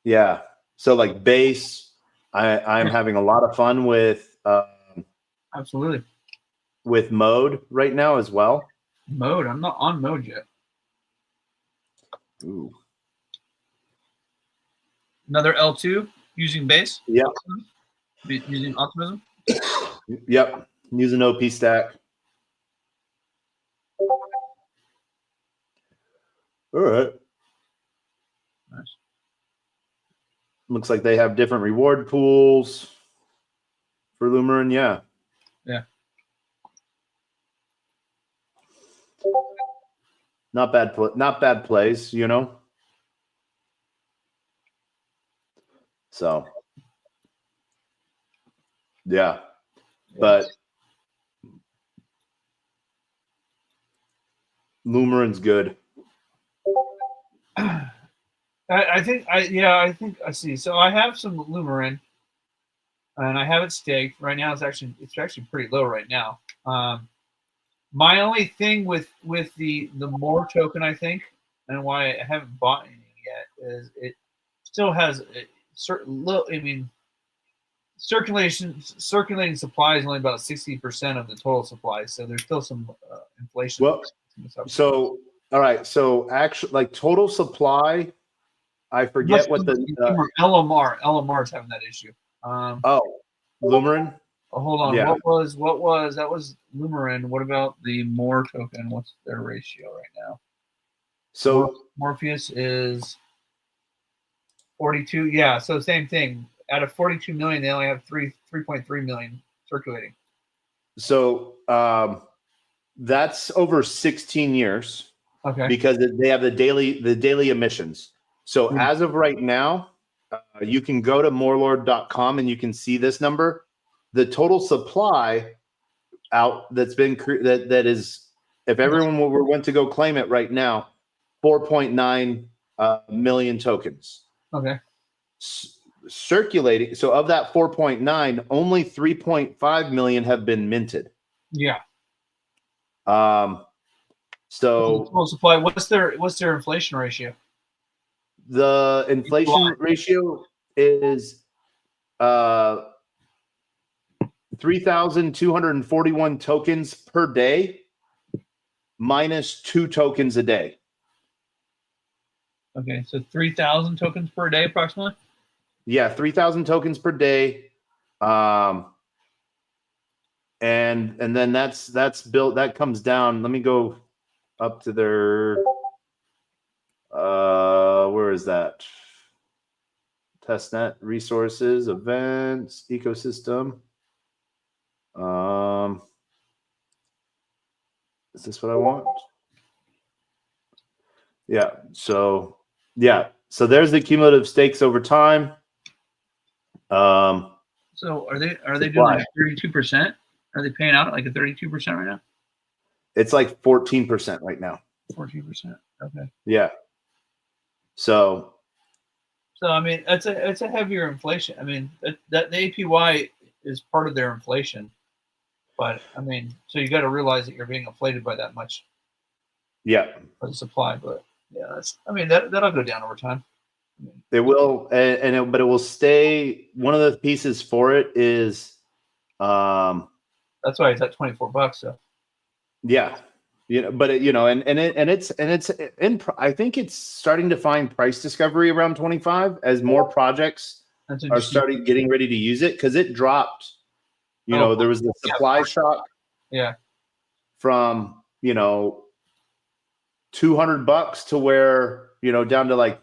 Speaker 1: Yeah. So like base, I'm having a lot of fun with
Speaker 4: Absolutely.
Speaker 1: With mode right now as well.
Speaker 4: Mode. I'm not on mode yet.
Speaker 1: Ooh.
Speaker 4: Another L2 using base?
Speaker 1: Yep.
Speaker 4: Using optimism?
Speaker 1: Yep. Using OP stack. All right.
Speaker 4: Nice.
Speaker 1: Looks like they have different reward pools for Lumerin. Yeah.
Speaker 4: Yeah.
Speaker 1: Not bad plays, you know. So. Yeah. But Lumerin's good.
Speaker 4: I think I see. So I have some Lumerin, and I have it staked right now. It's actually pretty low right now. My only thing with the more token, I think, and why I haven't bought any yet is it still has a certain little. I mean, circulating supply is only about 60% of the total supply, so there's still some inflation.
Speaker 1: Well, so all right, so actually, like total supply, I forget what the
Speaker 4: LMR's having that issue.
Speaker 1: Lumerin.
Speaker 4: Oh, hold on.
Speaker 1: Yeah.
Speaker 4: What was that was Lumerin. What about the More token? What's their ratio right now?
Speaker 1: So
Speaker 4: Morpheus is 42. Yeah, so same thing. Out of 42 million, they only have 3.3 million circulating.
Speaker 1: So that's over 16 years.
Speaker 4: Okay.
Speaker 1: Because they have the daily emissions. So as of right now, you can go to morelord.com and you can see this number. The total supply out that's been that is, if everyone went to go claim it right now, 4.9 million tokens.
Speaker 4: Okay.
Speaker 1: Circulating. So of that 4.9, only 3.5 million have been minted.
Speaker 4: Yeah.
Speaker 1: So
Speaker 4: total supply. What's their inflation ratio?
Speaker 1: The inflation ratio is 3,241 tokens per day minus 2 tokens a day.
Speaker 4: Okay, so 3,000 tokens per day approximately?
Speaker 1: Yeah, 3,000 tokens per day. And then that's built, that comes down. Let me go up to their where is that? Testnet, resources, events, ecosystem. Is this what I want? Yeah. So there's the cumulative stakes over time.
Speaker 4: So are they doing like 32%? Are they paying out at like a 32% right now?
Speaker 1: It's like 14% right now.
Speaker 4: 14%. Okay.
Speaker 1: Yeah. So
Speaker 4: I mean, it's a heavier inflation. I mean, that the APY is part of their inflation, but I mean, so you got to realize that you're being inflated by that much.
Speaker 1: Yeah.
Speaker 4: For the supply, but yeah, that'll go down over time.
Speaker 1: It will, but it will stay. One of the pieces for it is,
Speaker 4: that's why it's at $24. So
Speaker 1: yeah, but it's I think it's starting to find price discovery around 25 as more projects
Speaker 4: That's
Speaker 1: are
Speaker 4: interesting.
Speaker 1: getting ready to use it, because it dropped. There was the supply shock.
Speaker 4: Yeah.
Speaker 1: From $200 to where down to like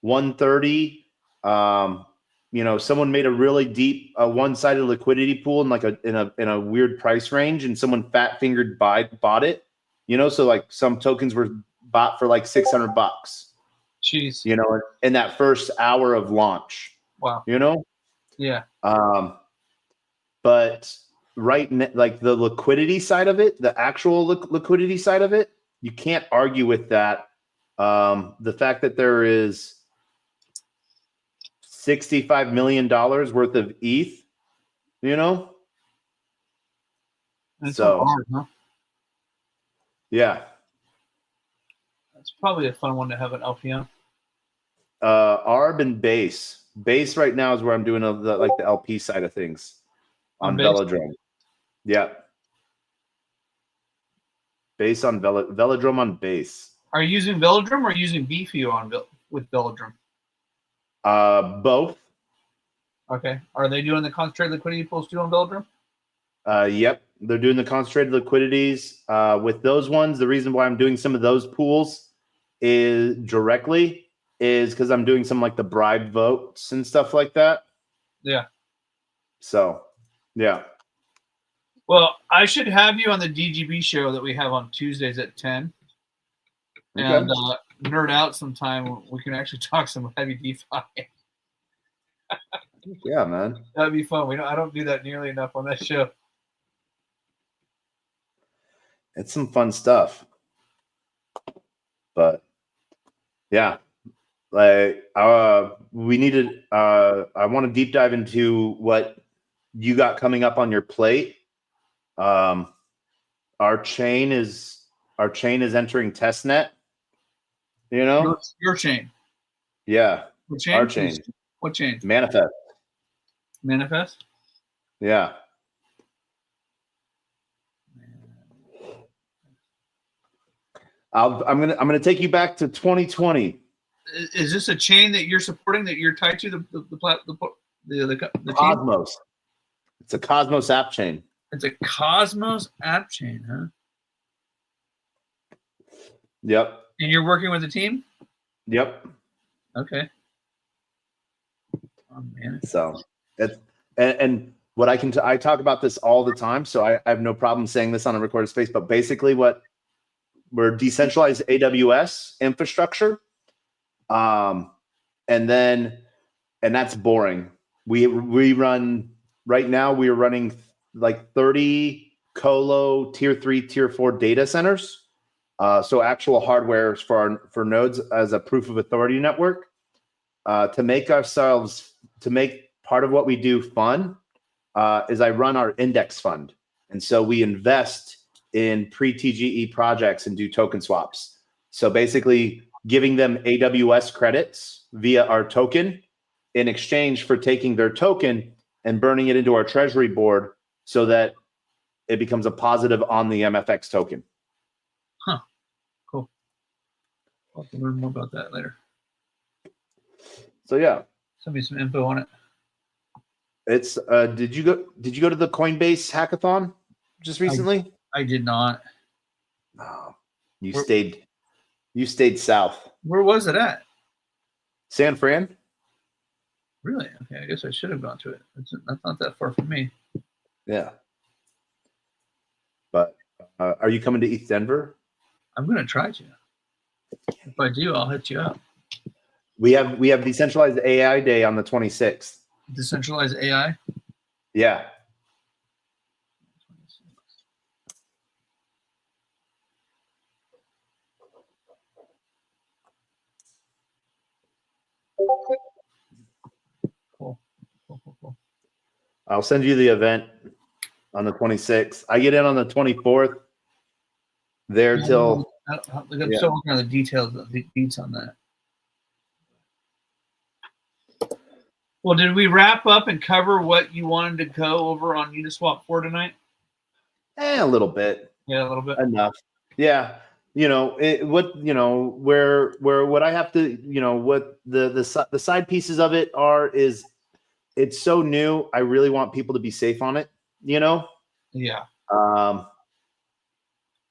Speaker 1: 130. Someone made a really deep one-sided liquidity pool in like in a weird price range, and someone fat fingered bought it. So like some tokens were bought for like $600.
Speaker 4: Jeez.
Speaker 1: In that first hour of launch.
Speaker 4: Wow. Yeah.
Speaker 1: But like the liquidity side of it, the actual liquidity side of it, you can't argue with that. The fact that there is $65 million worth of ETH,
Speaker 4: That's
Speaker 1: so
Speaker 4: hard, huh?
Speaker 1: yeah.
Speaker 4: That's probably a fun one to have an LPM.
Speaker 1: ARB and base right now is where I'm doing the LP side of things on Velodrome. Yeah. Base on Velodrome on base.
Speaker 4: Are you using Velodrome or using BFU with Velodrome?
Speaker 1: Both.
Speaker 4: Okay. Are they doing the concentrated liquidity pools too on Velodrome?
Speaker 1: Yep. They're doing the concentrated liquidities. With those ones, the reason why I'm doing some of those pools is because I'm doing some like the bribe votes and stuff like that.
Speaker 4: Yeah.
Speaker 1: So, yeah.
Speaker 4: Well, I should have you on the DGB show that we have on Tuesdays at 10.
Speaker 1: Okay.
Speaker 4: And nerd out sometime. We can actually talk some heavy DeFi.
Speaker 1: Yeah, man.
Speaker 4: That'd be fun. I don't do that nearly enough on that show.
Speaker 1: It's some fun stuff. But yeah, like we needed. I want to deep dive into what you got coming up on your plate. Our chain is entering testnet.
Speaker 4: Your chain.
Speaker 1: Yeah.
Speaker 4: What chain?
Speaker 1: Our chain.
Speaker 4: What chain?
Speaker 1: Manifest.
Speaker 4: Manifest?
Speaker 1: Yeah. I'm gonna take you back to 2020.
Speaker 4: Is this a chain that you're supporting, that you're tied to the
Speaker 1: Cosmos? Team? It's a Cosmos app chain.
Speaker 4: It's a Cosmos app chain, huh?
Speaker 1: Yep.
Speaker 4: And you're working with the team?
Speaker 1: Yep.
Speaker 4: Okay. Oh man.
Speaker 1: So it's and what I talk about this all the time, so I have no problem saying this on a recorded space. But basically, we're decentralized AWS infrastructure, and that's boring. We run right now. We are running like 30 colo tier 3, tier 4 data centers. So actual hardware for nodes as a proof of authority network, to make part of what we do fun, is I run our index fund. And so we invest in pre-TGE projects and do token swaps. So basically giving them AWS credits via our token in exchange for taking their token and burning it into our treasury board so that it becomes a positive on the MFX token.
Speaker 4: Huh. Cool. I'll have to learn more about that later.
Speaker 1: So yeah.
Speaker 4: Send me some info on it.
Speaker 1: It's did you go to the Coinbase hackathon just recently?
Speaker 4: I did not.
Speaker 1: No. You stayed south.
Speaker 4: Where was it at?
Speaker 1: San Fran.
Speaker 4: Really? Okay, I guess I should have gone to it. That's not that far from me.
Speaker 1: Yeah. But are you coming to East Denver?
Speaker 4: I'm gonna try to. If I do, I'll hit you up.
Speaker 1: We have Decentralized AI Day on the 26th.
Speaker 4: Decentralized AI?
Speaker 1: Yeah.
Speaker 4: Cool.
Speaker 1: I'll send you the event on the 26th. I get in on the 24th. There till.
Speaker 4: I'm still working on the details, the beats on that. Well, did we wrap up and cover what you wanted to go over on Uniswap 4 tonight?
Speaker 1: A little bit.
Speaker 4: Yeah, a little bit.
Speaker 1: Enough. Yeah. What I have to, what the side pieces of it are is it's so new. I really want people to be safe on it,
Speaker 4: Yeah.
Speaker 1: Um,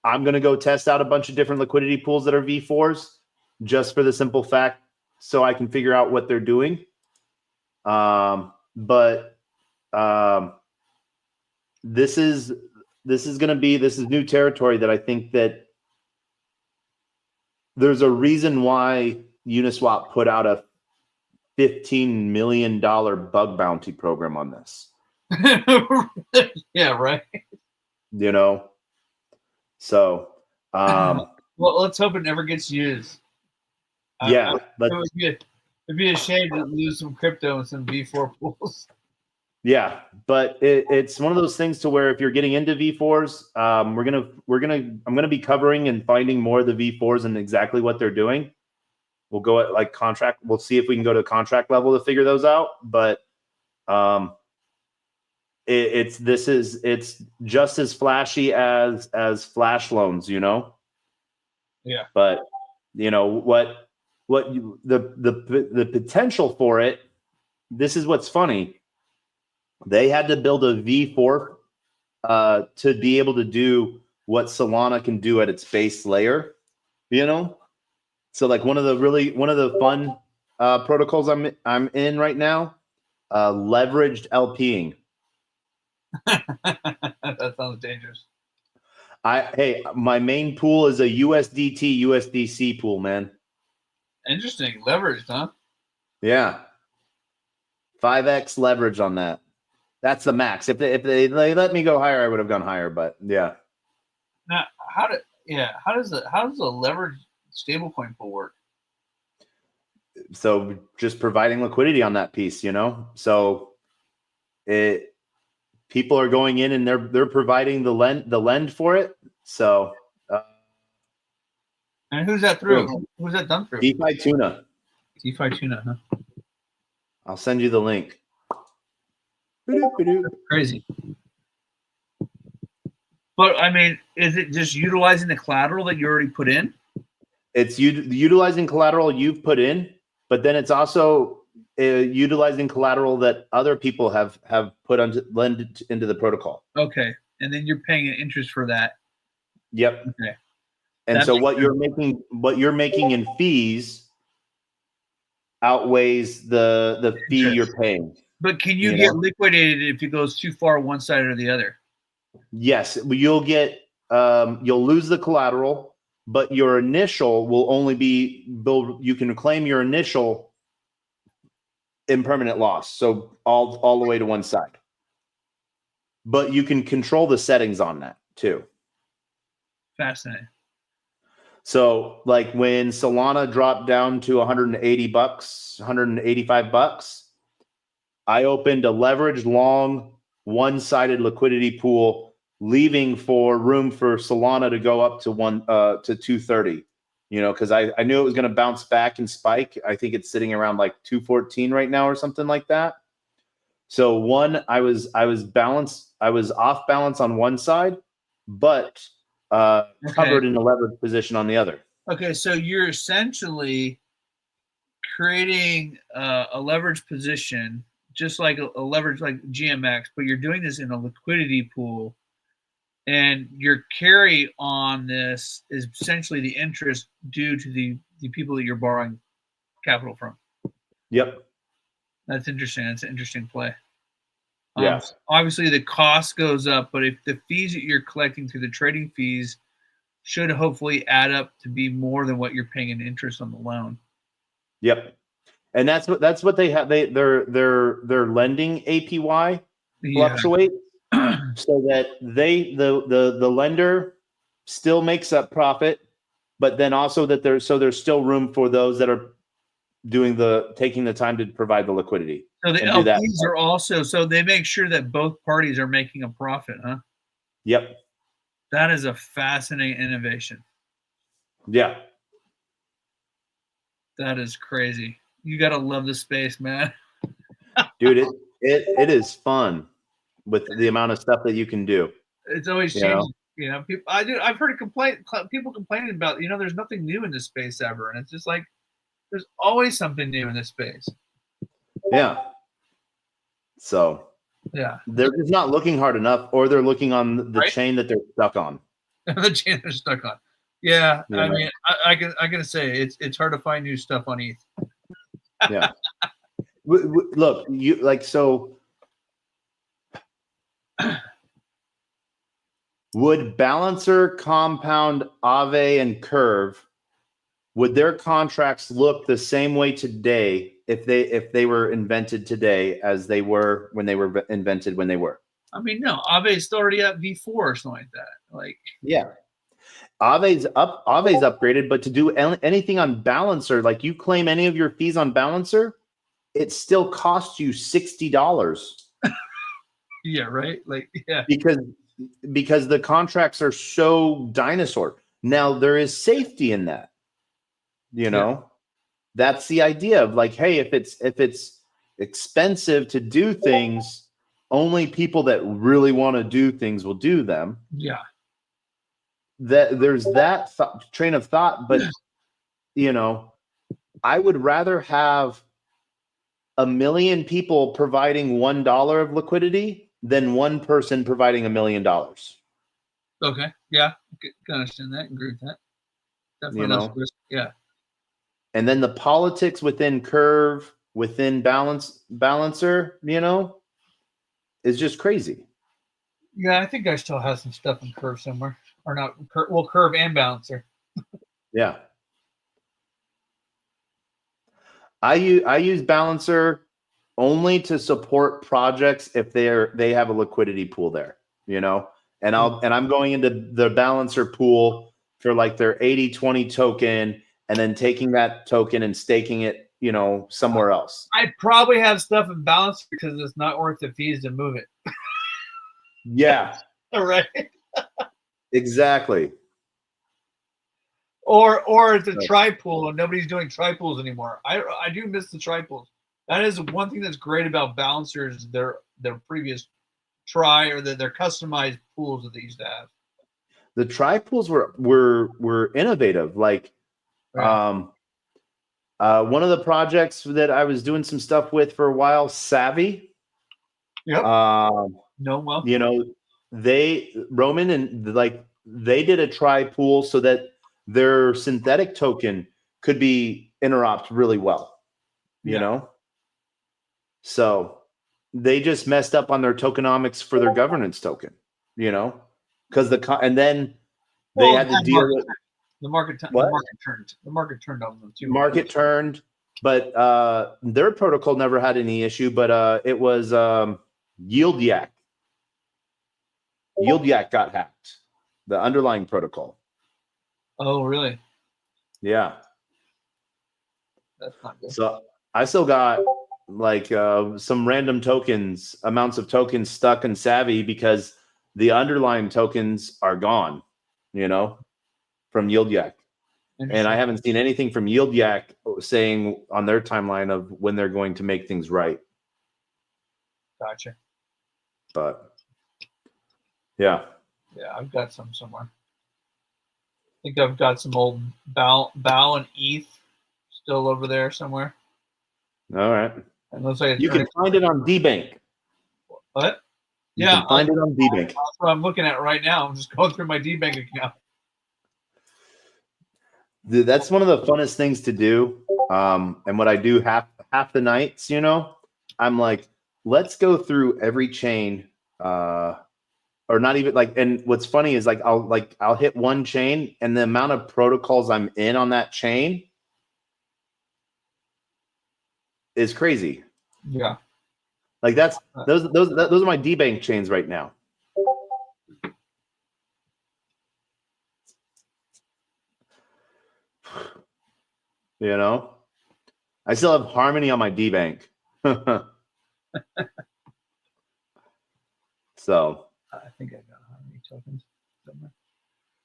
Speaker 1: I'm going to go test out a bunch of different liquidity pools that are V4s just for the simple fact so I can figure out what they're doing. But this is new territory that I think that there's a reason why Uniswap put out a $15 million bug bounty program on this.
Speaker 4: Yeah, right.
Speaker 1: So
Speaker 4: Well, let's hope it never gets used.
Speaker 1: Yeah,
Speaker 4: it'd be a shame to lose some crypto and some V4 pools.
Speaker 1: Yeah, but it's one of those things to where if you're getting into V4s, I'm gonna be covering and finding more of the V4s and exactly what they're doing. We'll go at like contract. We'll see if we can go to contract level to figure those out. But it's just as flashy as flash loans,
Speaker 4: Yeah.
Speaker 1: But the potential for it. This is what's funny. They had to build a V4 to be able to do what Solana can do at its base layer, So like one of the fun protocols I'm in right now, leveraged LPing.
Speaker 4: That sounds dangerous.
Speaker 1: My main pool is a USDT USDC pool, man.
Speaker 4: Interesting. Leveraged, huh?
Speaker 1: Yeah. 5x leverage on that. That's the max. If they let me go higher, I would have gone higher, but yeah.
Speaker 4: Now, how does the leverage stablecoin pool work?
Speaker 1: So just providing liquidity on that piece, So people are going in and they're providing the lend for it. So
Speaker 4: and who's that through? Who's that done through?
Speaker 1: DeFi Tuna.
Speaker 4: DeFi Tuna, huh?
Speaker 1: I'll send you the link.
Speaker 4: That's crazy. But I mean, is it just utilizing the collateral that you already put in?
Speaker 1: It's utilizing collateral you've put in, but then it's also utilizing collateral that other people have put lend into the protocol.
Speaker 4: Okay, and then you're paying an interest for that.
Speaker 1: Yep.
Speaker 4: Okay.
Speaker 1: And so what you're making in fees outweighs the fee you're paying.
Speaker 4: But can you get liquidated if it goes too far one side or the other?
Speaker 1: Yes, you'll get you'll lose the collateral, but your initial will only be billed. You can claim your initial impermanent loss, so all the way to one side. But you can control the settings on that too.
Speaker 4: Fascinating.
Speaker 1: So like when Solana dropped down to $180, $185, I opened a leveraged long one-sided liquidity pool, leaving for room for Solana to go up to 230. Because I knew it was going to bounce back and spike. I think it's sitting around like 214 right now or something like that. So I was balanced. I was off balance on one side, but covered in a leverage position on the other.
Speaker 4: Okay, so you're essentially creating a leverage position, just like a leverage like GMX, but you're doing this in a liquidity pool, and your carry on this is essentially the interest due to the people that you're borrowing capital from.
Speaker 1: Yep.
Speaker 4: That's interesting. That's an interesting play.
Speaker 1: Yeah.
Speaker 4: Obviously, the cost goes up, but if the fees that you're collecting through the trading fees should hopefully add up to be more than what you're paying in interest on the loan.
Speaker 1: Yep. And that's what they have. Their lending APY fluctuates so that the lender still makes up profit, but then also that there's still room for those that are taking the time to provide the liquidity.
Speaker 4: So the LPs are also, so they make sure that both parties are making a profit, huh?
Speaker 1: Yep.
Speaker 4: That is a fascinating innovation.
Speaker 1: Yeah.
Speaker 4: That is crazy. You got to love the space, man.
Speaker 1: Dude, it is fun with the amount of stuff that you can do.
Speaker 4: It's always changing. You know, people. I've heard people complaining about. You know, there's nothing new in this space ever, and it's just like there's always something new in this space.
Speaker 1: Yeah. So
Speaker 4: Yeah,
Speaker 1: they're just not looking hard enough, or they're looking on the
Speaker 4: Right?
Speaker 1: chain that they're stuck on.
Speaker 4: the chain they're stuck on. Yeah,
Speaker 1: You
Speaker 4: I
Speaker 1: know?
Speaker 4: mean, I can say it's hard to find new stuff on ETH.
Speaker 1: Yeah. Look, you like so. Would Balancer, Compound, Aave, and Curve, would their contracts look the same way today if they were invented today as they were when they were invented when they were?
Speaker 4: I mean, no, Aave's already at V4 or something like that. Like,
Speaker 1: yeah, Aave's upgraded, but to do anything on Balancer, like you claim any of your fees on Balancer, it still costs you $60.
Speaker 4: yeah, right. Like, yeah,
Speaker 1: because the contracts are so dinosaur. Now there is safety in that. You know, that's the idea of like, hey, if it's expensive to do things, only people that really want to do things will do them.
Speaker 4: Yeah.
Speaker 1: That there's that train of thought, but you know, I would rather have 1 million people providing $1 of liquidity than one person providing $1 million.
Speaker 4: Okay. Yeah. Can understand that. Agree with that. Definitely
Speaker 1: You know,
Speaker 4: risk. Yeah.
Speaker 1: And then the politics within Curve, within Balancer, you know, is just crazy.
Speaker 4: Yeah, I think I still have some stuff in Curve somewhere, or not. Well, Curve and Balancer.
Speaker 1: Yeah. I use Balancer only to support projects if they have a liquidity pool there, you know, and I'm going into the Balancer pool for like their 80/20 token and then taking that token and staking it, you know, somewhere else.
Speaker 4: I probably have stuff in Balancer because it's not worth the fees to move it.
Speaker 1: Yeah.
Speaker 4: All right.
Speaker 1: Exactly.
Speaker 4: Or it's a tri-pool and nobody's doing tri-pools anymore. I do miss the tri-pools. That is one thing that's great about Balancers, their previous tri or their customized pools that they used to have.
Speaker 1: The tri pools were innovative. Like one of the projects that I was doing some stuff with for a while, Savvy.
Speaker 4: Yep.
Speaker 1: No, well, you know, Roman and like they did a tri pool so that their synthetic token could be interopt really well, you know? So they just messed up on their tokenomics for their governance token, you know? Because and then they had to deal with
Speaker 4: the market turned on them too.
Speaker 1: Market turned, but their protocol never had any issue, but it was Yield Yak. Yield Yak got hacked, the underlying protocol.
Speaker 4: Oh, really?
Speaker 1: Yeah.
Speaker 4: That's not good.
Speaker 1: So I still got like some random amounts of tokens stuck in Savvy because the underlying tokens are gone, you know, from Yield Yak. And I haven't seen anything from Yield Yak saying on their timeline of when they're going to make things right.
Speaker 4: Gotcha.
Speaker 1: But yeah.
Speaker 4: Yeah, I've got some somewhere. I think I've got some old Bow and ETH still over there somewhere.
Speaker 1: All right.
Speaker 4: It looks like
Speaker 1: you can find it on DBank.
Speaker 4: What?
Speaker 1: You can find it on DBank.
Speaker 4: That's what I'm looking at right now. I'm just going through my DBank account.
Speaker 1: Dude, that's one of the funnest things to do. And what I do half the nights, you know, I'm like, let's go through every chain, or not even like. And what's funny is I'll hit one chain, and the amount of protocols I'm in on that chain is crazy.
Speaker 4: Yeah,
Speaker 1: like those are my DBank chains right now. You know, I still have Harmony on my DBank. So
Speaker 4: I think I got Harmony tokens somewhere.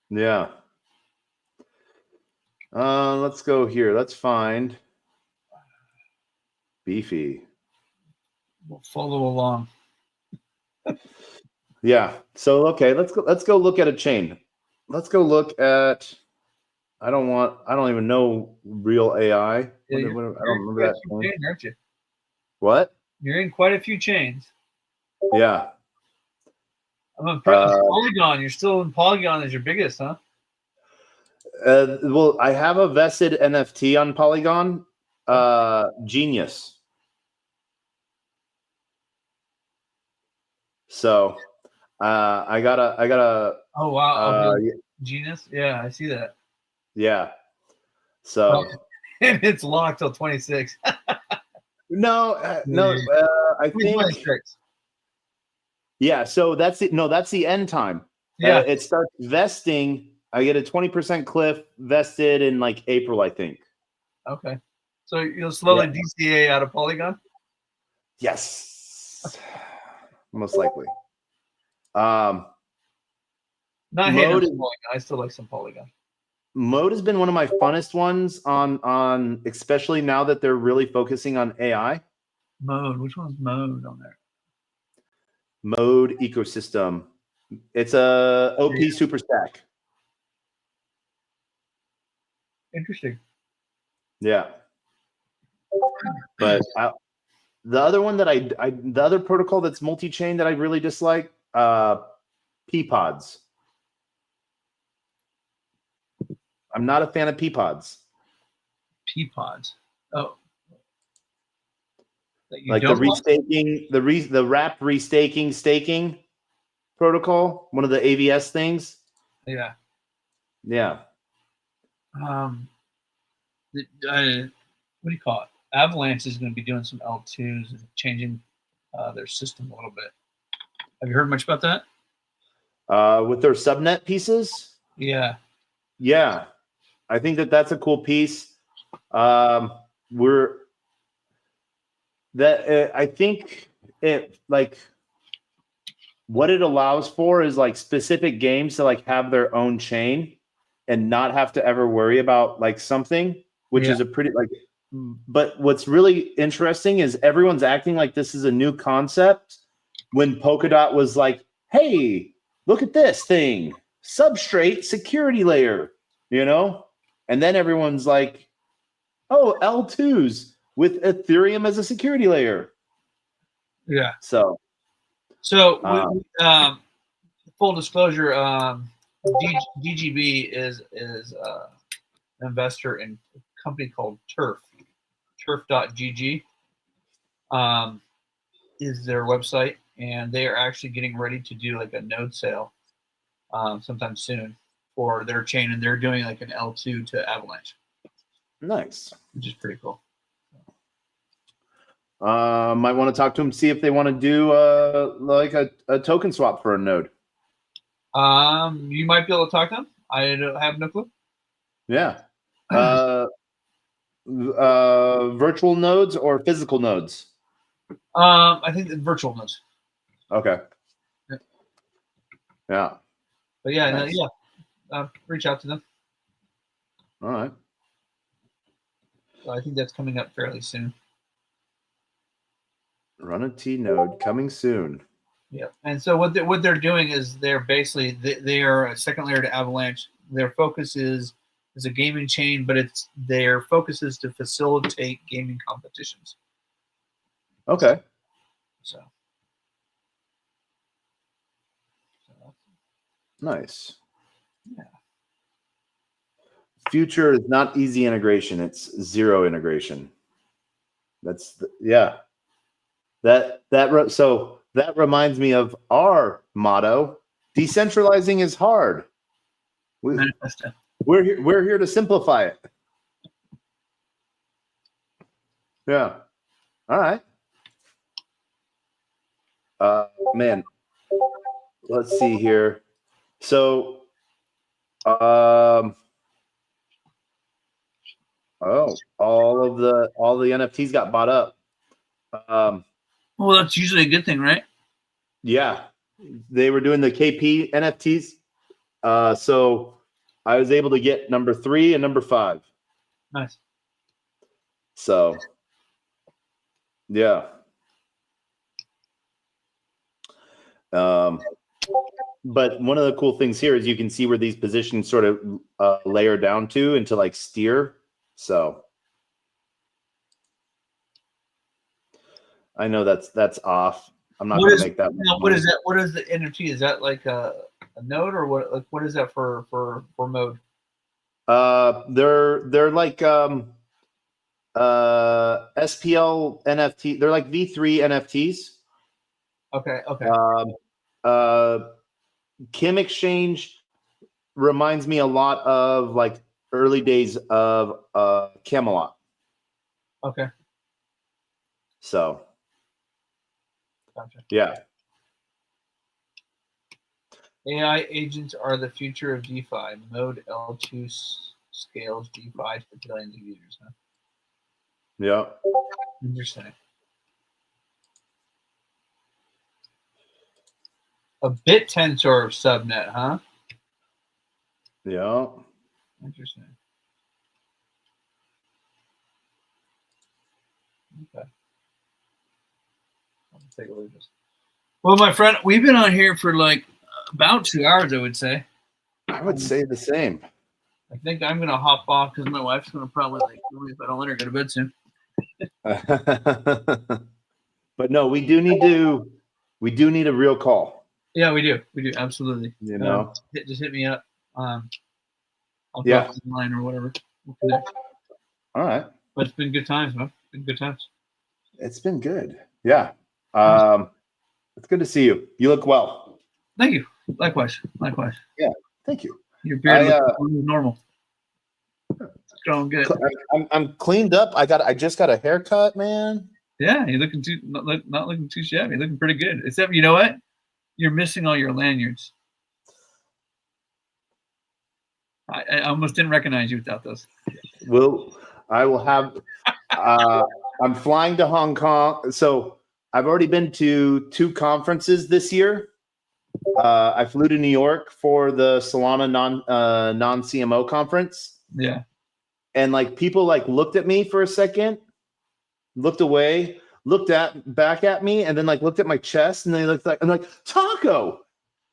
Speaker 1: Yeah. Let's go here. Let's find Beefy.
Speaker 4: We'll follow along.
Speaker 1: Yeah. So okay, let's go look at a chain. Let's go look at. I don't even know real AI.
Speaker 4: Yeah,
Speaker 1: I don't remember that thing.
Speaker 4: chain, aren't you?
Speaker 1: What?
Speaker 4: You're in quite a few chains.
Speaker 1: Yeah.
Speaker 4: I'm impressed. Polygon. You're still in Polygon as your biggest, huh?
Speaker 1: Well, I have a vested NFT on Polygon. Genius. So, I gotta.
Speaker 4: Oh wow.
Speaker 1: Yeah.
Speaker 4: Genius. Yeah, I see that.
Speaker 1: Yeah. So
Speaker 4: And it's locked till 26.
Speaker 1: no, I think
Speaker 4: 26.
Speaker 1: yeah. So that's it. No, that's the end time.
Speaker 4: Yeah.
Speaker 1: It starts vesting. I get a 20% cliff vested in like April, I think.
Speaker 4: Okay. So you'll slowly DCA out of Polygon?
Speaker 1: Yes. Most likely.
Speaker 4: Not hating on Polygon. I still like some Polygon.
Speaker 1: Mode has been one of my funnest ones on especially now that they're really focusing on AI.
Speaker 4: Mode. Which one's Mode on there?
Speaker 1: Mode ecosystem. It's a OP super stack.
Speaker 4: Interesting.
Speaker 1: Yeah. But the other one that the other protocol that's multi-chain that I really dislike, P-pods. I'm not a fan of P-pods.
Speaker 4: P-pods. Oh.
Speaker 1: Like the restaking, the wrap restaking staking protocol, one of the AVS things.
Speaker 4: Yeah.
Speaker 1: Yeah.
Speaker 4: What do you call it? Avalanche is going to be doing some L2s and changing their system a little bit. Have you heard much about that?
Speaker 1: With their subnet pieces?
Speaker 4: Yeah.
Speaker 1: Yeah. I think that's a cool piece. I think it like what it allows for is like specific games to like have their own chain and not have to ever worry about like something, which is a pretty like. But what's really interesting is everyone's acting like this is a new concept when Polkadot was like, hey, look at this thing, substrate security layer, you know? And then everyone's like, oh, L2s with Ethereum as a security layer.
Speaker 4: Yeah.
Speaker 1: So
Speaker 4: full disclosure, DGB is an investor in a company called turf.gg is their website, and they are actually getting ready to do like a node sale sometime soon for their chain, and they're doing like an L2 to Avalanche.
Speaker 1: Nice.
Speaker 4: Which is pretty cool.
Speaker 1: Might want to talk to them, see if they want to do like a token swap for a node.
Speaker 4: You might be able to talk to them. I have no clue.
Speaker 1: Yeah. Virtual nodes or physical nodes?
Speaker 4: I think the virtual nodes.
Speaker 1: Okay. Yeah.
Speaker 4: But yeah, nice. Reach out to them.
Speaker 1: All right.
Speaker 4: So I think that's coming up fairly soon.
Speaker 1: Run a T node coming soon.
Speaker 4: Yeah, and so what they're doing is they're basically they are a second layer to Avalanche. Their focus is a gaming chain, but their focus is to facilitate gaming competitions.
Speaker 1: Okay.
Speaker 4: So
Speaker 1: nice.
Speaker 4: Yeah.
Speaker 1: Future is not easy integration; it's zero integration. So that reminds me of our motto: decentralizing is hard. We're here to simplify it. Yeah. All right. Man, let's see here. So, all the NFTs got bought up.
Speaker 4: Well, that's usually a good thing, right?
Speaker 1: Yeah, they were doing the KP NFTs. So I was able to get number 3 and number 5.
Speaker 4: Nice.
Speaker 1: So, yeah. But one of the cool things here is you can see where these positions sort of layer down to into like steer. So I know that's off. I'm not going to make that.
Speaker 4: What is that? What is the NFT? Is that like a node or what? Like what is that for mode?
Speaker 1: They're like SPL NFT. They're like V3 NFTs.
Speaker 4: Okay.
Speaker 1: Kim Exchange reminds me a lot of like early days of Camelot.
Speaker 4: Okay.
Speaker 1: So
Speaker 4: Gotcha.
Speaker 1: yeah.
Speaker 4: AI agents are the future of DeFi. Node L2 scales DeFi to billions of users. Huh?
Speaker 1: Yeah.
Speaker 4: Interesting. A bit tensor subnet, huh?
Speaker 1: Yeah.
Speaker 4: Interesting. Okay. I'll take a look at this. Well, my friend, we've been on here for like about 2 hours, I would say.
Speaker 1: I would say the same.
Speaker 4: I think I'm going to hop off because my wife's going to probably like kill me if I don't let her go to bed soon.
Speaker 1: But no, we do need a real call.
Speaker 4: Yeah, we do. We do. Absolutely.
Speaker 1: You know,
Speaker 4: just hit me up. I'll
Speaker 1: Yeah.
Speaker 4: drop the line or whatever. We'll connect.
Speaker 1: All right.
Speaker 4: But it's been good times, man. Been good times.
Speaker 1: It's been good. Yeah. It's good to see you. You look well.
Speaker 4: Thank you. Likewise.
Speaker 1: Yeah. Thank you.
Speaker 4: Your beard looks normal. It's going good.
Speaker 1: I'm cleaned up. I just got a haircut, man.
Speaker 4: Yeah, you're looking not looking too shabby. You're looking pretty good. Except, you know what? You're missing all your lanyards. I almost didn't recognize you without those.
Speaker 1: I will have. I'm flying to Hong Kong, so I've already been to 2 conferences this year. I flew to New York for the Solana non CMO conference.
Speaker 4: Yeah.
Speaker 1: And like people like looked at me for a second, looked away, back at me, and then like looked at my chest, and they looked like, I'm like, Taco,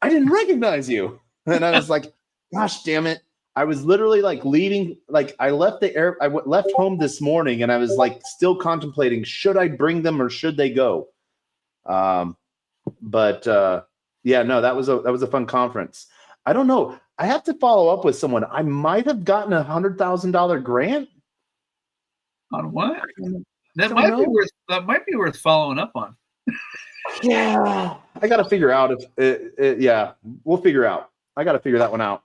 Speaker 1: I didn't recognize you. And I was like, gosh damn it. I was literally like leaving, like I left left home this morning, and I was like still contemplating, should I bring them or should they go? But yeah, no, that was a fun conference. I don't know. I have to follow up with someone. I might have gotten $100,000 grant.
Speaker 4: On what? That might be worth following up on.
Speaker 1: Yeah, I got to figure out if yeah, we'll figure out. I got to figure that one out.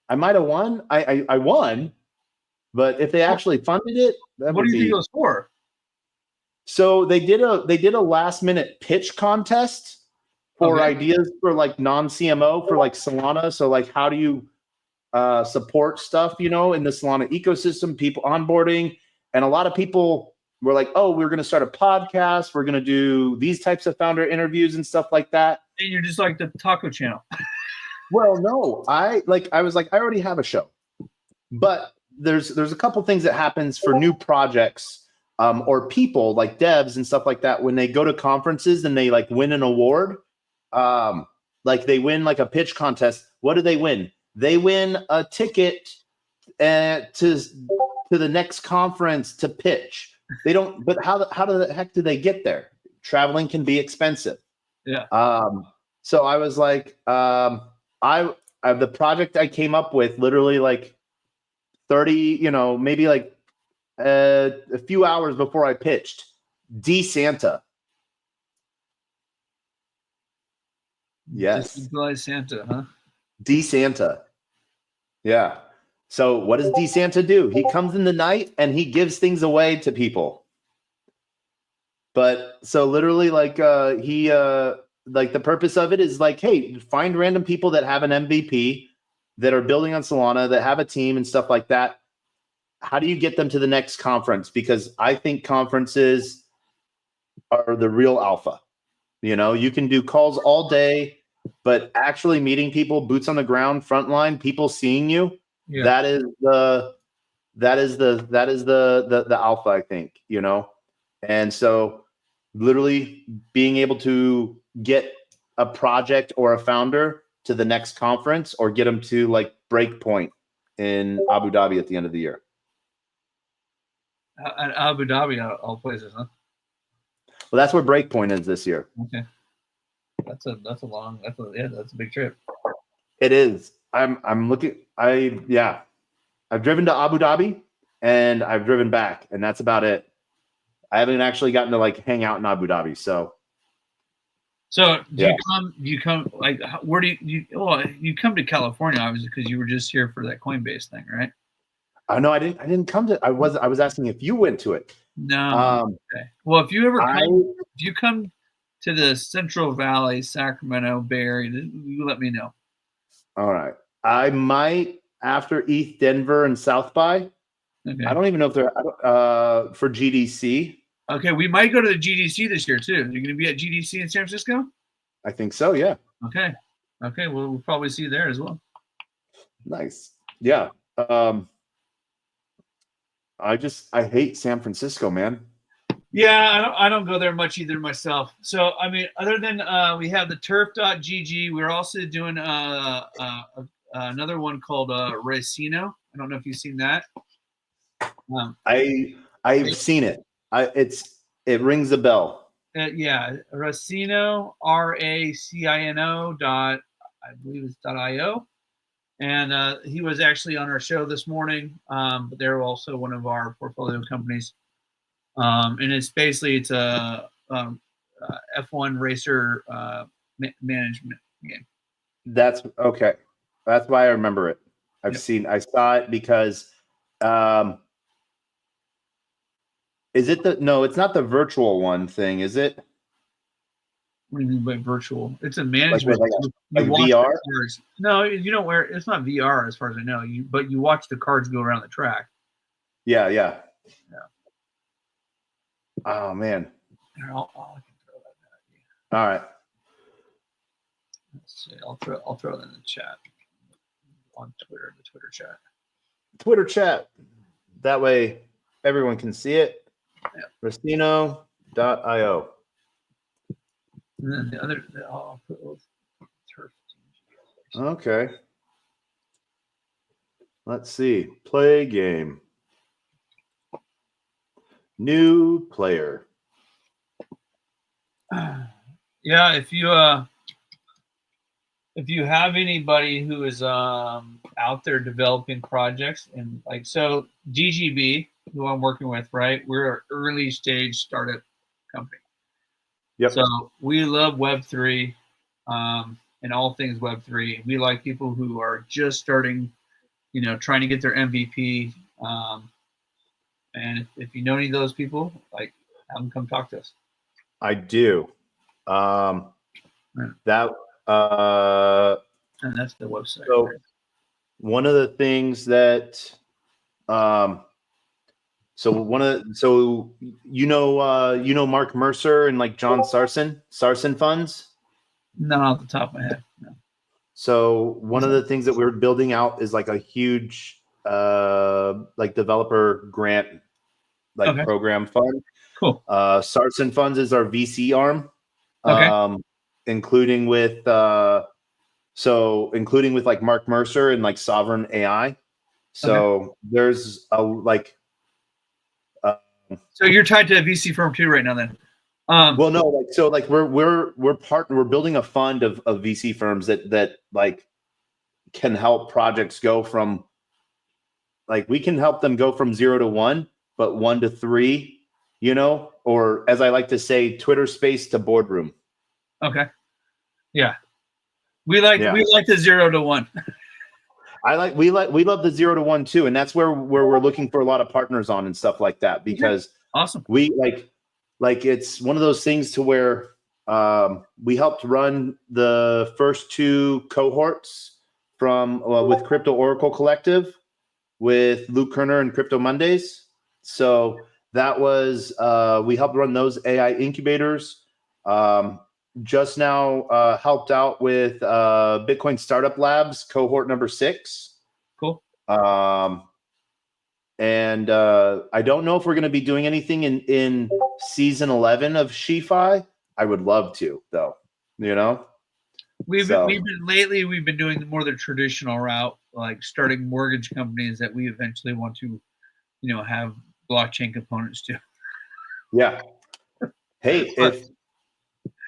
Speaker 1: I might have won. I won, but if they actually funded it,
Speaker 4: what do you think it was for?
Speaker 1: So they did a last minute pitch contest for ideas for like non-CMO for like Solana. So like, how do you support stuff, in the Solana ecosystem, people onboarding, and a lot of people were like, oh, we're going to start a podcast. We're going to do these types of founder interviews and stuff like that.
Speaker 4: And you're just like the taco channel.
Speaker 1: Well, no, I was like, I already have a show, but there's a couple things that happens for new projects or people like devs and stuff like that when they go to conferences and they like win an award, like they win like a pitch contest. What do they win? They win a ticket to the next conference to pitch. They don't. But how the heck do they get there? Traveling can be expensive.
Speaker 4: Yeah.
Speaker 1: So I was like, the project I came up with literally like 30, maybe like a few hours before I pitched, Santa. Yes.
Speaker 4: Decentralized Santa, huh?
Speaker 1: Santa. Yeah. So what does Santa do? He comes in the night and he gives things away to people. But so literally like he like the purpose of it is like, hey, find random people that have an MVP that are building on Solana, that have a team and stuff like that. How do you get them to the next conference? Because I think conferences are the real alpha. You can do calls all day, but actually meeting people, boots on the ground, frontline, people seeing you, that is the alpha, I think, And so literally being able to get a project or a founder to the next conference or get them to like Breakpoint in Abu Dhabi at the end of the year.
Speaker 4: At Abu Dhabi, all places, huh?
Speaker 1: Well, that's where Breakpoint is this year.
Speaker 4: Okay, that's a big trip.
Speaker 1: It is. I'm looking. I've driven to Abu Dhabi and I've driven back, and that's about it. I haven't actually gotten to like hang out in Abu Dhabi. So
Speaker 4: do you come like where do you come to California obviously because you were just here for that Coinbase thing, right?
Speaker 1: I know I didn't come to. I was asking if you went to it.
Speaker 4: No. Okay. Well, if you come to the Central Valley, Sacramento, Bay Area, you let me know.
Speaker 1: All right. I might after ETH Denver and South by.
Speaker 4: Okay.
Speaker 1: I don't even know if they're for GDC.
Speaker 4: Okay, we might go to the GDC this year too. You're going to be at GDC in San Francisco?
Speaker 1: I think so. Yeah.
Speaker 4: Okay. Well, we'll probably see you there as well.
Speaker 1: Nice. Yeah. I hate San Francisco, man.
Speaker 4: Yeah, I don't go there much either myself. So I mean, other than we have the turf.gg, we're also doing another one called Racino. I don't know if you've seen that.
Speaker 1: I've seen it. It rings a bell.
Speaker 4: Yeah, Racino, RACINO I believe it's .io. And he was actually on our show this morning, but they're also one of our portfolio companies. And it's a F1 racer management game.
Speaker 1: That's okay. That's why I remember it. I saw it because is it no, it's not the virtual one thing, is it?
Speaker 4: What do you mean by virtual? It's a management.
Speaker 1: Like VR?
Speaker 4: No, you don't wear it's not VR as far as I know. But you watch the cards go around the track.
Speaker 1: Yeah. Oh man.
Speaker 4: I'll throw that
Speaker 1: all right.
Speaker 4: Let's see. I'll throw that in the chat on Twitter, the Twitter chat.
Speaker 1: Twitter chat. That way everyone can see it.
Speaker 4: Yeah.
Speaker 1: Racino.io.
Speaker 4: And then the other, I'll put turf.
Speaker 1: Okay. Let's see. Play game. New player.
Speaker 4: Yeah, if you have anybody who is out there developing projects and like so DGB, who I'm working with, right? We're an early stage startup company.
Speaker 1: Yep.
Speaker 4: So we love Web3 and all things Web3. We like people who are just starting, trying to get their MVP. And if you know any of those people, like, have them come talk to us.
Speaker 1: I do.
Speaker 4: Right.
Speaker 1: That
Speaker 4: and that's the website.
Speaker 1: So
Speaker 4: right?
Speaker 1: one of the things that Mark Mercer and like John Sarson funds?
Speaker 4: Not off the top of my head. No.
Speaker 1: So one of the things that we're building out is like a huge like developer grant program fund.
Speaker 4: Cool.
Speaker 1: Sarson Funds is our VC arm.
Speaker 4: Okay.
Speaker 1: Including with like Mark Mercer and like Sovereign AI. So there's a like.
Speaker 4: So you're tied to a VC firm too right now, then.
Speaker 1: Well, no, we're building a fund of VC firms that like can help projects go from like we can help them go from 0 to 1, but 1 to 3, or as I like to say, Twitter space to boardroom.
Speaker 4: Okay. Yeah. We like the 0 to 1.
Speaker 1: We love the 0 to 1 too, and that's where we're looking for a lot of partners on and stuff like that because
Speaker 4: awesome.
Speaker 1: We like it's one of those things to where we helped run the first 2 cohorts from with Crypto Oracle Collective with Luke Kerner and Crypto Mondays. So that was we helped run those AI incubators. Just now helped out with Bitcoin Startup Labs cohort number 6.
Speaker 4: Cool.
Speaker 1: And I don't know if we're going to be doing anything in season 11 of SheFi. I would love to, though.
Speaker 4: We've
Speaker 1: So-
Speaker 4: we've been doing more the traditional route, like starting mortgage companies that we eventually want to, have blockchain components to.
Speaker 1: Yeah. Hey,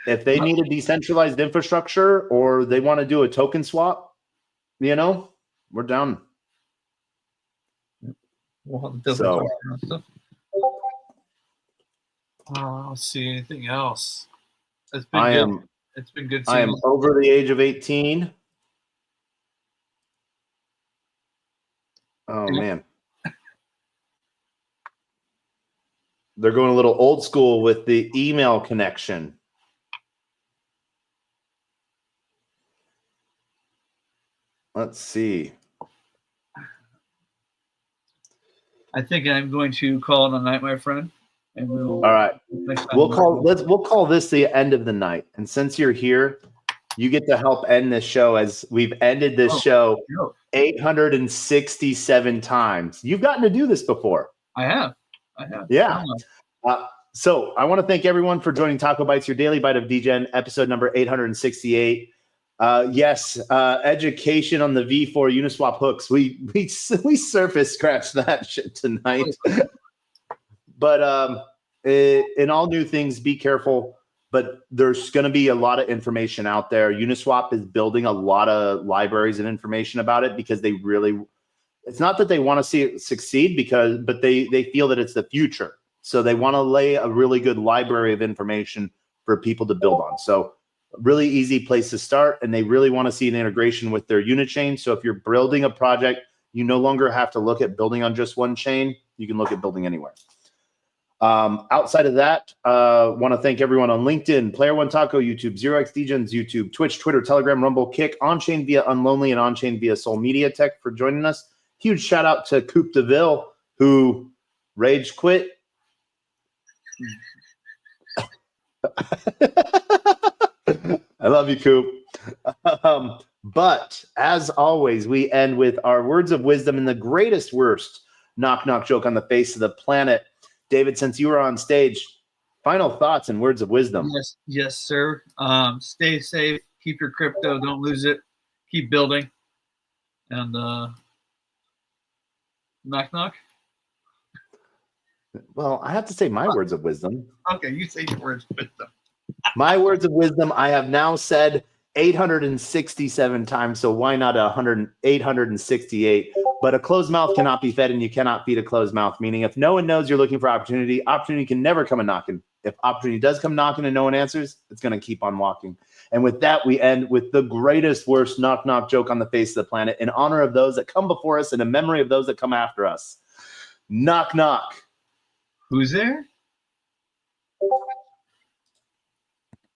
Speaker 1: if they need a decentralized infrastructure or they want to do a token swap, we're down.
Speaker 4: We'll have
Speaker 1: So-
Speaker 4: stuff. Let's see anything else. It's been good. It's been good.
Speaker 1: I am over the age of 18. Oh man. They're going a little old school with the email connection. Let's see.
Speaker 4: I think I'm going to call it a night, my friend. And
Speaker 1: All right. We'll call this the end of the night. And since you're here, you get to help end this show as we've ended this show 867 times. You've gotten to do this before.
Speaker 4: I have.
Speaker 1: Yeah. So I want to thank everyone for joining TacoBytes, your daily bite of Degen, episode number 868. Yes, education on the V4 Uniswap hooks. We surface scratched that shit tonight. But in all new things, be careful. But there's going to be a lot of information out there. Uniswap is building a lot of libraries and information about it because they really. It's not that they want to see it succeed but they feel that it's the future. So they want to lay a really good library of information for people to build on. So really easy place to start. And they really want to see an integration with their unit chain. So if you're building a project, you no longer have to look at building on just one chain. You can look at building anywhere. Outside of that, want to thank everyone on LinkedIn, Player One Taco, YouTube, 0xDegens, YouTube, Twitch, Twitter, Telegram, Rumble, Kick, On-Chain via Unlonely, and On-Chain via Soul Media Tech for joining us. Huge shout out to Coop DeVille, who rage quit. I love you, Coop. But as always, we end with our words of wisdom and the greatest worst knock-knock joke on the face of the planet. David, since you were on stage, final thoughts and words of wisdom.
Speaker 4: Yes, sir. Stay safe. Keep your crypto. Don't lose it. Keep building. And knock, knock.
Speaker 1: Well, I have to say my words of wisdom.
Speaker 4: Okay, you say your words of wisdom.
Speaker 1: My words of wisdom, I have now said 867 times, so why not 868? But a closed mouth cannot be fed, and you cannot feed a closed mouth, meaning if no one knows you're looking for opportunity, opportunity can never come a knocking. If opportunity does come knocking and no one answers, it's going to keep on walking. And with that, we end with the greatest, worst knock-knock joke on the face of the planet in honor of those that come before us and in memory of those that come after us. Knock, knock.
Speaker 4: Who's there?